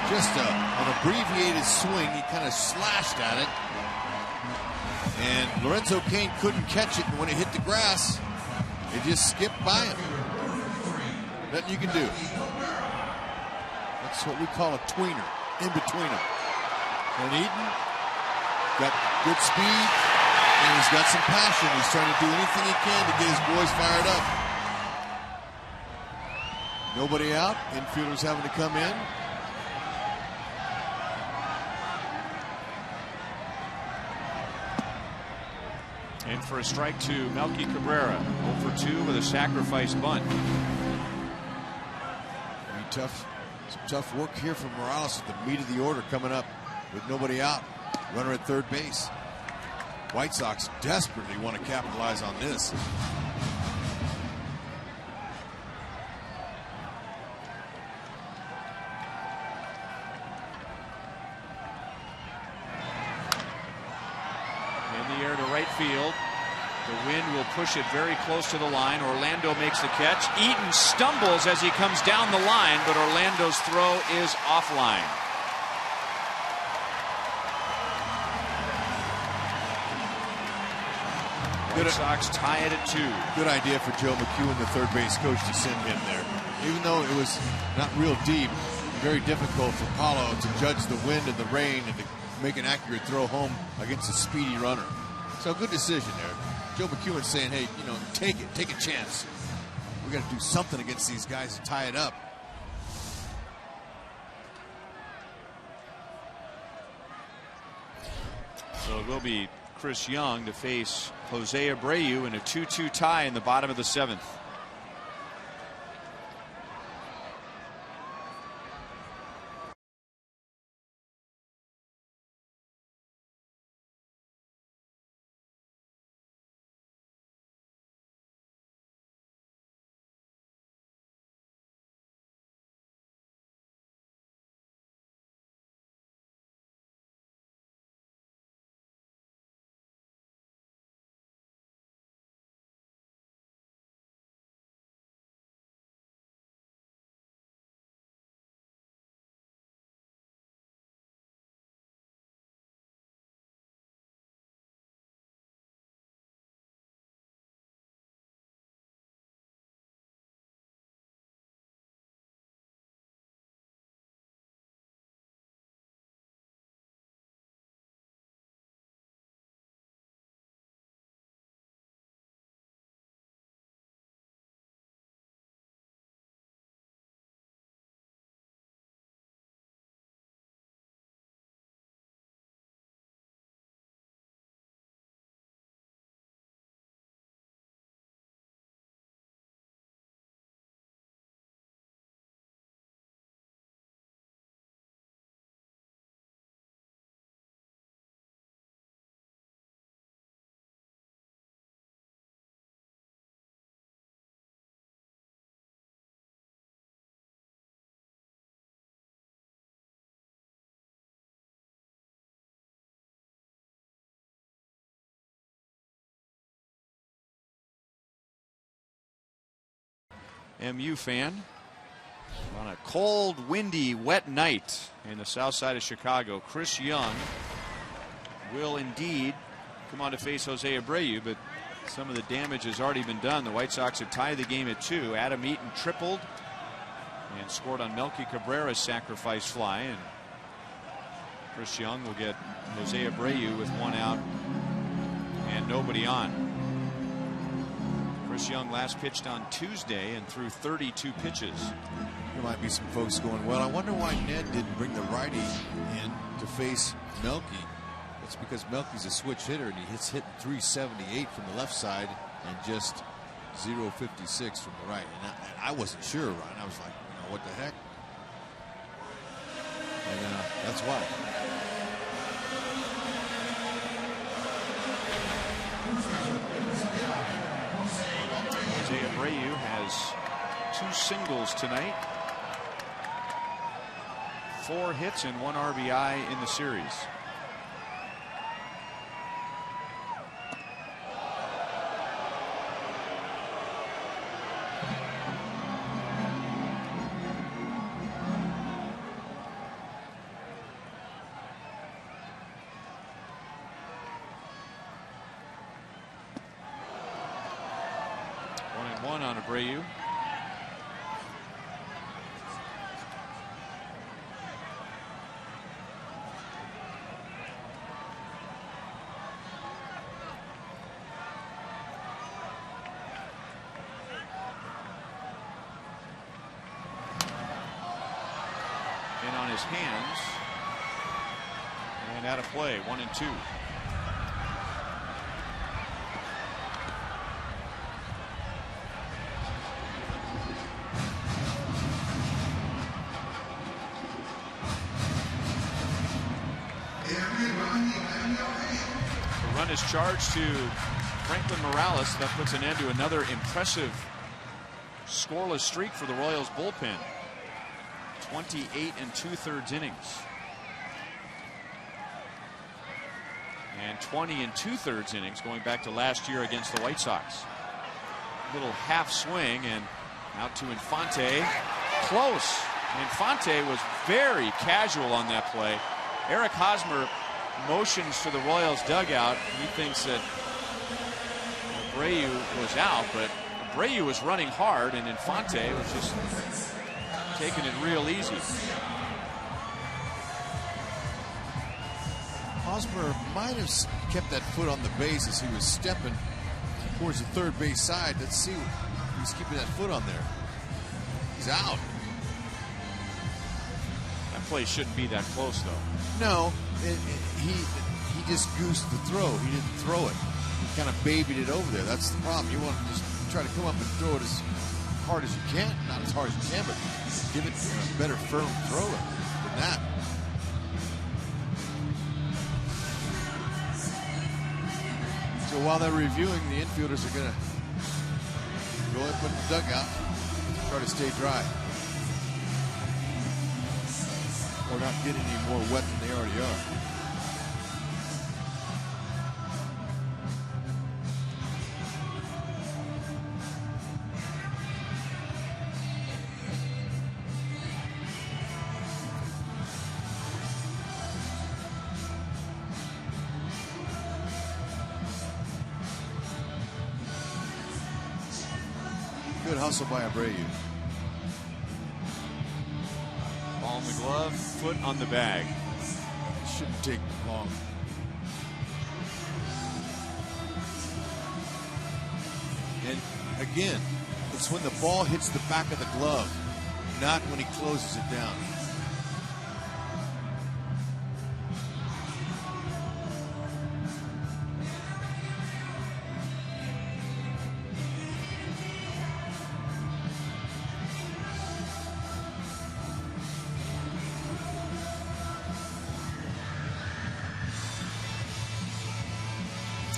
Just an abbreviated swing. He kind of slashed at it, and Lorenzo Cain couldn't catch it. And when it hit the grass, it just skipped by him. Nothing you can do. That's what we call a tweener, in between them. And Eaton got good speed, and he's got some passion. He's trying to do anything he can to get his boys fired up. Nobody out. Infielders having to come in. And for a strike to Melky Cabrera, 0 for 2 with a sacrifice bunt. Some tough work here from Morales at the meat of the order coming up with nobody out. Runner at third base. White Sox desperately want to capitalize on this. In the air to right field. The wind will push it very close to the line. Orlando makes the catch. Eaton stumbles as he comes down the line, but Orlando's throw is offline. White Sox tie it at 2. Good idea for Joe McEwen, the third base coach, to send him there. Even though it was not real deep, very difficult for Paulo to judge the wind and the rain and to make an accurate throw home against a speedy runner. So good decision there. Joe McEwen saying, hey, you know, take a chance. We got to do something against these guys to tie it up. So it will be Chris Young to face Jose Abreu in a 2-2 tie in the bottom of the 7th. MU fan on a cold, windy, wet night in the south side of Chicago. Chris Young will indeed come on to face Jose Abreu, but some of the damage has already been done. The White Sox have tied the game at 2. Adam Eaton tripled and scored on Melky Cabrera's sacrifice fly, and Chris Young will get Jose Abreu with 1 out and nobody on. Chris Young last pitched on Tuesday and threw 32 pitches. There might be some folks going, well, I wonder why Ned didn't bring the righty in to face Melky. It's because Melky's a switch hitter, and he's hitting 378 from the left side and just 056 from the right. And I wasn't sure, Ryan. I was like, what the heck? And that's why. Jose Abreu has 2 singles tonight, 4 hits and 1 RBI in the series. On Abreu. In on his hands and out of play, 1-2. Is charged to Franklin Morales. That puts an end to another impressive scoreless streak for the Royals bullpen. 28 2/3 innings. And 20 2/3 innings going back to last year against the White Sox. Little half swing and out to Infante. Close. Infante was very casual on that play. Eric Hosmer motions to the Royals dugout. He thinks that Abreu was out, but Abreu was running hard and Infante was just taking it real easy. Hosmer might have kept that foot on the base as he was stepping towards the third base side. Let's see. He's keeping that foot on there. He's out. That play shouldn't be that close, though. No. He just goosed the throw. He didn't throw it. He kind of babied it over there. That's the problem. You want to just try to come up and throw it as hard as you can. Not as hard as you can, but give it a better firm throw than that. So while they're reviewing, the infielders are going to go up in the dugout, try to stay dry. Or not get any more wet than they already are. Good hustle by Abreu. Ball in the glove, foot on the bag. Shouldn't take long. And again, it's when the ball hits the back of the glove, not when he closes it down.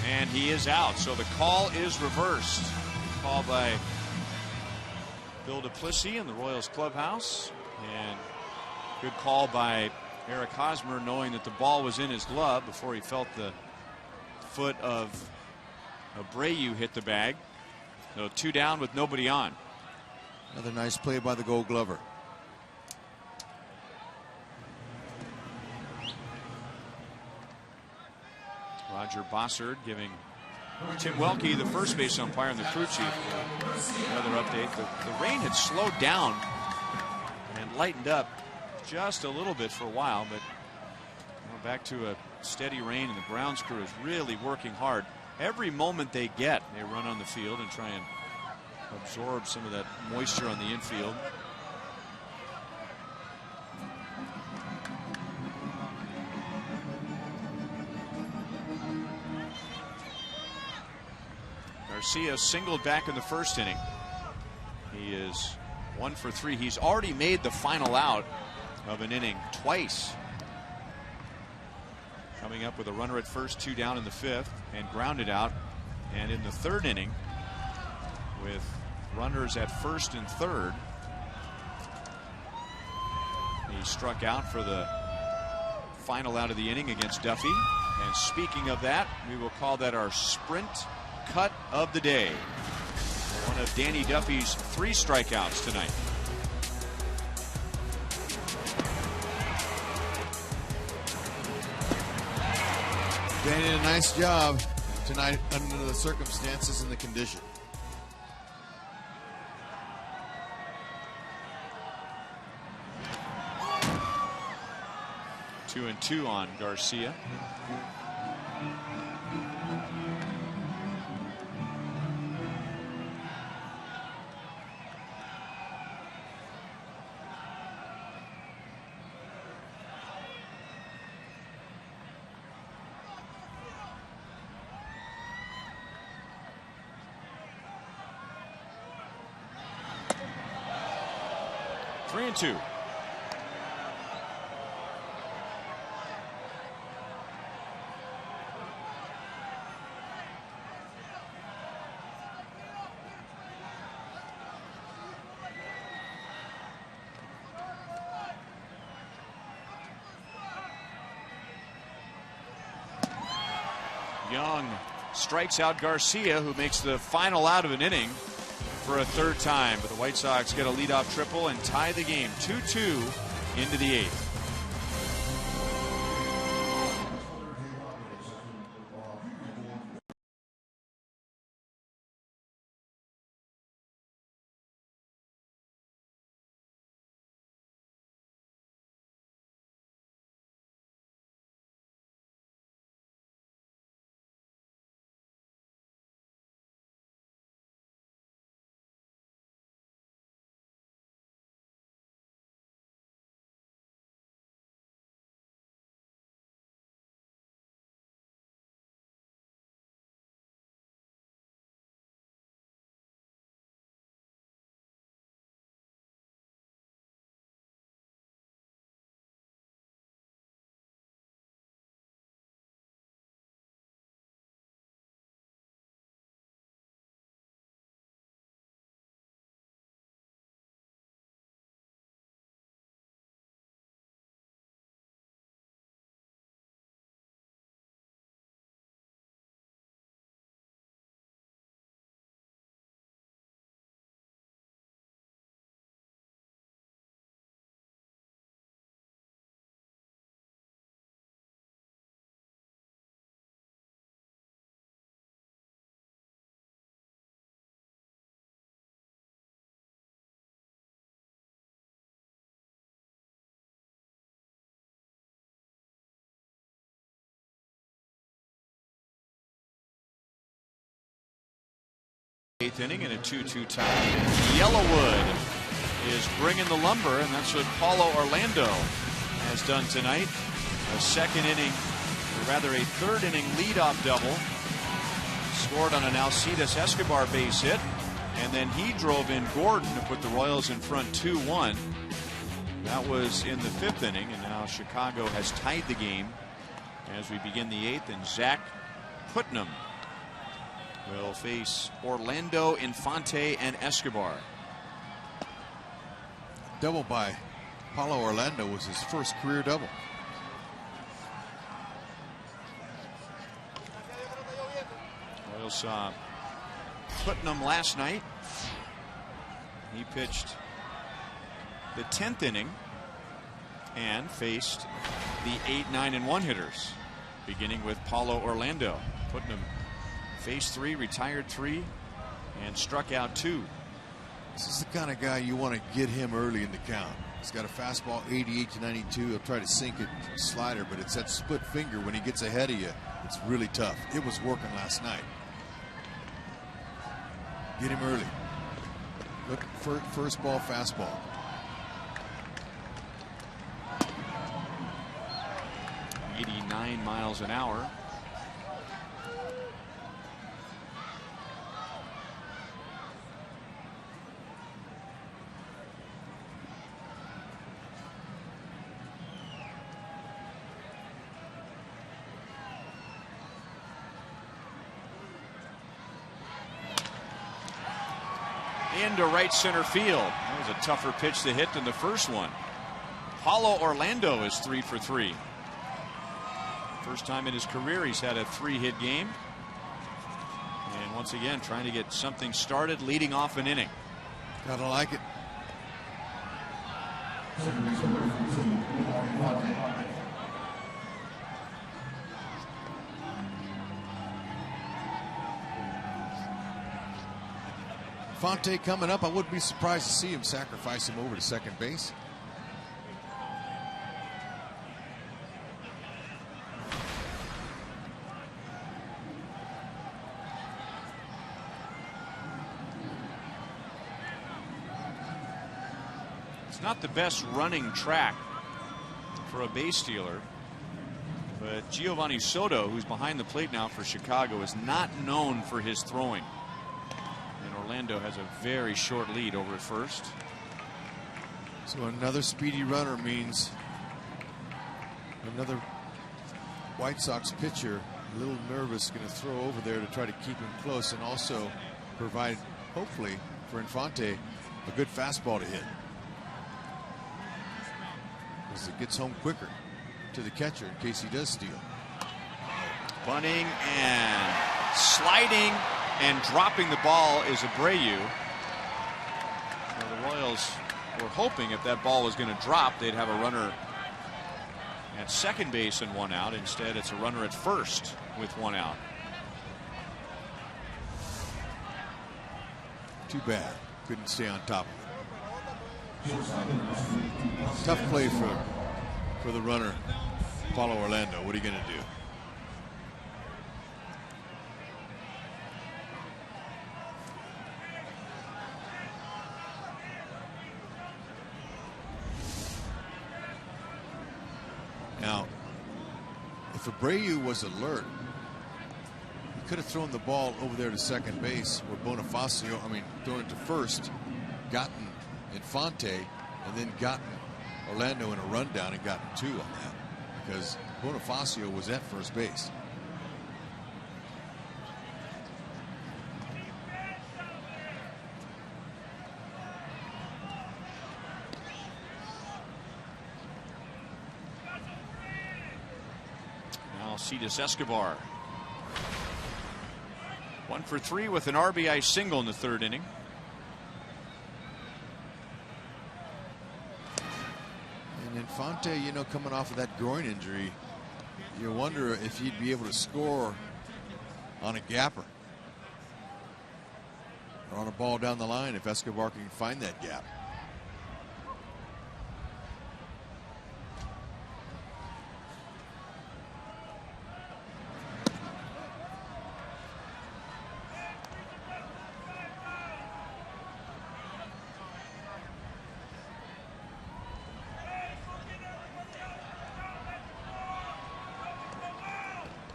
And he is out, so the call is reversed. Call by Bill Duplessis in the Royals clubhouse, and good call by Eric Hosmer, knowing that the ball was in his glove before he felt the foot of Abreu hit the bag. So 2 down with nobody on. Another nice play by the Gold Glover. Roger Bossard giving Tim Welke, the first base umpire, and the crew chief, another update. The rain had slowed down and lightened up just a little bit for a while, but back to a steady rain, and the grounds crew is really working hard. Every moment they get, they run on the field and try and absorb some of that moisture on the infield. Garcia singled back in the first inning. He is 1 for 3. He's already made the final out of an inning twice. Coming up with a runner at first, 2 down in the 5th, and grounded out. And in the 3rd inning, with runners at first and 3rd, he struck out for the final out of the inning against Duffy. And speaking of that, we will call that our sprint cut of the day. One of Danny Duffy's 3 strikeouts tonight. Danny did a nice job tonight under the circumstances and the condition. Two and 2 on Garcia. Three and 2. Young strikes out Garcia, who makes the final out of an inning for a 3rd time. But the White Sox get a leadoff triple and tie the game 2-2 into the 8th. Eighth inning and a 2-2 tie. Yellowwood is bringing the lumber, and that's what Paulo Orlando has done tonight. A 2nd inning, or rather a 3rd inning leadoff double. Scored on an Alcides Escobar base hit, and then he drove in Gordon to put the Royals in front 2-1. That was in the 5th inning, and now Chicago has tied the game as we begin the 8th, and Zach Putnam will face Orlando, Infante, and Escobar. Double by Paulo Orlando was his first career double. Royals saw Putnam last night. He pitched the 10th inning and faced the 8, 9, and 1 hitters, beginning with Paulo Orlando. Putnam faced 3, retired 3, and struck out 2. This is the kind of guy you want to get him early in the count. He's got a fastball 88 to 92. He'll try to sink it slider, but it's that split finger when he gets ahead of you. It's really tough. It was working last night. Get him early. Look, first ball fastball. – 89 miles an hour. into right center field. That was a tougher pitch to hit than the first one. Paulo Orlando is 3 for 3. First time in his career he's had a 3-hit game. And once again trying to get something started, leading off an inning. Gotta like it. Fonte coming up. I wouldn't be surprised to see him sacrifice him over to second base. It's not the best running track for a base stealer, but Giovanni Soto, who's behind the plate now for Chicago, is not known for his throwing. Orlando has a very short lead over at first. So another speedy runner means another White Sox pitcher a little nervous, going to throw over there to try to keep him close and also provide, hopefully, for Infante a good fastball to hit, because it gets home quicker to the catcher in case he does steal. Bunting and sliding and dropping the ball is Abreu. Well, the Royals were hoping if that ball was going to drop, they'd have a runner at second base and 1 out. Instead, it's a runner at first with 1 out. Too bad. Couldn't stay on top of it. Tough play for the runner, Paulo Orlando. What are you going to do? Now, if Abreu was alert, he could have thrown the ball over there to second base where Bonifacio, thrown it to first, gotten Infante, and then gotten Orlando in a rundown and gotten 2 on that, because Bonifacio was at first base. Alcides Escobar 1 for 3 with an RBI single in the 3rd inning. And Infante, coming off of that groin injury, you wonder if he'd be able to score on a gapper or on a ball down the line if Escobar can find that gap.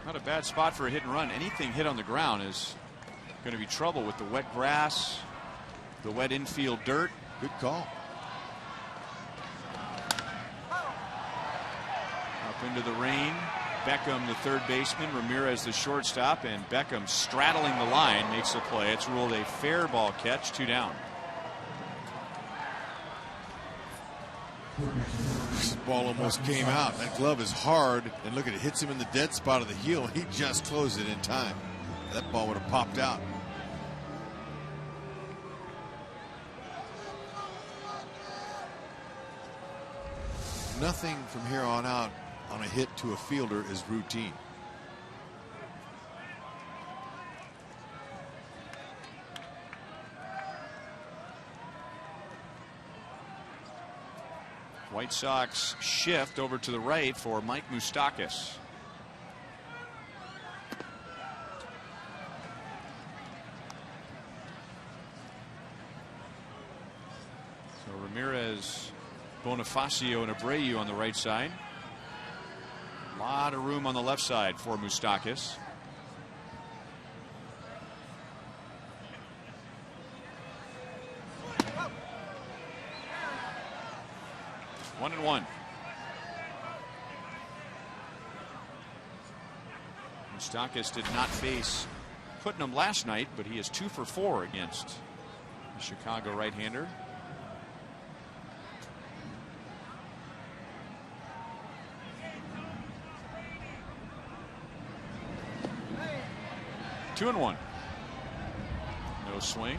Not a bad spot for a hit and run. Anything hit on the ground is going to be trouble with the wet grass, the wet infield dirt. Good call. Up into the rain. Beckham, the third baseman, Ramirez, the shortstop, and Beckham straddling the line makes the play. It's ruled a fair ball catch, 2 down. This ball almost came out. That glove is hard, and look at it, hits him in the dead spot of the heel. He just closed it in time. That ball would have popped out. Nothing from here on out on a hit to a fielder is routine. White Sox shift over to the right for Mike Moustakas. So Ramirez, Bonifacio, and Abreu on the right side. A lot of room on the left side for Moustakas. One and one. Moustakas did not face Putnam last night, but he is 2 for 4 against Chicago right-hander. Two and one. No swing.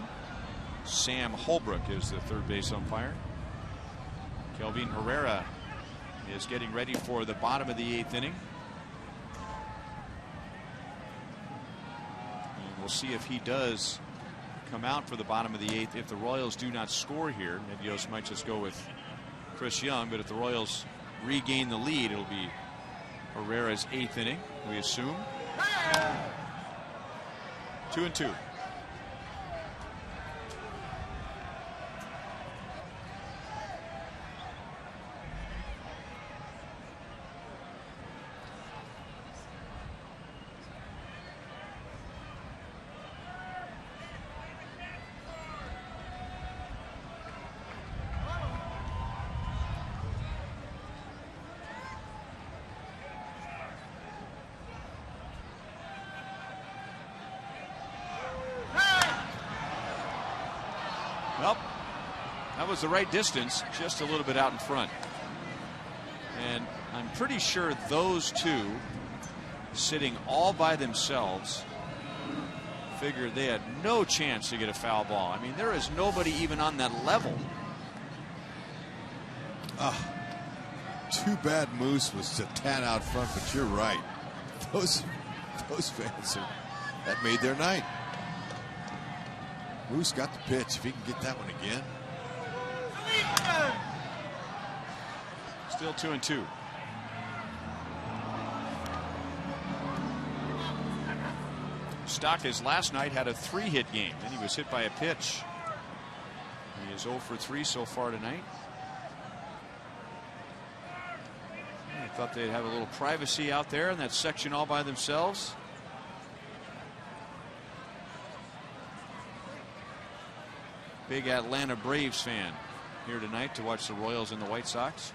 Sam Holbrook is the third base umpire. Kelvin Herrera is getting ready for the bottom of the 8th inning. And we'll see if he does come out for the bottom of the 8th. If the Royals do not score here, Medios might just go with Chris Young, but if the Royals regain the lead, it'll be Herrera's 8th inning, we assume. 2-2. Well, that was the right distance, just a little bit out in front. And I'm pretty sure those two, sitting all by themselves, figured they had no chance to get a foul ball. I mean, there is nobody even on that level. Too bad Moose was a tad out front, but you're right. Those fans, that made their night. Moose got the pitch. If he can get that one again. Still 2-2. Stockis last night had a 3-hit game. Then he was hit by a pitch. He is 0 for 3 so far tonight. I thought they'd have a little privacy out there in that section all by themselves. Big Atlanta Braves fan here tonight to watch the Royals and the White Sox.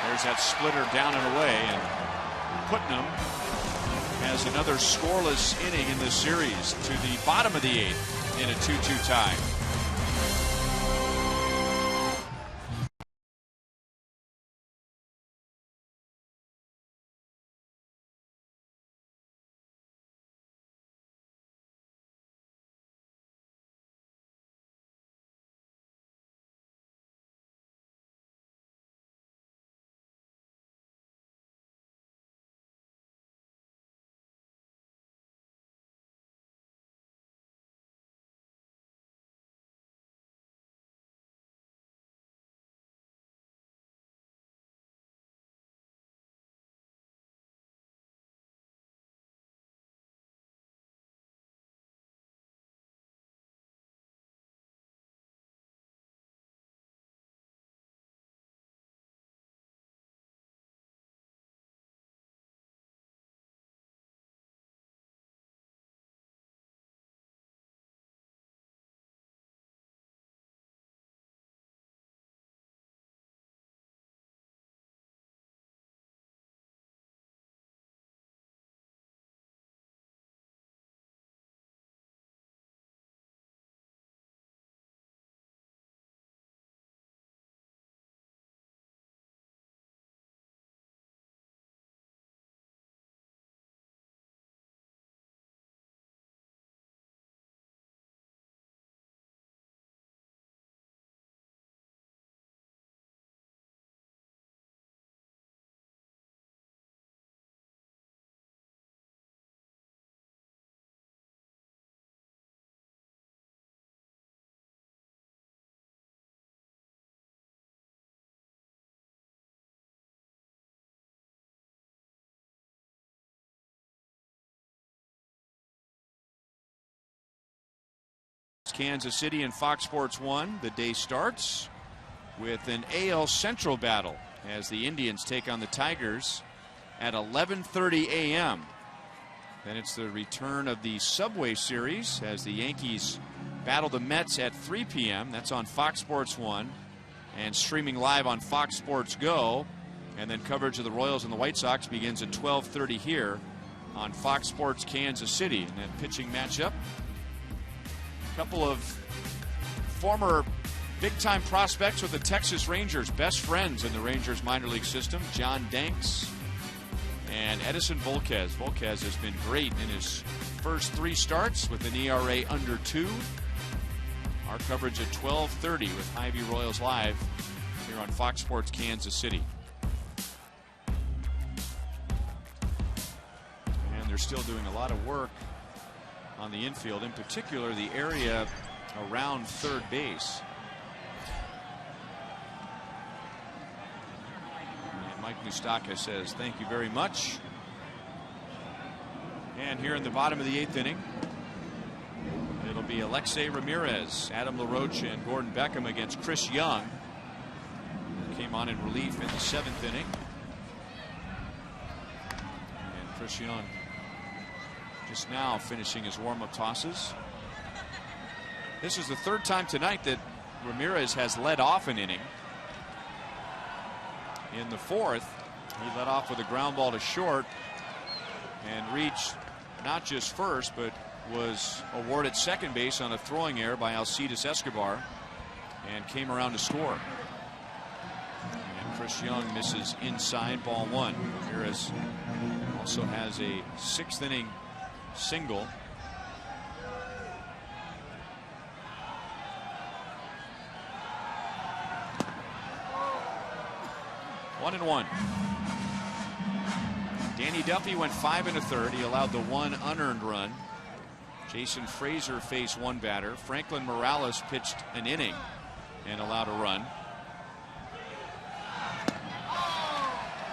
There's that splitter down and away, and Putnam has another scoreless inning in this series to the bottom of the 8th in a 2-2 tie. Kansas City and Fox Sports 1. The day starts with an AL Central battle as the Indians take on the Tigers at 11:30 a.m. Then it's the return of the Subway Series as the Yankees battle the Mets at 3 p.m. That's on Fox Sports 1 and streaming live on Fox Sports Go. And then coverage of the Royals and the White Sox begins at 12:30 here on Fox Sports Kansas City. And then pitching matchup, a couple of former big-time prospects with the Texas Rangers, best friends in the Rangers minor league system, John Danks and Edison Volquez. Volquez has been great in his first 3 starts with an ERA under 2. Our coverage at 12:30 with Hy-Vee Royals Live here on Fox Sports Kansas City. And they're still doing a lot of work on the infield, in particular the area around third base. And Mike Moustakas says thank you very much. And here in the bottom of the 8th inning, it'll be Alexei Ramirez, Adam LaRoche, and Gordon Beckham against Chris Young, who came on in relief in the 7th inning. And Chris Young just now finishing his warm-up tosses. This is the 3rd time tonight that Ramirez has led off an inning. In the 4th, he led off with a ground ball to short and reached not just first, but was awarded second base on a throwing error by Alcides Escobar and came around to score. And Chris Young misses inside, ball 1. Ramirez also has a 6th inning single. One and one. Danny Duffy went 5 1/3. He allowed the 1 unearned run. Jason Frazier faced 1 batter. Franklin Morales pitched an inning and allowed a run.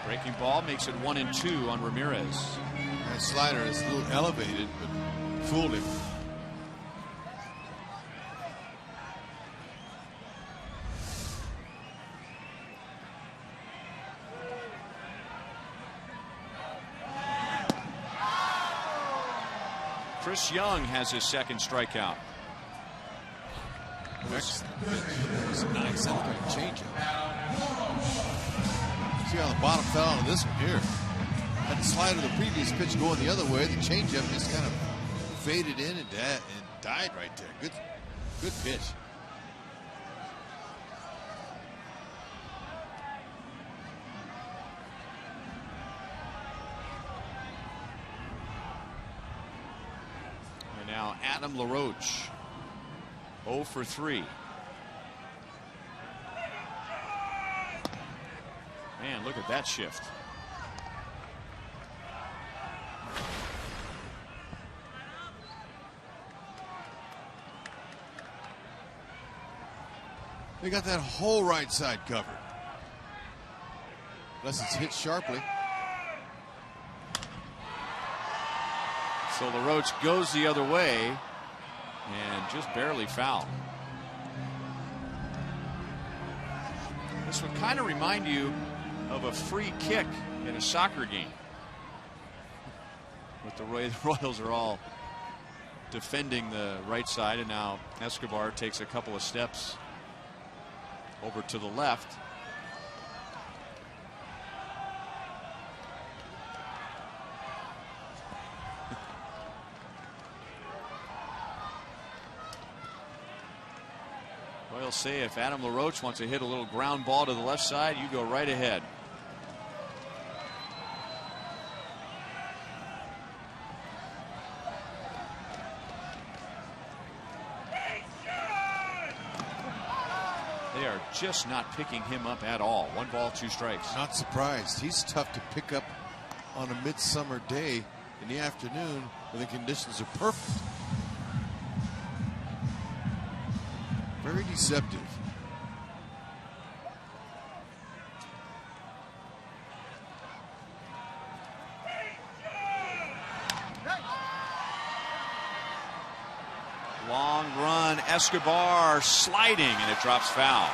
Breaking ball makes it 1 and 2 on Ramirez. That slider is a little elevated, but fooled him. Chris Young has his 2nd strikeout. Next was a 9/7 changeup. See how the bottom fell onto this one here. Had the slider the previous pitch going the other way. The changeup just kind of faded in and died right there. Good pitch. Now Adam LaRoche, 0 for 3. Man, look at that shift. They got that whole right side covered. Unless it's hit sharply. So LaRoche goes the other way and just barely foul. This would kind of remind you of a free kick in a soccer game. With the way the Royals are all defending the right side, and now Escobar takes a couple of steps over to the left. Royals say if Adam LaRoche wants to hit a little ground ball to the left side, you go right ahead. They are just not picking him up at all. 1 ball, 2 strikes. Not surprised. He's tough to pick up on a midsummer day in the afternoon when the conditions are perfect. Very deceptive. Long run, Escobar sliding, and it drops foul.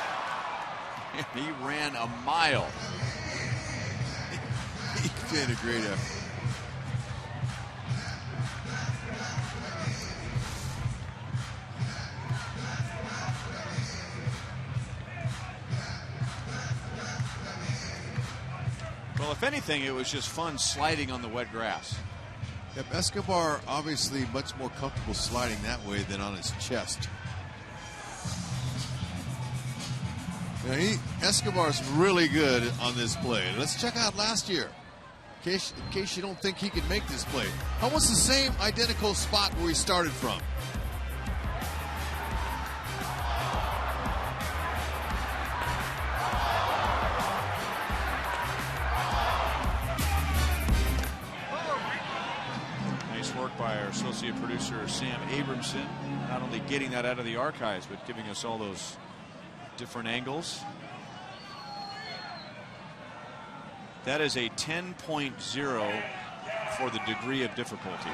He ran a mile. He did a great effort. Well, if anything, it was just fun sliding on the wet grass. Yep, Escobar obviously much more comfortable sliding that way than on his chest. Escobar's really good on this play. Let's check out last year, in case you don't think he can make this play. Almost the same identical spot where he started from. By our associate producer Sam Abramson, not only getting that out of the archives but giving us all those different angles. That is a 10.0 for the degree of difficulty.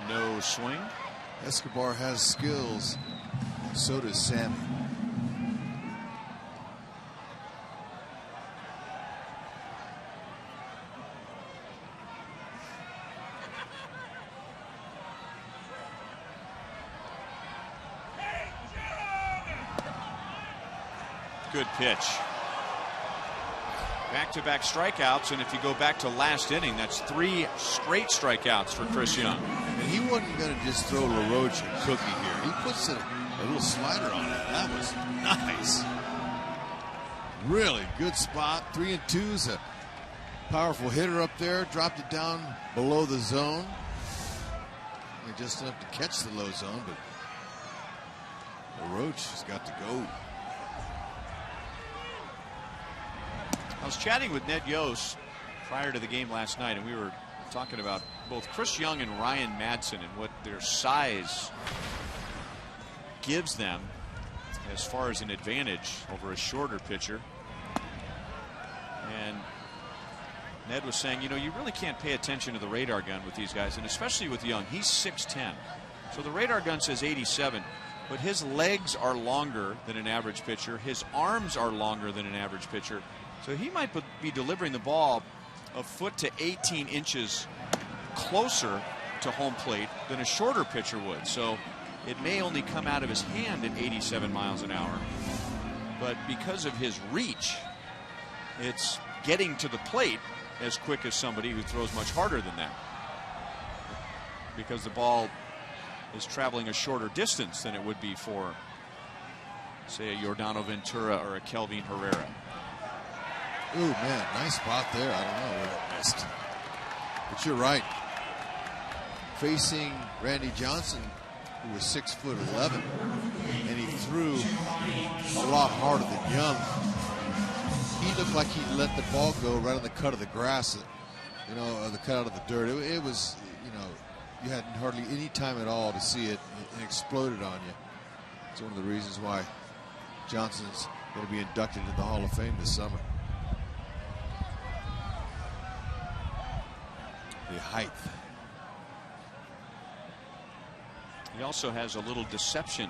No swing. Escobar has skills, so does Sammy. Good pitch. Back-to-back strikeouts, and if you go back to last inning, that's 3 straight strikeouts for Chris Young. And he wasn't going to just throw LaRoche a cookie here. He puts a little slider on it. That was nice. Really good spot. 3-2's a powerful hitter up there. Dropped it down below the zone. Just enough to catch the low zone, but LaRoche has got to go. I was chatting with Ned Yost prior to the game last night, and we were talking about both Chris Young and Ryan Madsen and what their size gives them as far as an advantage over a shorter pitcher. And Ned was saying, you know, you really can't pay attention to the radar gun with these guys, and especially with Young. He's 6'10". So the radar gun says 87, but his legs are longer than an average pitcher. His arms are longer than an average pitcher. So he might be delivering the ball a foot to 18 inches closer to home plate than a shorter pitcher would. So it may only come out of his hand at 87 miles an hour. But because of his reach, it's getting to the plate as quick as somebody who throws much harder than that. Because the ball is traveling a shorter distance than it would be for, say, a Yordano Ventura or a Kelvin Herrera. Ooh, man, nice spot there. I don't know where it missed. But you're right. Facing Randy Johnson, who was 6'11", and he threw a lot harder than Young. He looked like he let the ball go right on the cut of the grass, you know, the cut out of the dirt. It was, you know, you had hardly any time at all to see it. It exploded on you. It's one of the reasons why Johnson's going to be inducted into the Hall of Fame this summer. The height. He also has a little deception,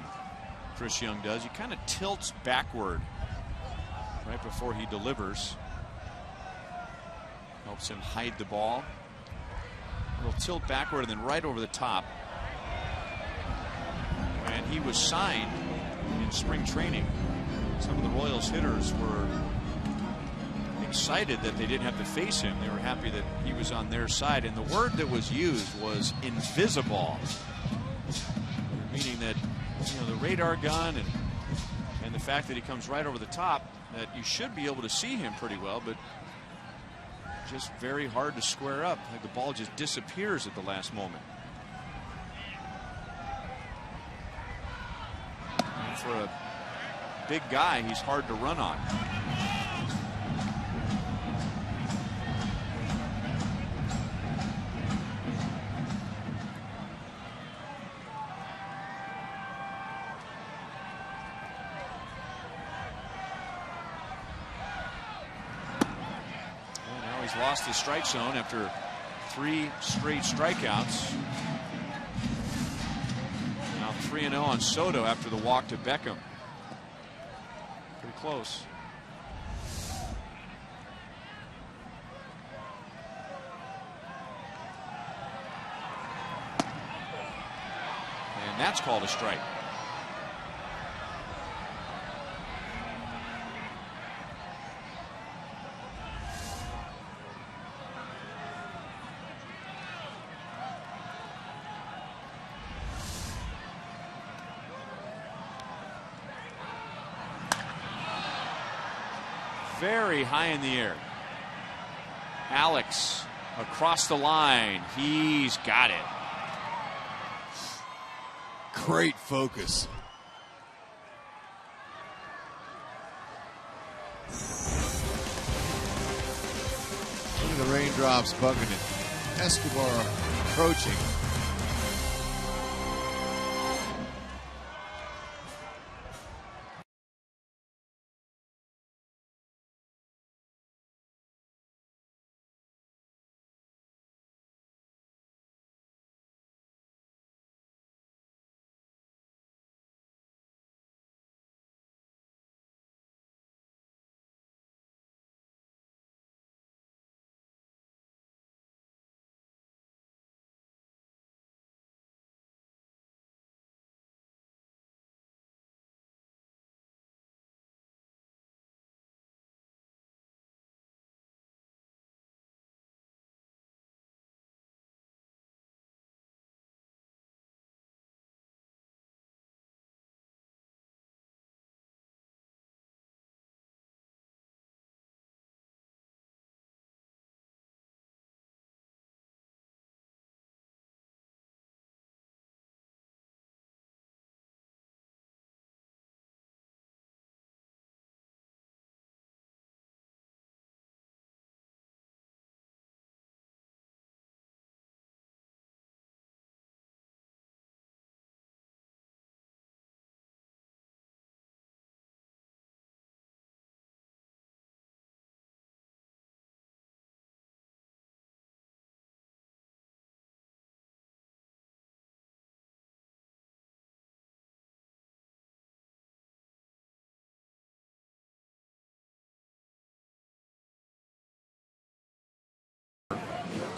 Chris Young does. He kind of tilts backward right before he delivers. Helps him hide the ball. A little tilt backward and then right over the top. And he was signed in spring training. Some of the Royals hitters were excited that they didn't have to face him. They were happy that he was on their side, and the word that was used was invisible, meaning that, you know, the radar gun and the fact that he comes right over the top, that you should be able to see him pretty well, but just very hard to square up. Like the ball just disappears at the last moment. And for a big guy, he's hard to run on. Lost the strike zone after 3 straight strikeouts. Now 3-0 on Soto after the walk to Beckham. Pretty close. And that's called a strike. very high in the air. Alex across the line. He's got it. Great focus. Look at the raindrops bugging it. Escobar approaching.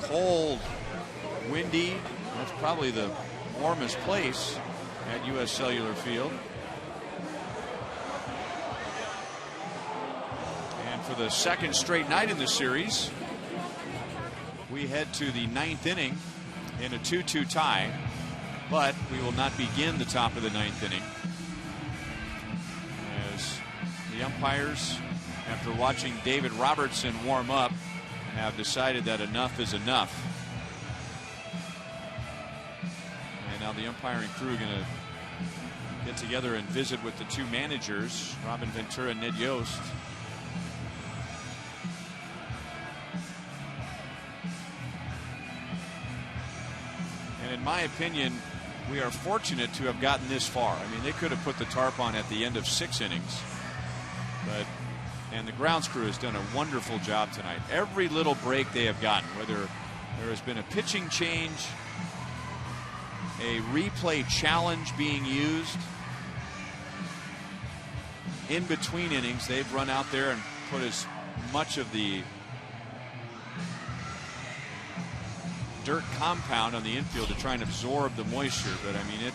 Cold, windy. That's probably the warmest place at U.S. Cellular Field. And for the second straight night in the series, we head to the 9th inning in a 2-2 tie, but we will not begin the top of the 9th inning as the umpires, after watching David Robertson warm up, have decided that enough is enough. And now the umpiring crew are going to get together and visit with the two managers, Robin Ventura and Ned Yost. And in my opinion, we are fortunate to have gotten this far. I mean, they could have put the tarp on at the end of 6 innings, and the grounds crew has done a wonderful job tonight. Every little break they have gotten, whether there has been a pitching change, a replay challenge being used, in between innings, they've run out there and put as much of the dirt compound on the infield to try and absorb the moisture. But I mean,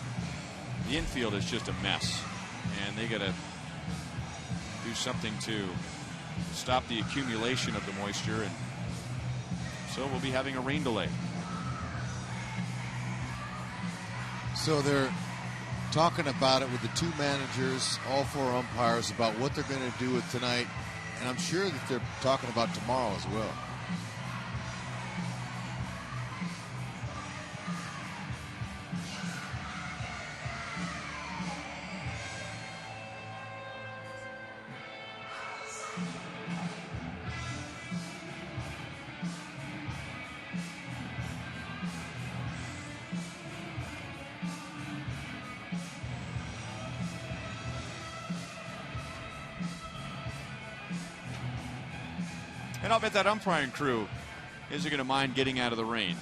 the infield is just a mess, and they got to do something to stop the accumulation of the moisture, and so we'll be having a rain delay. So they're talking about it with the two managers, all 4 umpires, about what they're going to do with tonight, and I'm sure that they're talking about tomorrow as well. And I'll bet that umpiring crew isn't going to mind getting out of the rain.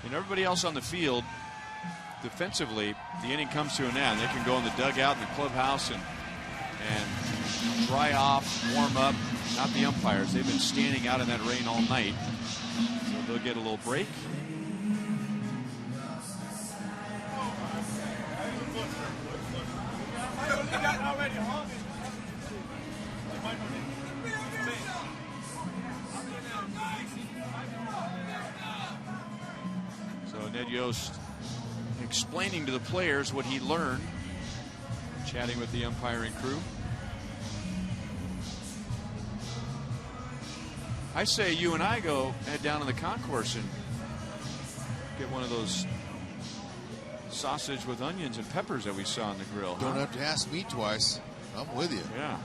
And everybody else on the field, defensively, the inning comes to an end. They can go in the dugout in the clubhouse and dry off, warm up. Not the umpires. They've been standing out in that rain all night. So they'll get a little break. Ned Yost explaining to the players what he learned, chatting with the umpiring crew. I say you and I head down to the concourse and get one of those sausage with onions and peppers that we saw on the grill. Don't have to ask me twice. I'm with you. Yeah.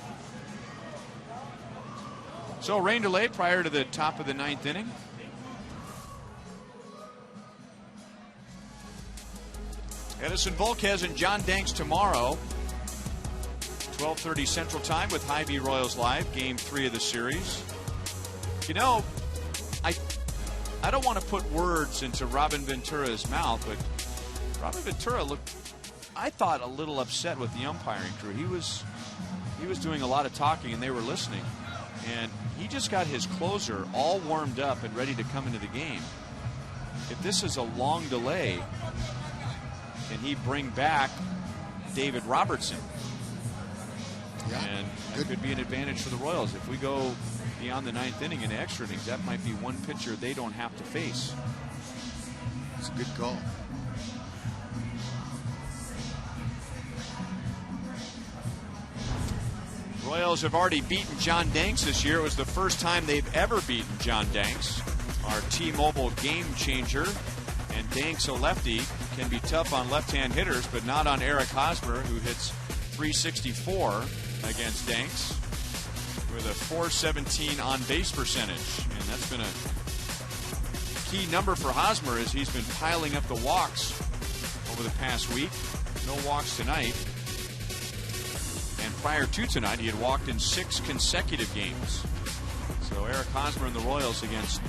So rain delay prior to the top of the 9th inning. Edison Volquez and John Danks tomorrow. 12:30 Central Time with Hy-Vee Royals Live, Game 3 of the series. You know, I don't want to put words into Robin Ventura's mouth, but Robin Ventura looked, I thought, a little upset with the umpiring crew. He was doing a lot of talking, and they were listening. And he just got his closer all warmed up and ready to come into the game. If this is a long delay, can he bring back David Robertson? Yeah, and that could be an advantage for the Royals. If we go beyond the 9th inning in extra innings, that might be one pitcher they don't have to face. It's a good call. Royals have already beaten John Danks this year. It was the first time they've ever beaten John Danks, our T-Mobile game changer. And Danks, a lefty, can be tough on left-hand hitters, but not on Eric Hosmer, who hits .364 against Danks with a .417 on-base percentage. And that's been a key number for Hosmer as he's been piling up the walks over the past week. No walks tonight. And prior to tonight, he had walked in 6 consecutive games. So Eric Hosmer and the Royals against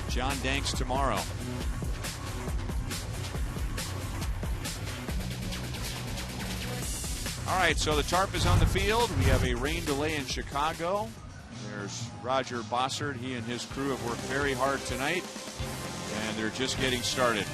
John Danks tomorrow. All right, so the tarp is on the field. We have a rain delay in Chicago. There's Roger Bossard. He and his crew have worked very hard tonight, and they're just getting started.